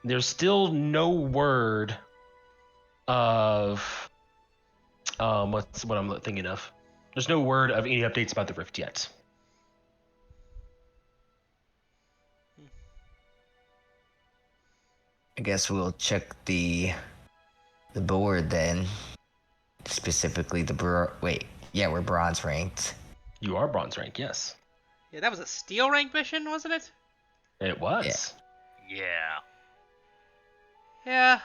There's still no word of what I'm thinking of. There's no word of any updates about the rift yet. I guess we'll check the board then. Specifically we're bronze ranked. You are bronze rank, yes. Yeah, that was a steel rank mission, wasn't it? It was. Yeah. Yeah.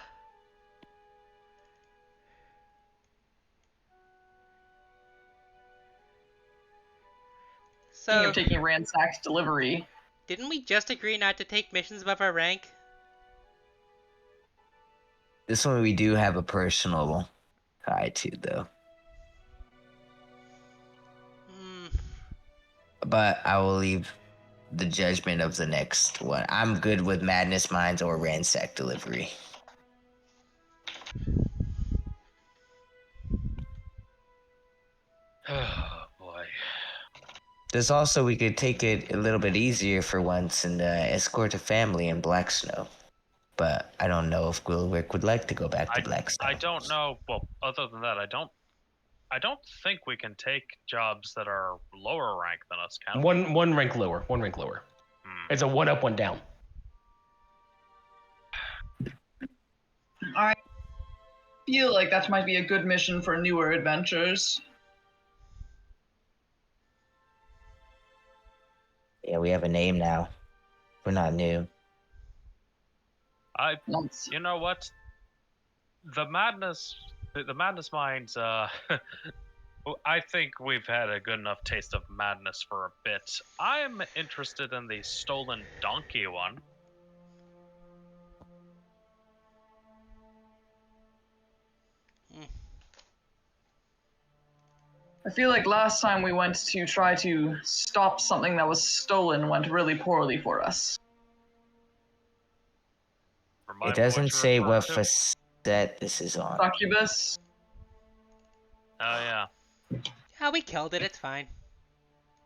Speaking So, of taking ransacked delivery. didn't we just agree not to take missions above our rank? This one we do have a personal tie to, though. But I will leave the judgment of the next one. I'm good with Madness Mines or Ransack Delivery. Oh boy. There's also, we could take it a little bit easier for once and escort a family in Black Snow. But I don't know if Gwilrick would like to go back to Black Snow. I don't know. Well, other than that, I don't think we can take jobs that are lower rank than us, can we? One rank lower. It's a 1 up, 1 down. I feel like that might be a good mission for newer adventures. Yeah, we have a name now. We're not new. Nice. You know what? The madness minds. I think we've had a good enough taste of madness for a bit. I'm interested in the stolen donkey one. I feel like last time we went to try to stop something that was stolen went really poorly for us. Remind It me doesn't you're say referring what to? facet this is on. Succubus. Oh yeah. Yeah, we killed it. It's fine.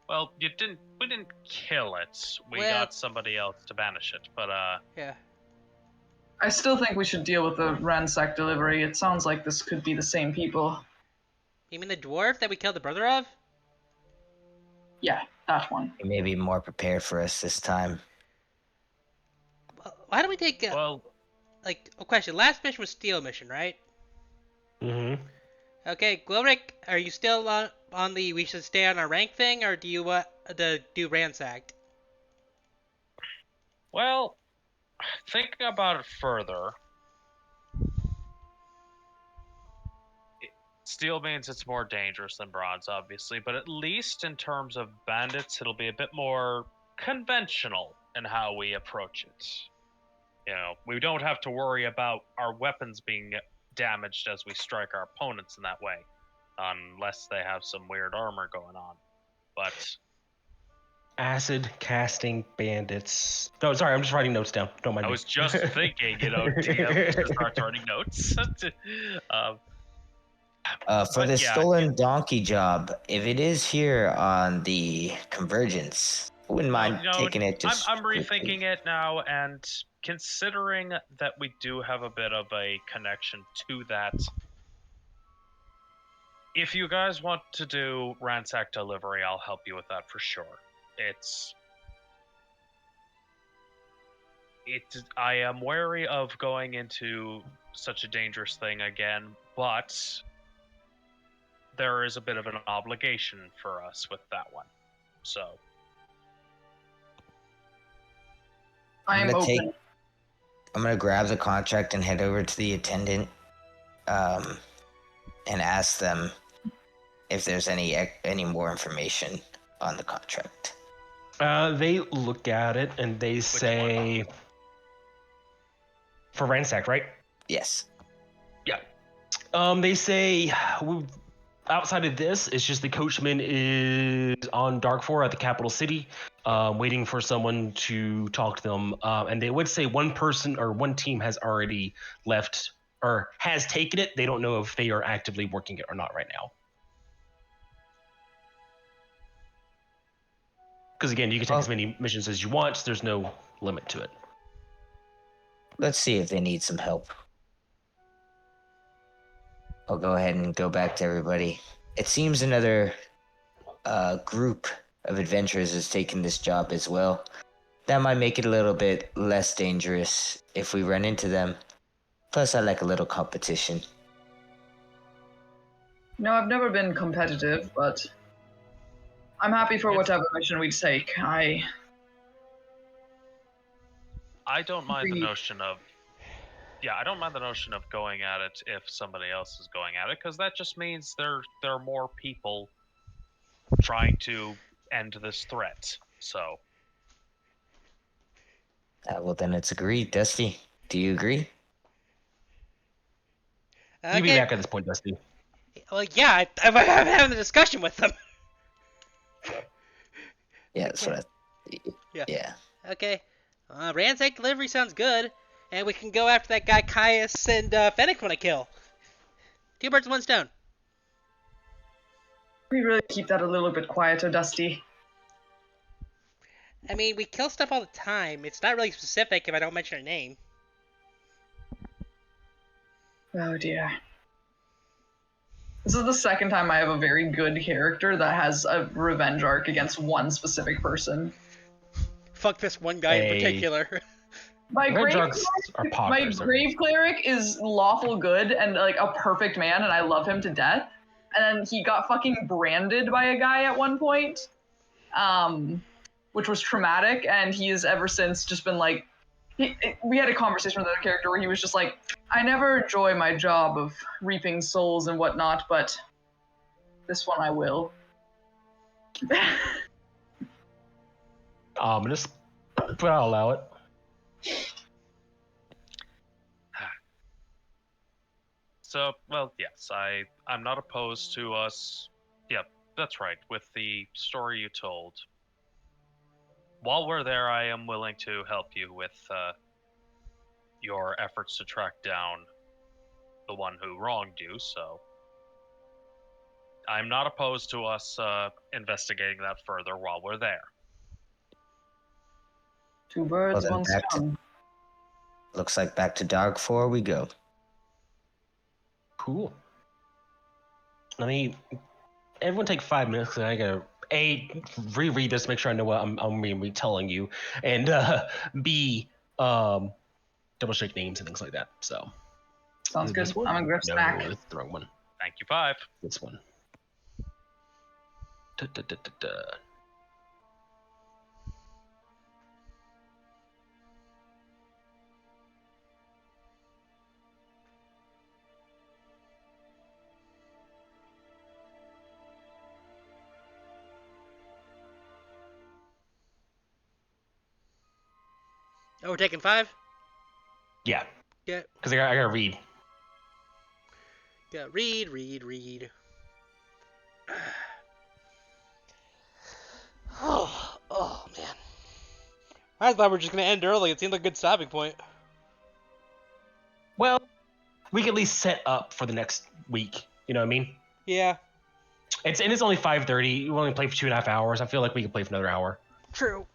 Well, we didn't kill it. We Well- got somebody else to banish it. But Yeah. I still think we should deal with the ransack delivery. It sounds like this could be the same people. You mean the dwarf that we killed the brother of? Yeah, that one. He may be more prepared for us this time. Why don't we take well, like a question? Last mission was steal mission, right? Mm-hmm. Okay, Glorick, are you still on the we should stay on our rank thing, or do you want to do ransacked? well, thinking about it further, steel means it's more dangerous than bronze, obviously, but at least in terms of bandits, it'll be a bit more conventional in how we approach it. You know, we don't have to worry about our weapons being damaged as we strike our opponents in that way, unless they have some weird armor going on. But Acid casting bandits. No, sorry, I'm just writing notes down. Don't mind I me. was just thinking, DM just starts writing notes. For But the yeah, stolen donkey job, if it is here on the Convergence, I wouldn't mind taking it just I'm quickly. rethinking it now, and considering that we do have a bit of a connection to that, if you guys want to do ransack delivery, I'll help you with that for sure. I am wary of going into such a dangerous thing again, but there is a bit of an obligation for us with that one. So I'm gonna open. I'm gonna grab the contract and head over to the attendant, and ask them if there's any more information on the contract. They look at it and they say, for ransack, right? Yes. Yeah. They say outside of this, it's just the coachman is on Dargfor at the capital city, waiting for someone to talk to them. And they would say one person or one team has already left or has taken it. They don't know if they are actively working it or not right now. Because again, you can take as many missions as you want. So there's no limit to it. Let's see if they need some help. I'll go ahead and go back to everybody. It seems another group of adventurers is taking this job as well. That might make it a little bit less dangerous if we run into them. Plus, I like a little competition. No, I've never been competitive, but I'm happy for whatever mission we take. I don't mind the Agreed. notion of I don't mind the notion of going at it if somebody else is going at it, because that just means there are more people trying to end this threat. So Well, then it's agreed. Dusty, do you agree? Okay. You be back at this point, Dusty. Well, yeah, I'm having a discussion with them. Yeah, that's what Yeah. Yeah. Okay. Ransack delivery sounds good. And we can go after that guy Caius and Fennec when I kill. 2 birds, 1 stone. We really keep that a little bit quieter, Dusty. I mean, we kill stuff all the time. It's not really specific if I don't mention a name. Oh dear. This is the second time I have a very good character that has a revenge arc against one specific person. Fuck this one guy in Hey. particular. My Revenge grave, arcs are my popular. grave cleric is lawful good and like a perfect man, and I love him to death. And then he got fucking branded by a guy at one point. which was traumatic, and he has ever since just been like, we had a conversation with another character where he was just like, I never enjoy my job of reaping souls and whatnot, but this one I will. Ominous, but I'll allow it. So, well, yes, I'm not opposed to us. Yeah, that's right. With the story you told, while we're there, I am willing to help you with your efforts to track down the one who wronged you. So, I'm not opposed to us investigating that further while we're there. Two birds, Well, one then stone. looks like back to Dargfor we go. Cool. Let me. Everyone take 5 minutes because I gotta reread this, make sure I know what I'm retelling you, and B double check names and things like that. So Sounds is it good. this one? I'm gonna grab No, snack. it's the wrong one. Thank you, 5. This one. Da, da, da, da, da. Oh, we're taking 5? Yeah, Yeah. because I gotta read. Yeah, read. Oh, man. I thought we were just gonna end early. It seemed like a good stopping point. Well, we can at least set up for the next week. You know what I mean? Yeah, It's only 5:30. We only play for 2.5 hours. I feel like we can play for another hour. true.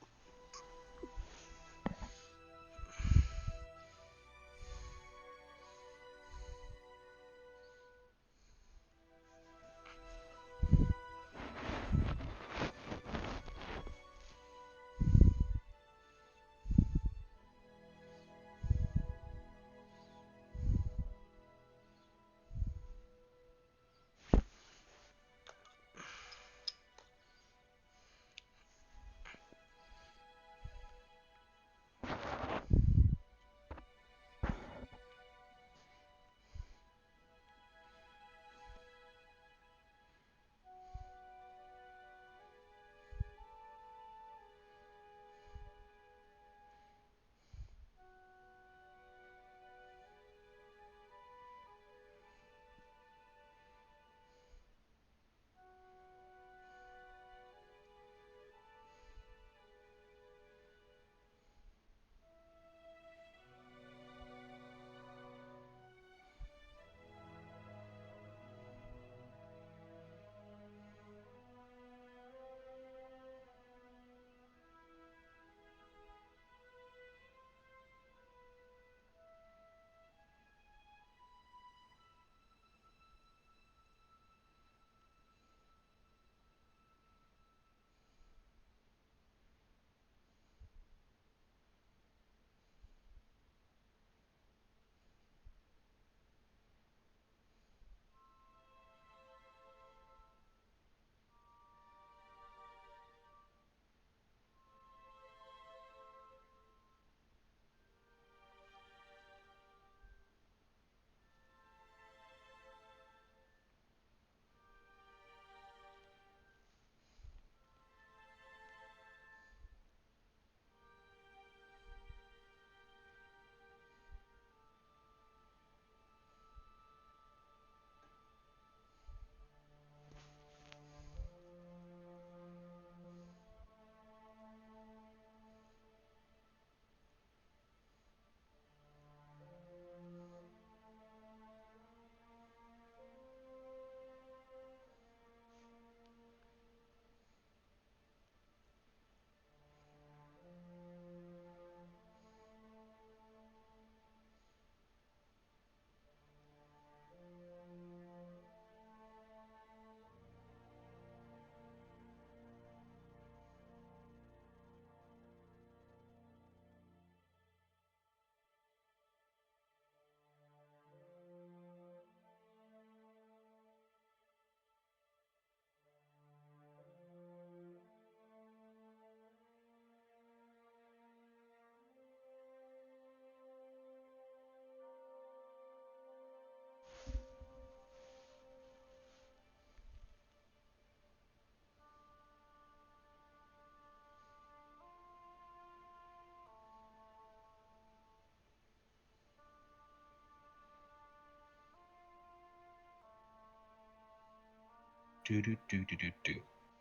Do do do do do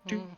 do. Mm.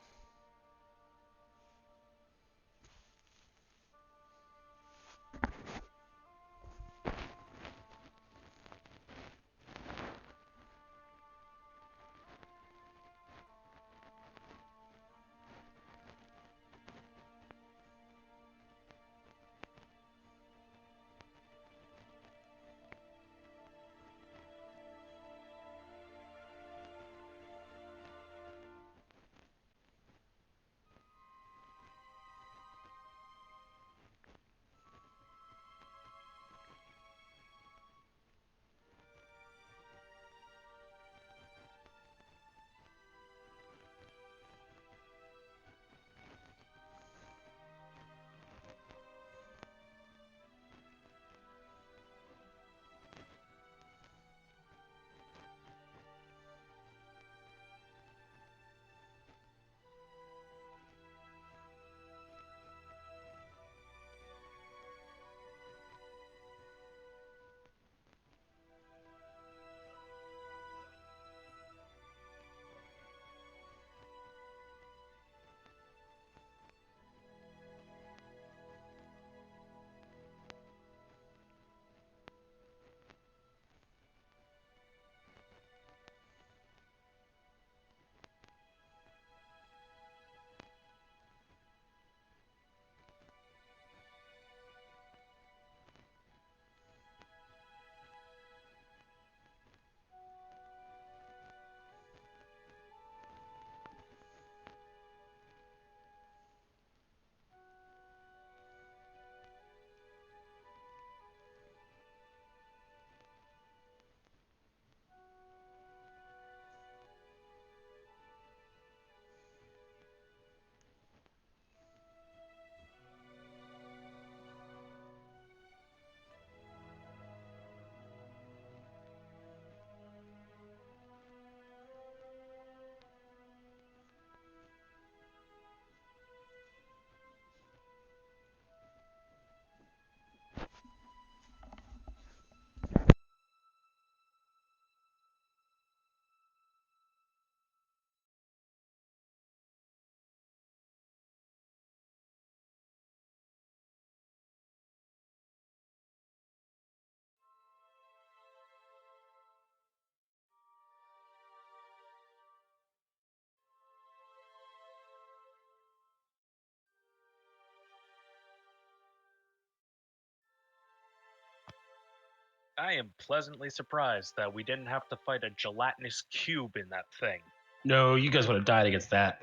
I am pleasantly surprised that we didn't have to fight a gelatinous cube in that thing. No, you guys would have died against that.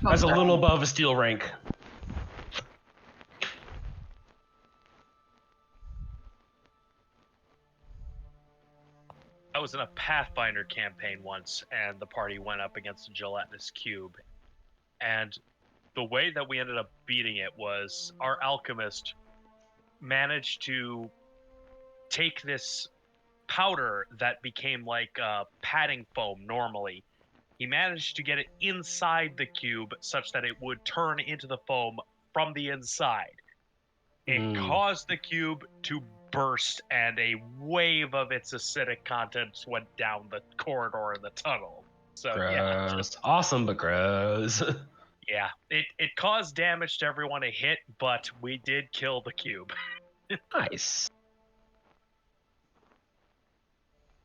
That's a little above a steel rank. I was in a Pathfinder campaign once, and the party went up against a gelatinous cube. And the way that we ended up beating it was our alchemist managed to take this powder that became like padding foam normally. He managed to get it inside the cube such that it would turn into the foam from the inside. It caused the cube to burst, and a wave of its acidic contents went down the corridor in the tunnel. So yeah, Gross. Awesome, but gross. yeah, it caused damage to everyone it hit, but we did kill the cube. Nice.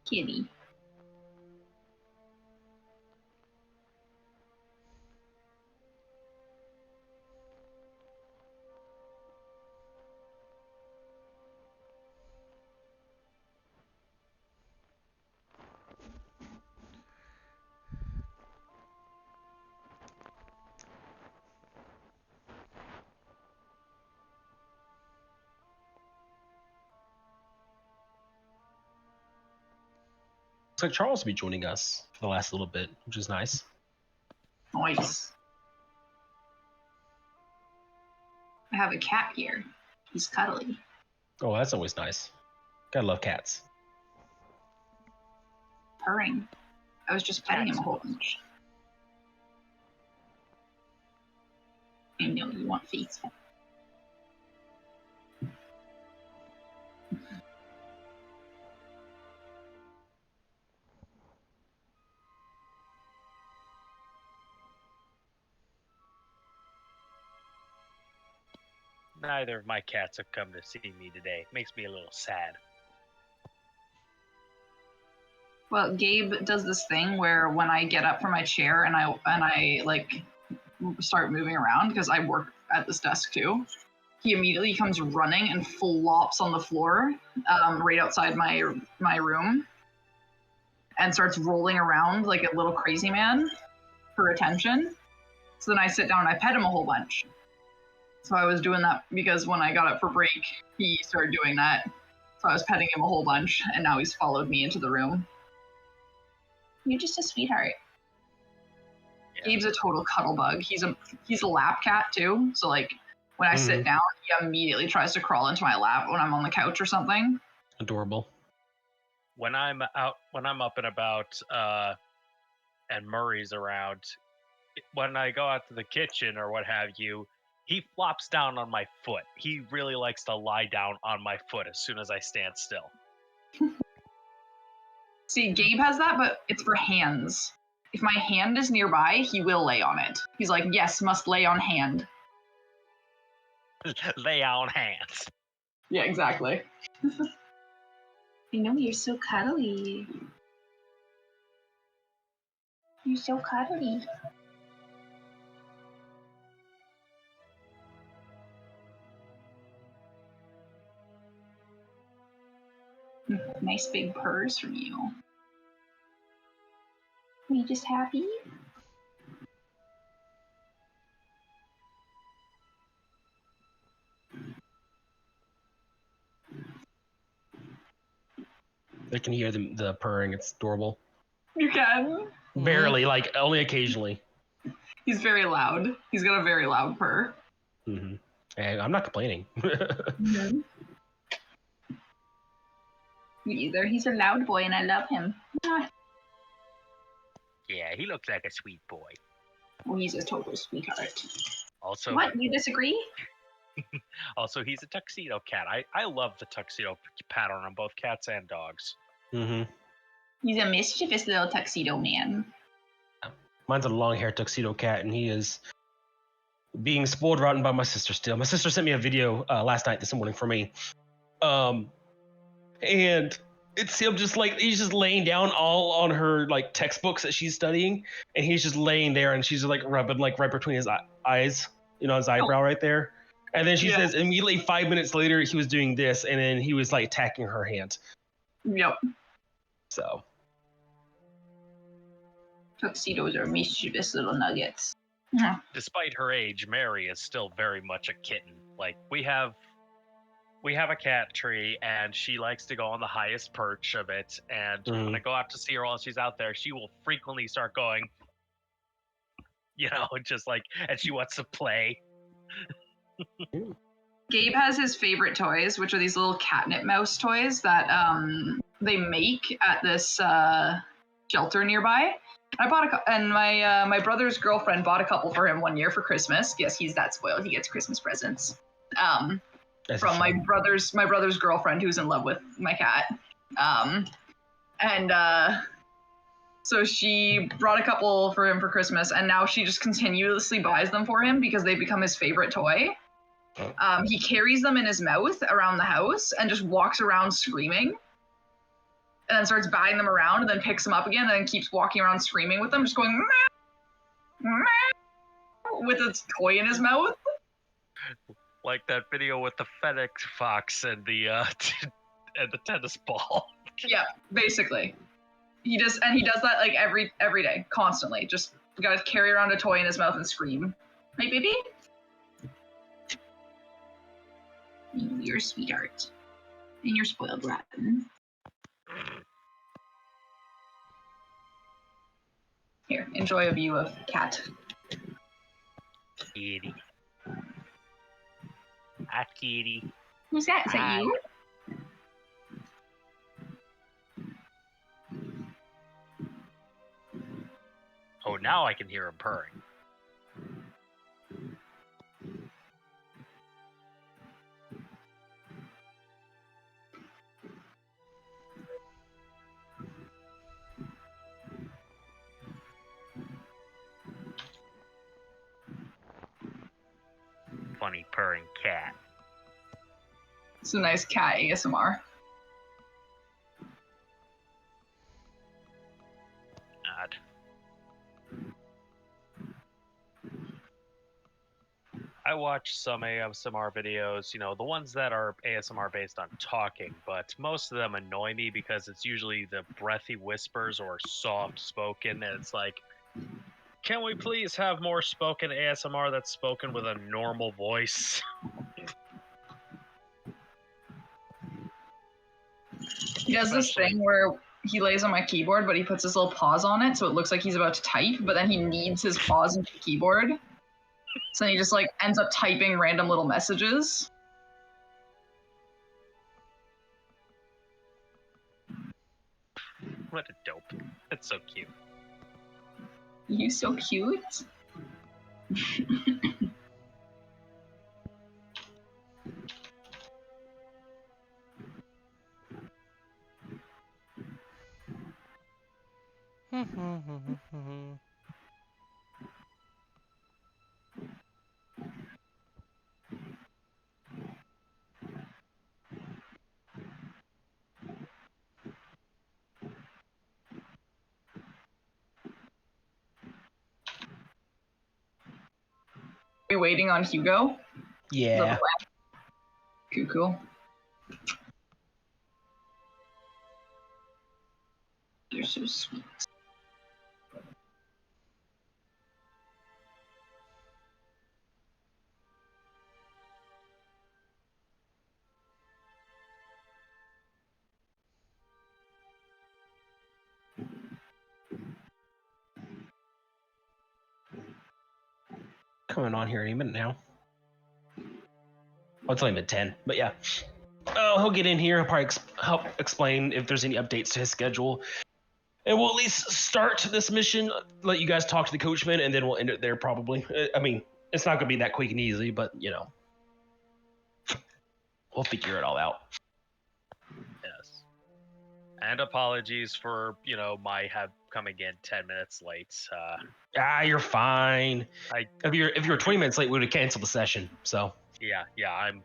Kitty. Looks like Charles will be joining us for the last little bit, which is nice. Nice. I have a cat here. He's cuddly. Oh, that's always nice. Gotta love cats. Purring. I was just petting him a whole bunch. I know you want face. neither of my cats have come to see me today. Makes me a little sad. Well, Gabe does this thing where when I get up from my chair and I like start moving around because I work at this desk too, he immediately comes running and flops on the floor right outside my room and starts rolling around like a little crazy man for attention. So then I sit down and I pet him a whole bunch. So I was doing that because when I got up for break, he started doing that. So I was petting him a whole bunch, and now he's followed me into the room. You're just a sweetheart. Yeah. Gabe's a total cuddle bug. He's a lap cat too. So like when I sit down, he immediately tries to crawl into my lap when I'm on the couch or something. Adorable. When I'm up and about, and Murray's around, when I go out to the kitchen or what have you, he flops down on my foot. He really likes to lie down on my foot as soon as I stand still. See, Gabe has that, but it's for hands. If my hand is nearby, he will lay on it. He's like, yes, must lay on hand. Lay on hands. Yeah, exactly. I know, you're so cuddly. You're so cuddly. Nice big purrs from you. Are you just happy? I can hear the purring. It's adorable. You can? Barely, like only occasionally. He's very loud. He's got a very loud purr. Mm-hmm. And I'm not complaining. Mm-hmm. Me either. He's a loud boy and I love him. Yeah, he looks like a sweet boy. Well, he's a total sweetheart. Also, what? You disagree? Also, he's a tuxedo cat. I love the tuxedo pattern on both cats and dogs. Mm-hmm. He's a mischievous little tuxedo man. Mine's a long-haired tuxedo cat, and he is being spoiled rotten by my sister still. My sister sent me a video last night, this morning for me. And it's him just like, he's just laying down all on her like textbooks that she's studying, and he's just laying there, and she's just like rubbing like right between his eyes, you know, his eyebrow right there. And then she says immediately 5 minutes later he was doing this, and then he was like attacking her hand. Yep. So tuxedos are mischievous little nuggets. Despite her age, Mary is still very much a kitten. Like we have a cat tree, and she likes to go on the highest perch of it. And when I go out to see her while she's out there, she will frequently start going, you know, just like, and she wants to play. Gabe has his favorite toys, which are these little catnip mouse toys that they make at this shelter nearby. I bought and my brother's girlfriend bought a couple for him one year for Christmas. Yes, he's that spoiled. He gets Christmas presents. From my brother's girlfriend who's in love with my cat. So she brought a couple for him for Christmas, and now she just continuously buys them for him because they become his favorite toy. He carries them in his mouth around the house and just walks around screaming, and then starts batting them around, and then picks them up again, and then keeps walking around screaming with them, just going meow, meow, with its toy in his mouth. Like that video with the FedEx fox and the and the tennis ball. Yeah, basically. He does that like every day, constantly. Just gotta carry around a toy in his mouth and scream. Hey, baby. You're a sweetheart. And you're spoiled rotten. Here, enjoy a view of cat. Kitty. Hi, kitty. Who's that? Is that you? Oh, now I can hear him purring. Funny purring cat. It's a nice cat ASMR. God. I watch some ASMR videos, you know, the ones that are ASMR based on talking, but most of them annoy me because it's usually the breathy whispers or soft spoken, and it's like, can we please have more spoken ASMR that's spoken with a normal voice? He does this Especially- thing where he lays on my keyboard, but he puts his little paws on it, so it looks like he's about to type, but then he kneads his paws into the keyboard. So he just like ends up typing random little messages. What a dope. That's so cute. You so cute. Are we waiting on Hugo? Yeah. Cool. You're so sweet. Coming on here any minute now. Oh, it's only been 10, but yeah. Oh, he'll get in here. He'll probably help explain if there's any updates to his schedule. And we'll at least start this mission, let you guys talk to the coachman, and then we'll end it there probably. I mean, it's not going to be that quick and easy, but, you know. We'll figure it all out. Yes. And apologies for, you know, my coming in 10 minutes late. You're fine. I- If you were 20 minutes late, we would have canceled the session, so. Yeah, I'm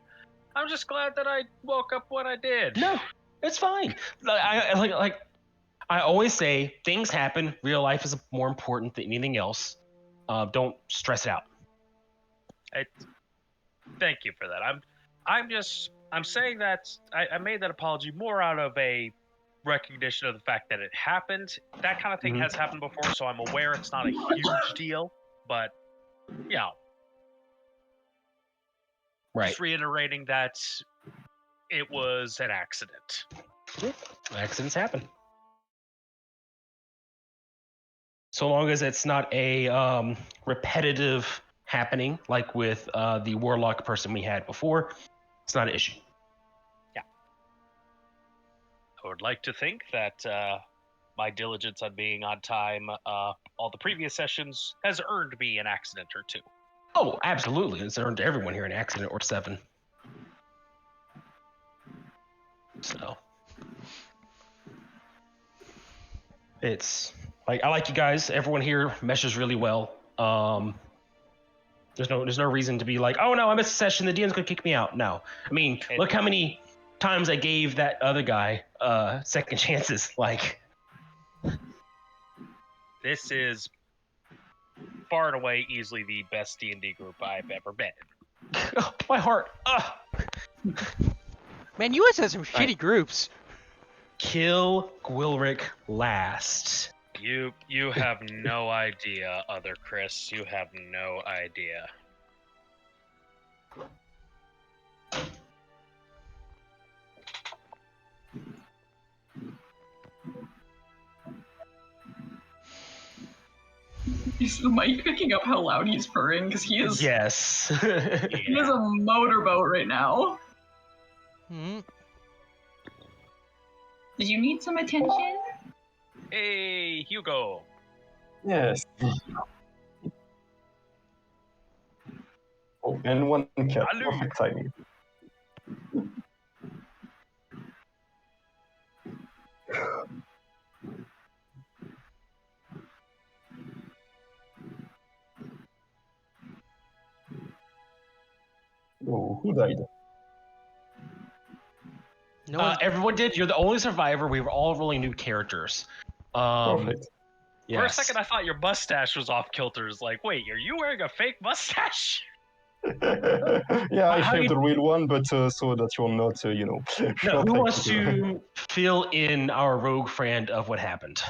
just glad that I woke up when I did. No, it's fine. I always say, things happen. Real life is more important than anything else. Don't stress it out. Thank you for that. I'm saying that I made that apology more out of a recognition of the fact that it happened. That kind of thing Mhm. has happened before, so I'm aware it's not a huge deal. But you know, Right. just reiterating that it was an accident. Accidents happen. So long as it's not a repetitive happening, like with the warlock person we had before, it's not an issue. I would like to think that my diligence on being on time all the previous sessions has earned me an accident or two. Oh, absolutely. It's earned everyone here an accident or 7. So it's like, I like you guys. Everyone here meshes really well. There's no reason to be like, oh no, I missed a session. The DM's gonna kick me out. No, I mean, look how many times I gave that other guy second chances. Like, This is far and away easily the best D&D group I've ever been in. oh, my heart. Man, you guys had some Right. shitty groups. Kill Gwilrick last. You have no idea, other Chris. You have no idea. Is the mic picking up how loud he's purring? Because he is Yes. he is a motorboat right now. Hmm. Did you need some attention? Hey, Hugo. Yes. Oh, and one cat. Hello. Perfect timing. Oh, who died? No one. Everyone did. You're the only survivor. We were all rolling new characters. Perfect. For a Yes. second, I thought your mustache was off kilter. Like, wait, are you wearing a fake mustache? Yeah, I How shaved you- the real one, but so that you're not, No, shocked who like wants to fill in our rogue friend of what happened?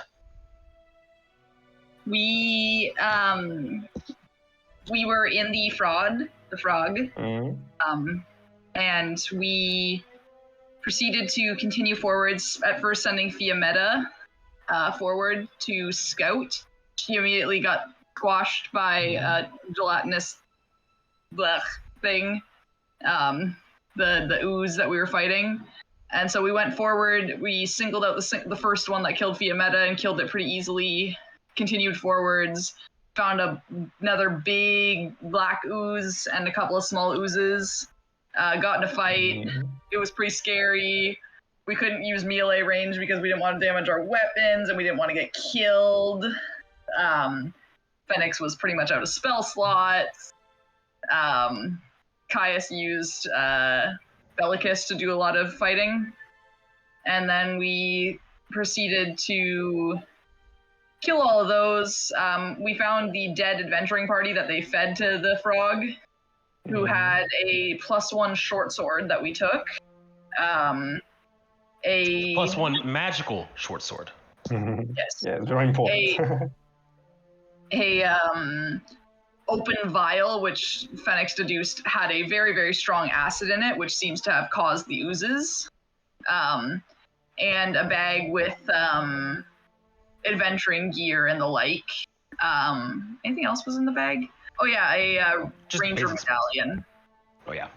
We were in the frog, Mhm. and we proceeded to continue forwards. At first, sending Fiametta forward to scout. She immediately got squashed by a gelatinous thing, the ooze that we were fighting. And so we went forward. We singled out the first one that killed Fiametta and killed it pretty easily. Continued forwards, found another big black ooze and a couple of small oozes. Got in a fight. Mhm. It was pretty scary. We couldn't use melee range because we didn't want to damage our weapons and we didn't want to get killed. Phoenix was pretty much out of spell slots. Caius used Bellicus to do a lot of fighting. And then we proceeded to kill all of those. We found the dead adventuring party that they fed to the frog, who had a +1 short sword that we took. A +1 magical short sword. yes, Yeah, it's very important. a open vial, which Phoenix deduced had a very, very strong acid in it, which seems to have caused the oozes. And a bag with adventuring gear and the like. Anything else was in the bag? Oh yeah, a Just ranger basics. medallion. Oh yeah.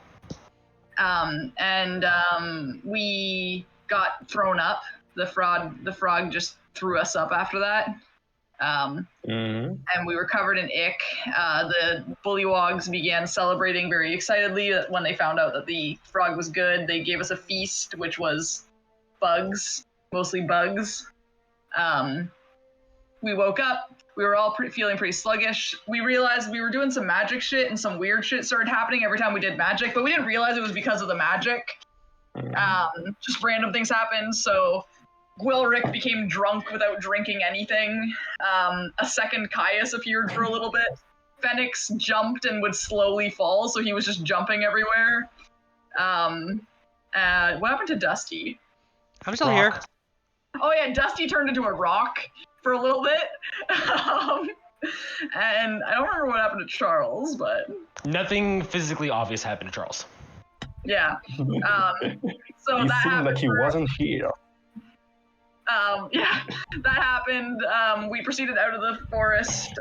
And we got thrown up. The frog just threw us up after that. Mhm. And we were covered in ick. The bullywugs began celebrating very excitedly when they found out that the frog was good. They gave us a feast, which was bugs, mostly bugs. We woke up. We were all feeling pretty sluggish. We realized we were doing some magic shit, and some weird shit started happening every time we did magic, but we didn't realize it was because of the magic. Just random things happened. So Gwilrick became drunk without drinking anything. A second Caius appeared for a little bit. Phoenix jumped and would slowly fall, so he was just jumping everywhere. What happened to Dusty? I'm still here. Rock. Oh yeah, Dusty turned into a rock for a little bit. And I don't remember what happened to Charles, but Nothing physically obvious happened to Charles. yeah. So He that seemed happened. like he wasn't here. Yeah, that happened. We proceeded out of the forest.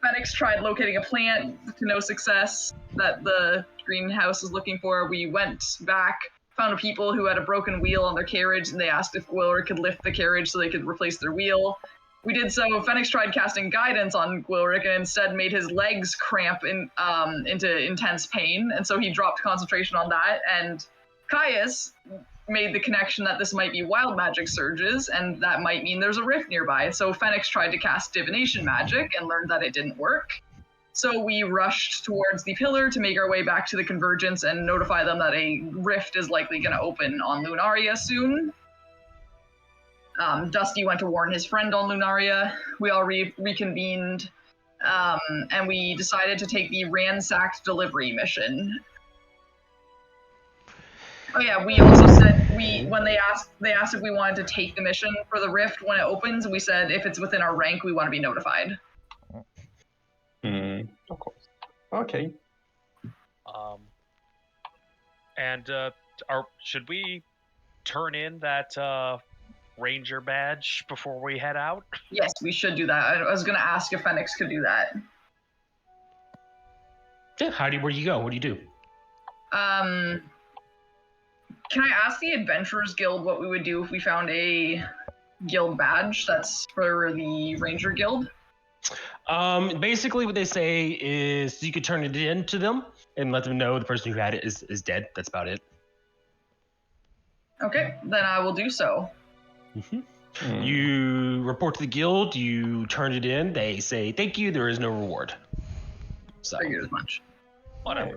Phoenix tried locating a plant to no success that the greenhouse was looking for. We went back, found people who had a broken wheel on their carriage, and they asked if Gwilrick could lift the carriage so they could replace their wheel. We did so. Phoenix tried casting guidance on Gwilrick and instead made his legs cramp into intense pain, and so he dropped concentration on that. And Caius made the connection that this might be wild magic surges, and that might mean there's a rift nearby. So Phoenix tried to cast divination magic and learned that it didn't work. So we rushed towards the pillar to make our way back to the Convergence and notify them that a rift is likely going to open on Lunaria soon. Dusty went to warn his friend on Lunaria. We all reconvened, and we decided to take the ransacked delivery mission. Oh yeah, we also said when they asked if we wanted to take the mission for the rift when it opens, we said if it's within our rank, we want to be notified. Of course. Okay. Should we turn in that ranger badge before we head out? Yes, we should do that. I was going to ask if Phoenix could do that. Yeah. Where do you go? What do you do? Can I ask the Adventurers Guild what we would do if we found a guild badge that's for the Ranger Guild? Basically what they say is you could turn it in to them and let them know the person who had it is dead. That's about it. Okay, then I will do so. You report to the guild, you turn it in, they say thank you, there is no reward. So Figured as much. Whatever.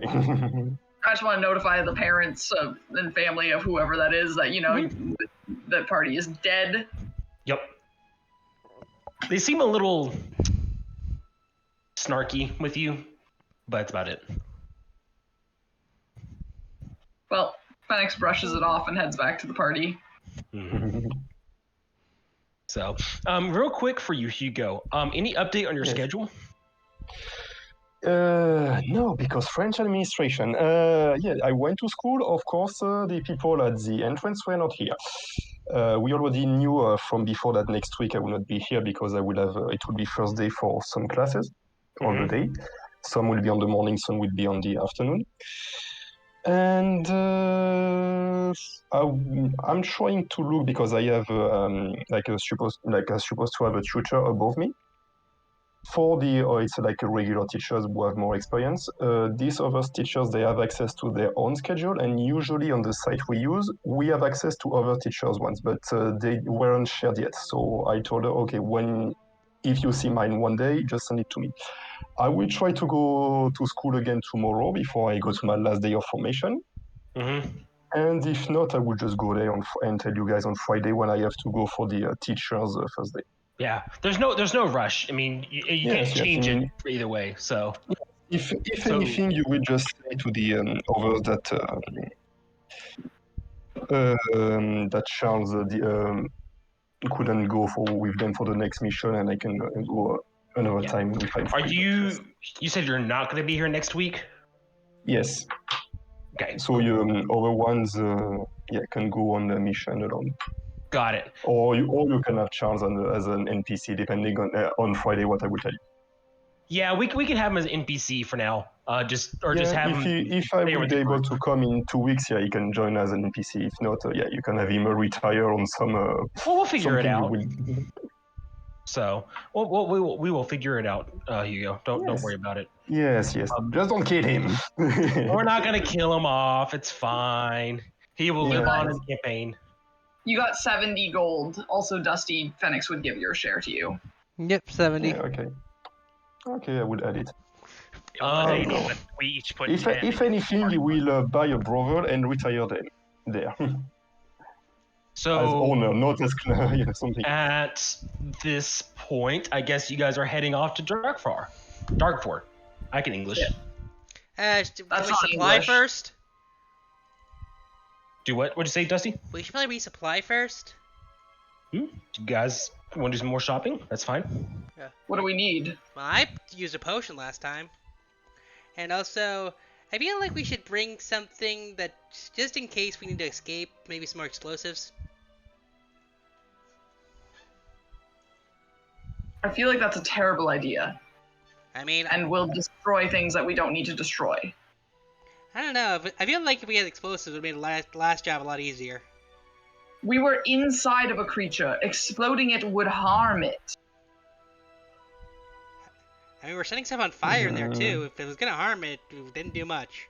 I just want to notify the parents and family of whoever that is that, the party is dead. Yep. They seem a little snarky with you, but that's about it. Well, Phoenix brushes it off and heads back to the party. So, real quick for you, Hugo. Any update on your schedule? No, because French administration. I went to school. Of course, the people at the entrance were not here. We already knew from before that next week I will not be here because I will have. It will be first day for some classes all the day. Some will be on the morning, some will be on the afternoon. And I'm trying to look because I have supposed to have a tutor above me. For it's like a regular teachers who have more experience. These other teachers, they have access to their own schedule, and usually on the site we use, we have access to other teachers' ones, but they weren't shared yet. So I told her, okay, if you see mine one day, just send it to me. I will try to go to school again tomorrow before I go to my last day of formation. And if not, I will just go there and tell you guys on Friday when I have to go for the teachers' first day. Yeah, there's no rush. I mean, you can't change it either way. So, if anything, you will just say to the others that Charles couldn't go with them for the next mission, and I can go another time if I'm free. Are you? You said you're not going to be here next week? Yes. Okay. So you other ones, can go on the mission alone. Got it. Or you can have Charles as an NPC, depending on Friday what I will tell you. Yeah, we can have him as an NPC for now. Just have him. If I will be able to come in 2 weeks, he can join as an NPC. If not, you can have him retire on some. We'll figure it out. So we will figure it out, Hugo. Don't worry about it. Yes. Just don't kill him. We're not gonna kill him off. It's fine. He will live on his campaign. You got 70 gold. Also, Dusty, Phoenix would give your share to you. Yep, 70. Yeah, okay, I would add it. We each put if anything, you will buy a brother and retire them there. So as owner, not as something. At this point, I guess you guys are heading off to Dargfor. I can English. Yeah. Can we supply English. first? Do what? What'd you say, Dusty? We should probably resupply first. You guys want to do some more shopping? That's fine. Yeah. What do we need? Well, I used a potion last time. And also, I feel like we should bring something that, just in case we need to escape, maybe some more explosives. I feel like that's a terrible idea. I mean, and we'll destroy things that we don't need to destroy. I don't know, but I feel like if we had explosives, it would have made the last job a lot easier. We were inside of a creature. Exploding it would harm it. I mean, we're setting stuff on fire in there, too. If it was going to harm it, it didn't do much.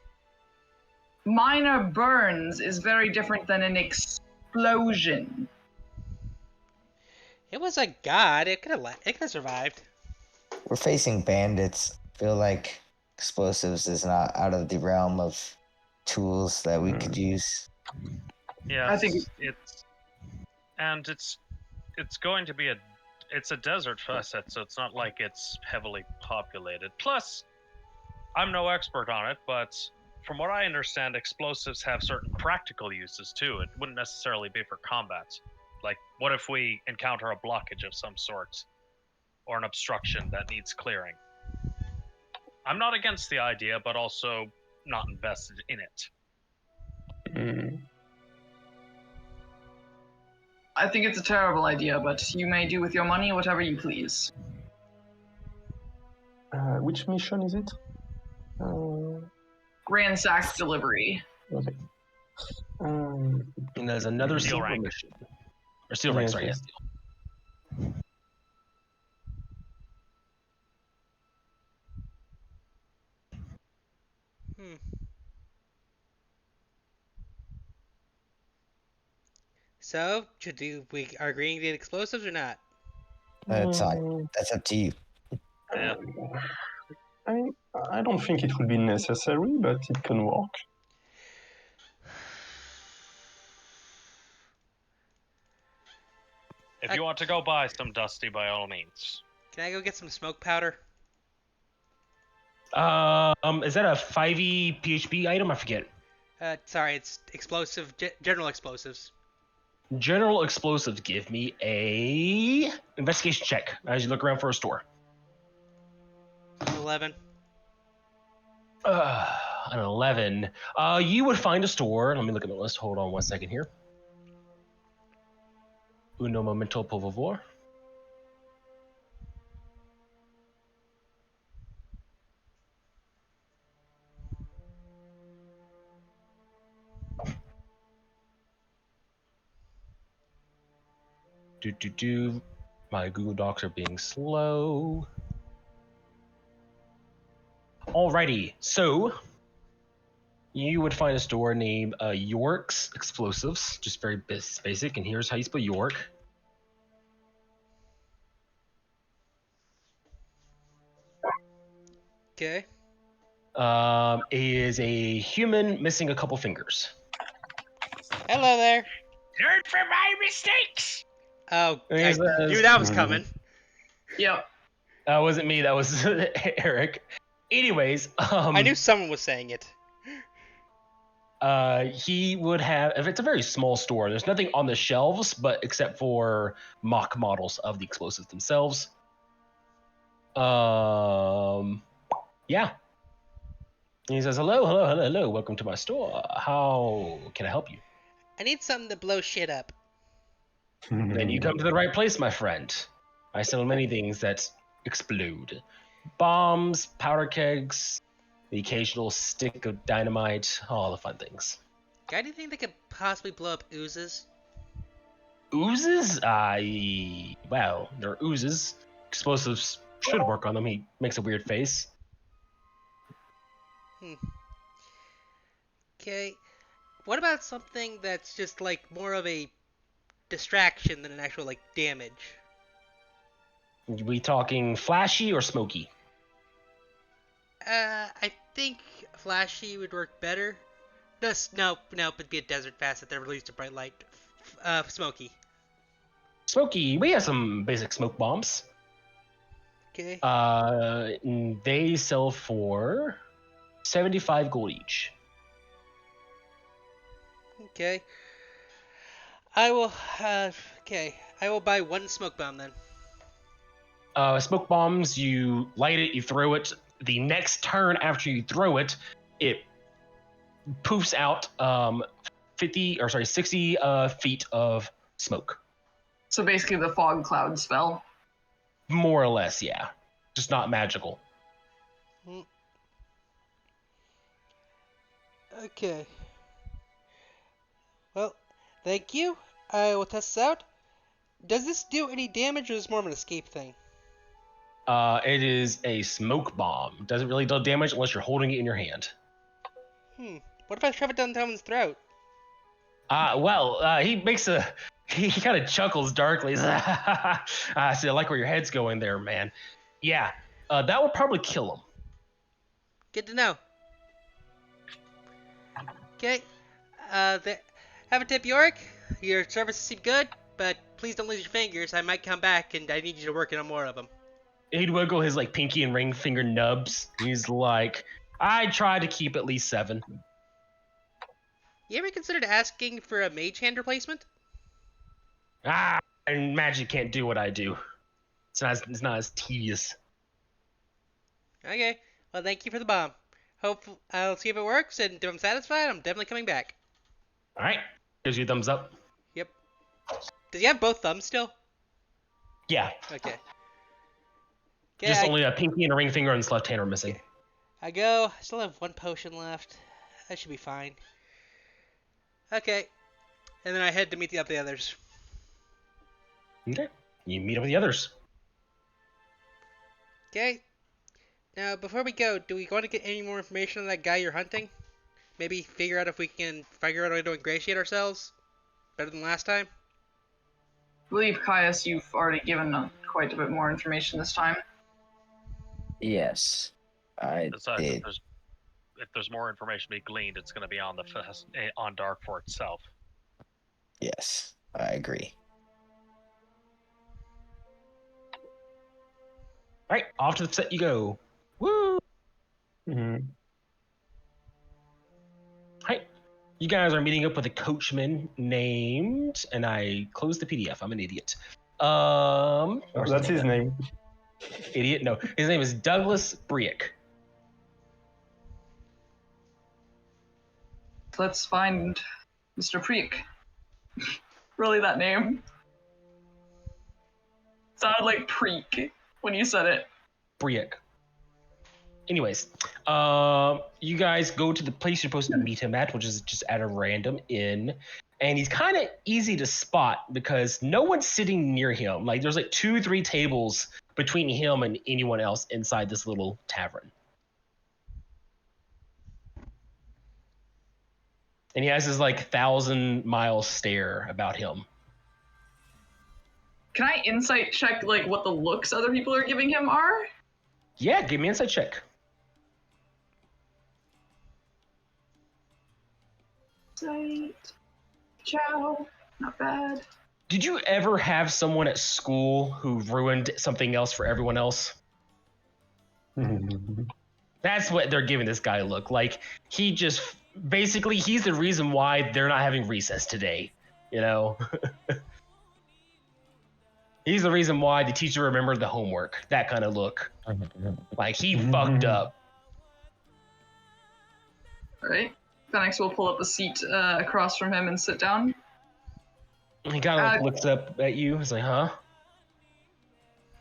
Minor burns is very different than an explosion. It was a god. It could have survived. We're facing bandits. I feel like explosives is not out of the realm of tools that we could use. Yeah, I think it's going to be it's a desert facet, so it's not like it's heavily populated. Plus, I'm no expert on it, but from what I understand, explosives have certain practical uses too. It wouldn't necessarily be for combat. Like, what if we encounter a blockage of some sort, or an obstruction that needs clearing? I'm not against the idea, but also not invested in it. I think it's a terrible idea, but you may do with your money whatever you please. Which mission is it? Ransack delivery. Okay. And there's another Steel silver rank. mission. Or steel rank, sorry, yes. Steel. So, we are agreeing to get explosives or not? That's up to you. I don't think it would be necessary, but it can work. If you want to go buy some Dusty, by all means. Can I go get some smoke powder? Is that a 5e PHP item? I forget. Sorry, it's explosive, general explosives. General explosives. Give me a investigation check as you look around for a store. 11. An 11. You would find a store. Let me look at the list. Hold on 1 second here. Uno momento, por favor. My Google Docs are being slow. Alrighty, so you would find a store named York's Explosives, just very basic. And here's how you spell York. Okay. Is a human missing a couple fingers. Hello there. Learn from my mistakes! Oh, I knew that was coming. Yep. That wasn't me. That was Eric. Anyways, I knew someone was saying it. he would have. If it's a very small store, there's nothing on the shelves, but except for mock models of the explosives themselves. Yeah. And he says, hello. Welcome to my store. How can I help you? I need something to blow shit up. Then you come to the right place, my friend. I sell many things that explode. Bombs, powder kegs, the occasional stick of dynamite, all the fun things. Got anything that could possibly blow up oozes? Oozes? Well, they're oozes. Explosives should work on them. He makes a weird face. Okay. What about something that's just like more of a distraction than an actual like damage? We talking flashy or smoky? I think flashy would work better. Nope, it'd be a desert facet that released a bright light. Smoky. Smoky, we have some basic smoke bombs. Okay. They sell for 75 gold each. Okay. I will. Okay. I will buy one smoke bomb then. Smoke bombs, you light it, you throw it. The next turn after you throw it, it poofs out 60 feet of smoke. So basically the fog cloud spell. More or less, yeah. Just not magical. Okay. Well, thank you. I will test this out. Does this do any damage, or is this more of an escape thing? It is a smoke bomb. Doesn't really do damage unless you're holding it in your hand. What if I shove it down someone's throat? He makes a... He kind of chuckles darkly. I see, I like where your head's going there, man. Yeah, that would probably kill him. Good to know. Okay. Have a tip, Yorick. Your services seem good, but please don't lose your fingers. I might come back, and I need you to work on more of them. He'd wiggle his like pinky and ring finger nubs. He's like, I try to keep at least 7. You ever considered asking for a mage hand replacement? And magic can't do what I do. It's not as tedious. Okay. Well, thank you for the bomb. Hope I'll see if it works, and if I'm satisfied, I'm definitely coming back. All right. Gives you a thumbs up. Yep. Does he have both thumbs still? Yeah. Okay. Just only a pinky and a ring finger on his left hand are missing. I go. I still have 1 potion left. That should be fine. Okay. And then I head to meet the others. Okay. You meet up with the others. Okay. Now, before we go, do we want to get any more information on that guy you're hunting? Maybe figure out if we can figure out a way to ingratiate ourselves better than last time? I believe, Caius, you've already given quite a bit more information this time. Yes, I Besides, did. if there's more information to be gleaned, it's going to be on on Dargfor itself. Yes, I agree. right, off to the set you go. Woo! Mhm. Right. You guys are meeting up with a coachman named, and I closed the PDF. I'm an idiot. Where's That's his name. Idiot? No, his name is Douglas Briack. Let's find Mr. Preek. Really, that name? Sounded like Preek when you said it. Briack. Anyways, you guys go to the place you're supposed to meet him at, which is just at a random inn. And he's kind of easy to spot because no one's sitting near him. Like, there's like 2-3 tables between him and anyone else inside this little tavern. And he has his like 1,000-mile stare about him. Can I insight check like what the looks other people are giving him are? Yeah, give me an insight check. Insight. Ciao. Not bad. Did you ever have someone at school who ruined something else for everyone else? That's what they're giving this guy a look like. He just basically, he's the reason why they're not having recess today, you know? He's the reason why the teacher remembered the homework. That kind of look. Like, he fucked up. All right. Phoenix will pull up a seat across from him and sit down. He kind of like looks up at you. He's like, huh?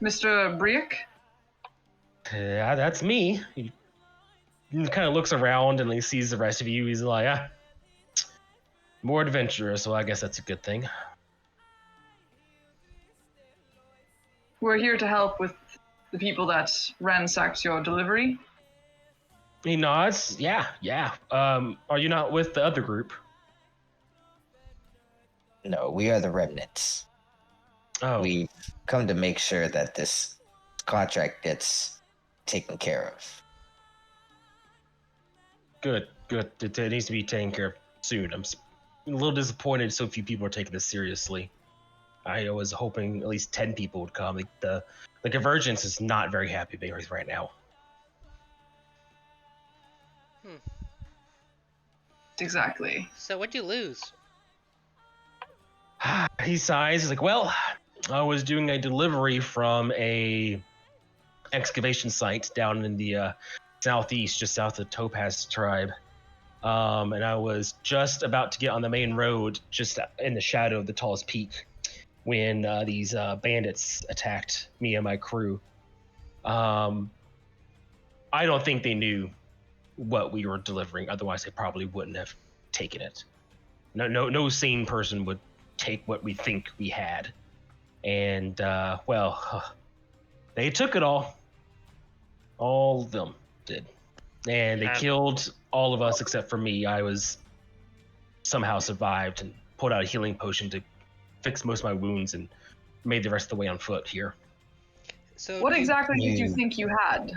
Mr. Briack? Yeah, that's me. He kind of looks around and he sees the rest of you. He's like, ah, more adventurous, so I guess that's a good thing. We're here to help with the people that ransacked your delivery. He nods. Yeah. Are you not with the other group? No, we are the remnants. Oh. We've come to make sure that this contract gets taken care of. Good. It needs to be taken care of soon. I'm a little disappointed so few people are taking this seriously. I was hoping at least 10 people would come. Like, the Convergence is not very happy with right now. Exactly. So what'd you lose? He sighs. He's like, well, I was doing a delivery from a excavation site down in the southeast, just south of Topaz tribe. And I was just about to get on the main road, just in the shadow of the tallest peak, when these bandits attacked me and my crew. I don't think they knew what we were delivering. Otherwise, they probably wouldn't have taken it. No sane person would take what we think we had. And, they took it all. All of them did. And they killed all of us except for me. I was somehow survived and pulled out a healing potion to fix most of my wounds and made the rest of the way on foot here. So What exactly did you think you had?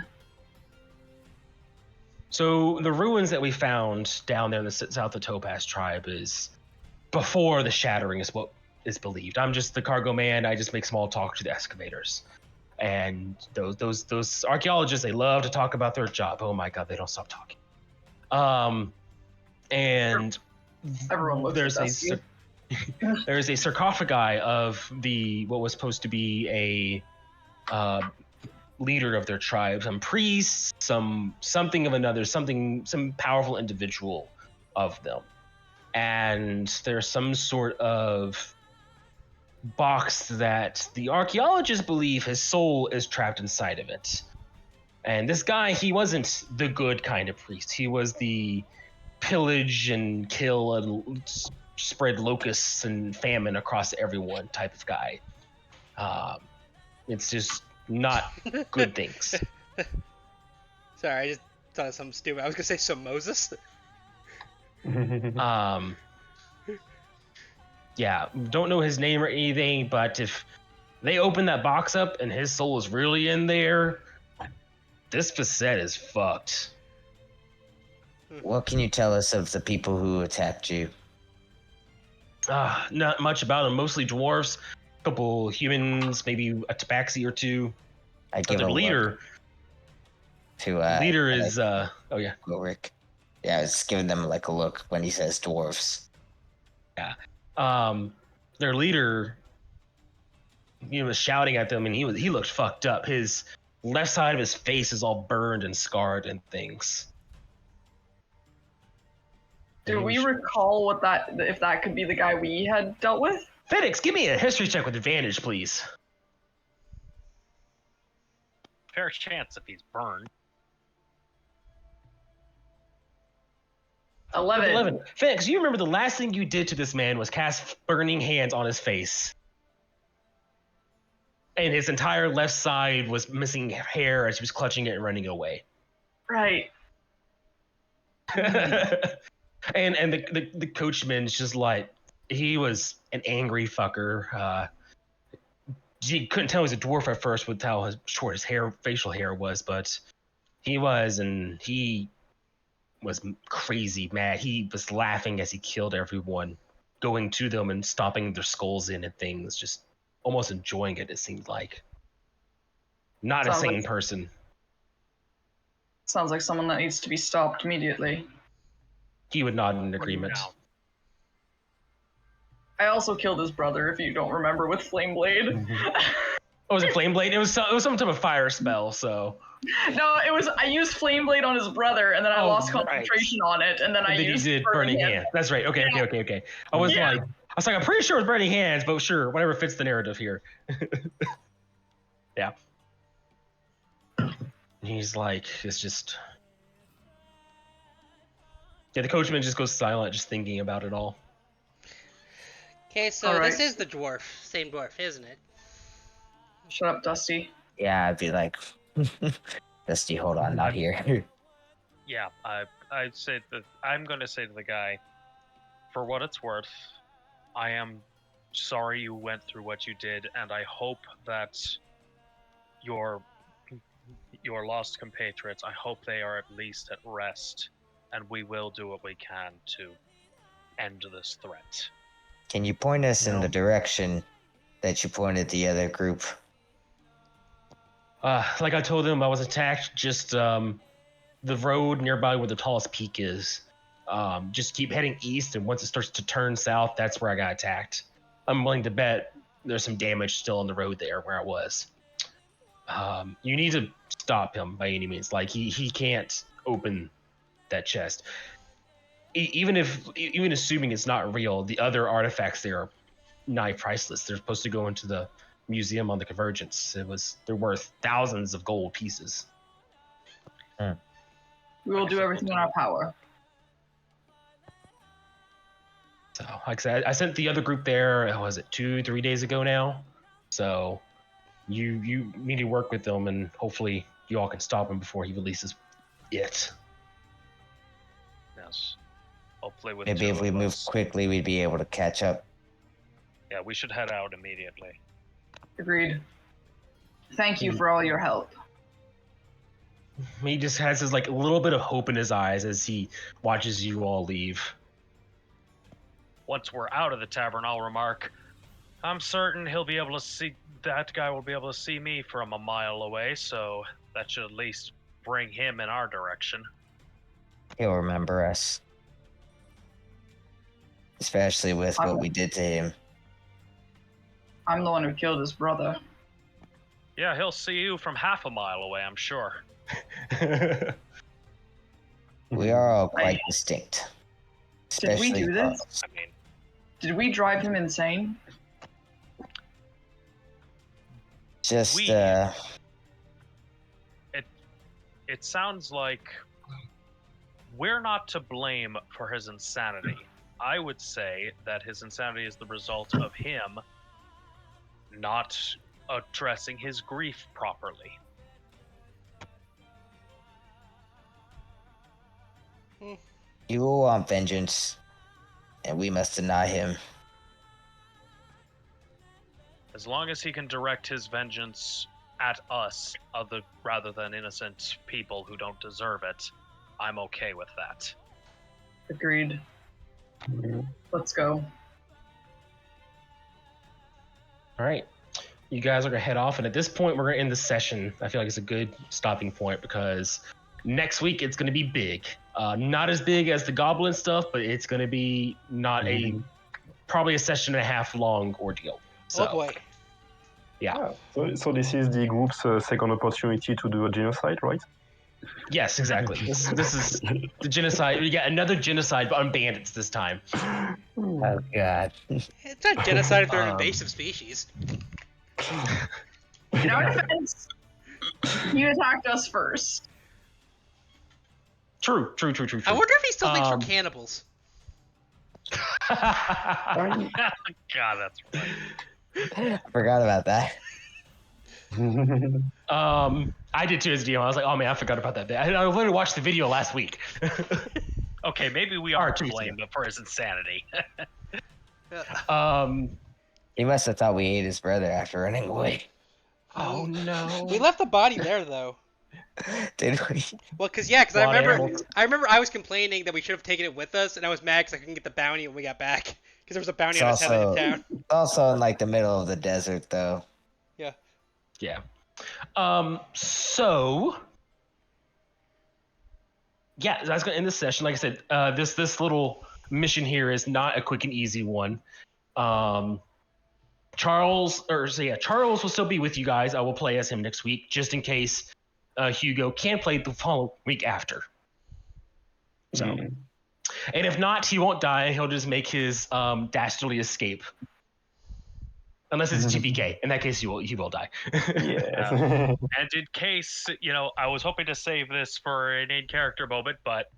So the ruins that we found down there in the south of Topaz tribe is before the shattering is what is believed. I'm just the cargo man. I just make small talk to the excavators. And those archaeologists, they love to talk about their job. Oh my God, they don't stop talking. And Everyone looks there's at us. there's a sarcophagi of what was supposed to be a leader of their tribe, some priest, something of another, some powerful individual of them. And there's some sort of box that the archaeologists believe his soul is trapped inside of it. And this guy, he wasn't the good kind of priest. He was the pillage and kill and spread locusts and famine across everyone type of guy. It's just not good things. Sorry, I just thought of something stupid. I was gonna say some Moses. Yeah, don't know his name or anything, but if they open that box up and his soul is really in there, this facet is fucked. What can you tell us of the people who attacked you? Not much about them. Mostly dwarves, a couple humans, maybe a tabaxi or two. I give the a look leader to leader and I is oh yeah. go Rick. Yeah, I was giving them like a look when he says dwarves. Their leader, was shouting at them, and he looked fucked up. His left side of his face is all burned and scarred and things. Do we recall if that could be the guy we had dealt with? FedEx, give me a history check with advantage, please. Fair chance if he's burned. 11. FedEx, you remember the last thing you did to this man was cast burning hands on his face. And his entire left side was missing hair as he was clutching it and running away. Right. and the coachman's just like, he was an angry fucker. You couldn't tell he was a dwarf at first with how short his facial hair was, but he was crazy mad. He was laughing as he killed everyone, going to them and stomping their skulls in and things, just almost enjoying it seemed like. Not a sane person. Sounds like someone that needs to be stopped immediately. He would nod in agreement. I also killed his brother, if you don't remember, with Flame Blade. Oh, was it Flame Blade? It was some type of fire spell, so. No, I used Flame Blade on his brother, and then I lost concentration on it, and then I used you did Burning Hands. That's right. Okay. I was like, I'm pretty sure it was Burning Hands, but sure, whatever fits the narrative here. Yeah. He's like, it's just. Yeah, the coachman just goes silent, just thinking about it all. Okay, so this is the dwarf. Same dwarf, isn't it? Shut up, Dusty. Yeah, I'd be like, Dusty, hold on, not here. Yeah, I'd say that I'm going to say to the guy, for what it's worth, I am sorry you went through what you did, and I hope that your lost compatriots, I hope they are at least at rest, and we will do what we can to end this threat. Can you point us in the direction that you pointed the other group? Like I told them, I was attacked just the road nearby where the tallest peak is. Just keep heading east, and once it starts to turn south, that's where I got attacked. I'm willing to bet there's some damage still on the road there where I was. You need to stop him by any means. Like he can't open that chest. Even assuming it's not real, the other artifacts there are nigh priceless. They're supposed to go into the museum on the Convergence. They're worth thousands of gold pieces. We will do everything in our power. So, like I said, I sent the other group there. Was it 2-3 days ago now? So, you need to work with them, and hopefully you all can stop him before he releases it. Yes. Hopefully with Maybe if we move quickly, we'd be able to catch up. Yeah, we should head out immediately. Agreed. Thank you for all your help. He just has his a little bit of hope in his eyes as he watches you all leave. Once we're out of the tavern, I'll remark, I'm certain that guy will be able to see me from a mile away, so that should at least bring him in our direction. He'll remember us. Especially with what we did to him. I'm the one who killed his brother. Yeah, he'll see you from half a mile away, I'm sure. We are all quite distinct. Did we do this? I mean, did we drive him insane? Just, It sounds like we're not to blame for his insanity. I would say that his insanity is the result of him not addressing his grief properly. He will want vengeance, and we must deny him. As long as he can direct his vengeance at us, rather than innocent people who don't deserve it, I'm okay with that. Agreed. Let's go. All right. you guys are gonna head off, and at this point, we're gonna end the session. I feel like it's a good stopping point because next week it's gonna be big. Not as big as the goblin stuff, but it's gonna be not probably a session and a half long ordeal. So, Oh boy. Yeah. So this is the group's second opportunity to do a genocide, right? Yes, exactly. This is the genocide. We got another genocide, but on bandits this time. Oh god. It's not genocide if they're an invasive species. In our defense, he attacked us first. True. I wonder if he still thinks we're cannibals. God, that's right. I forgot about that. I did too as DM. I was like, oh man, I forgot about that bit. I literally watched the video last week. Okay, maybe we are to blame for his insanity. He must have thought we ate his brother after running away. Oh no. We left the body there though. Did we? Well, cause I Wild remember animals. I was complaining that we should have taken it with us, and I was mad because I couldn't get the bounty when we got back. Because there was a bounty It's on his head in also, town. also in like the middle of the desert, though. Yeah. So yeah, that's gonna end the session. Like I said, this little mission here is not a quick and easy one. Charles will still be with you guys. I will play as him next week, just in case Hugo can play the following week after. So, and if not, he won't die. He'll just make his dastardly escape. Unless it's GPK. In that case, he will die. Yeah. And in case, I was hoping to save this for an in-character moment, but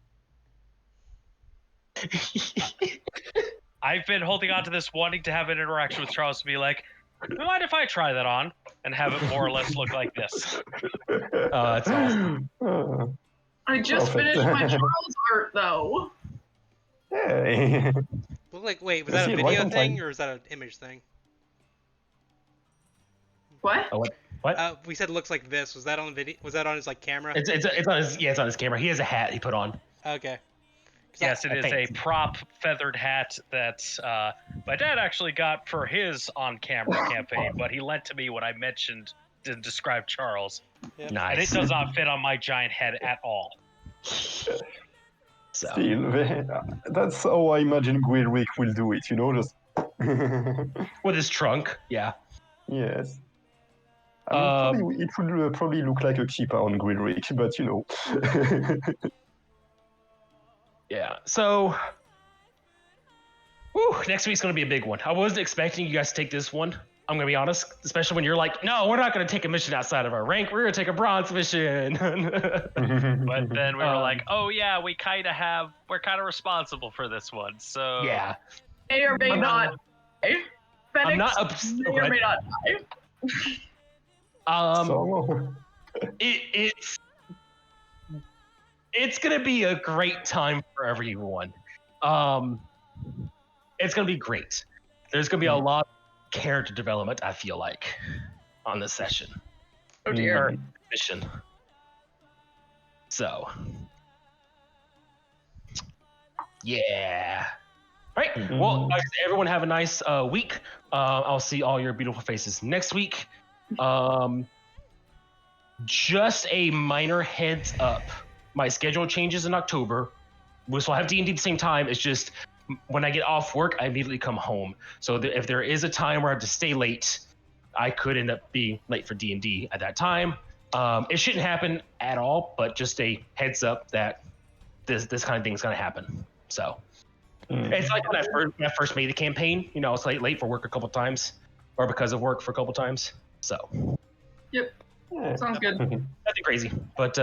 I've been holding on to this, wanting to have an interaction with Charles to be like, mind if I try that on? And have it more or less look like this. That's awesome. I just Perfect. finished my Charles art, though. Hey. Wait, was Let's that see a it right video on thing time. or is that an image thing? What? Oh, what? We said it looks like this. Was that on video? Was that on his camera? It's on his camera. He has a hat he put on. Okay. Yes, it is a think. prop feathered hat that my dad actually got for his on-camera campaign, but he lent to me when I mentioned to describe Charles. Yep. Nice. And it does not fit on my giant head at all. So. Still, that's how I imagine Gwilrick will do it, just... With his trunk, yeah. Yes. I mean, it would probably look like a keeper on Gwilrick, but Yeah. So, next week's gonna be a big one. I wasn't expecting you guys to take this one. I'm gonna be honest, especially when you're like, no, we're not gonna take a mission outside of our rank. We're gonna take a bronze mission. But then we were like, oh yeah, we're kind of responsible for this one. So Yeah. May or may I'm not die. Phoenix I'm not ups- may or may not die. so... It's gonna be a great time for everyone. It's gonna be great. There's gonna be a lot of character development, I feel like, on this session. Oh dear. Mission. So, yeah. All right. Well, guys, everyone have a nice week. I'll see all your beautiful faces next week. Just a minor heads up. My schedule changes in October. We'll still have D&D at the same time. It's just when I get off work, I immediately come home. So if there is a time where I have to stay late, I could end up being late for D&D at that time. It shouldn't happen at all, but just a heads up that this kind of thing is going to happen. So it's like when I first made the campaign. I was late for work a couple times, or because of work for a couple times. So Yep. Sounds good. nothing crazy, but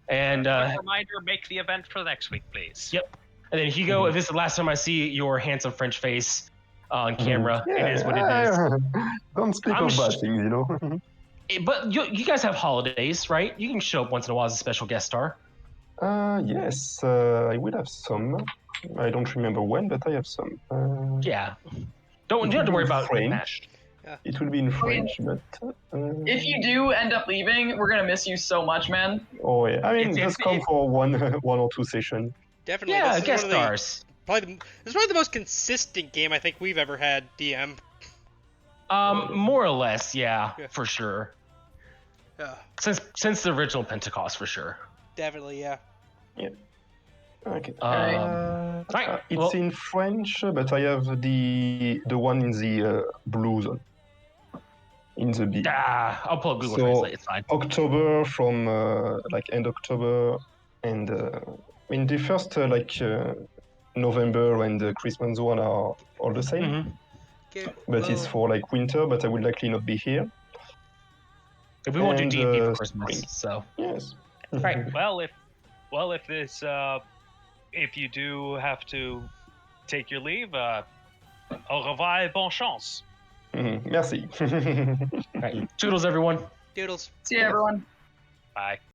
and reminder, make the event for next week, please. Yep. And then Hugo, if this is the last time I see your handsome French face on camera, it is what it is. Don't speak I'm of bad things, But you guys have holidays, right? You can show up once in a while as a special guest star. Yes, I will have some. I don't remember when, but I have some. Yeah. You don't have to worry about French. mashed. It will be in French, but... If you do end up leaving, we're gonna miss you so much, man. Oh, yeah. I mean, It's- just come for one or two sessions. Definitely. Yeah, this is guest one of the- stars. This is probably the most consistent game I think we've ever had, DM. More or less, yeah, Yeah. for sure. Yeah, Since the original Pentacost, for sure. definitely, yeah. Okay. Right, It's well- in French, but I have the one in the blue zone. In the B. I'll pull up Google So Translate. It's fine. October from like end October and in the first November and the Christmas one are all the same. Mm-hmm. Okay, But it's for like winter, but I will likely not be here. We won't do And, D&D for spring. Christmas, so. Yes. Right. If you do have to take your leave, au revoir et bonne chance. Merci. Right. Toodles, everyone. Doodles. See you, everyone. Bye.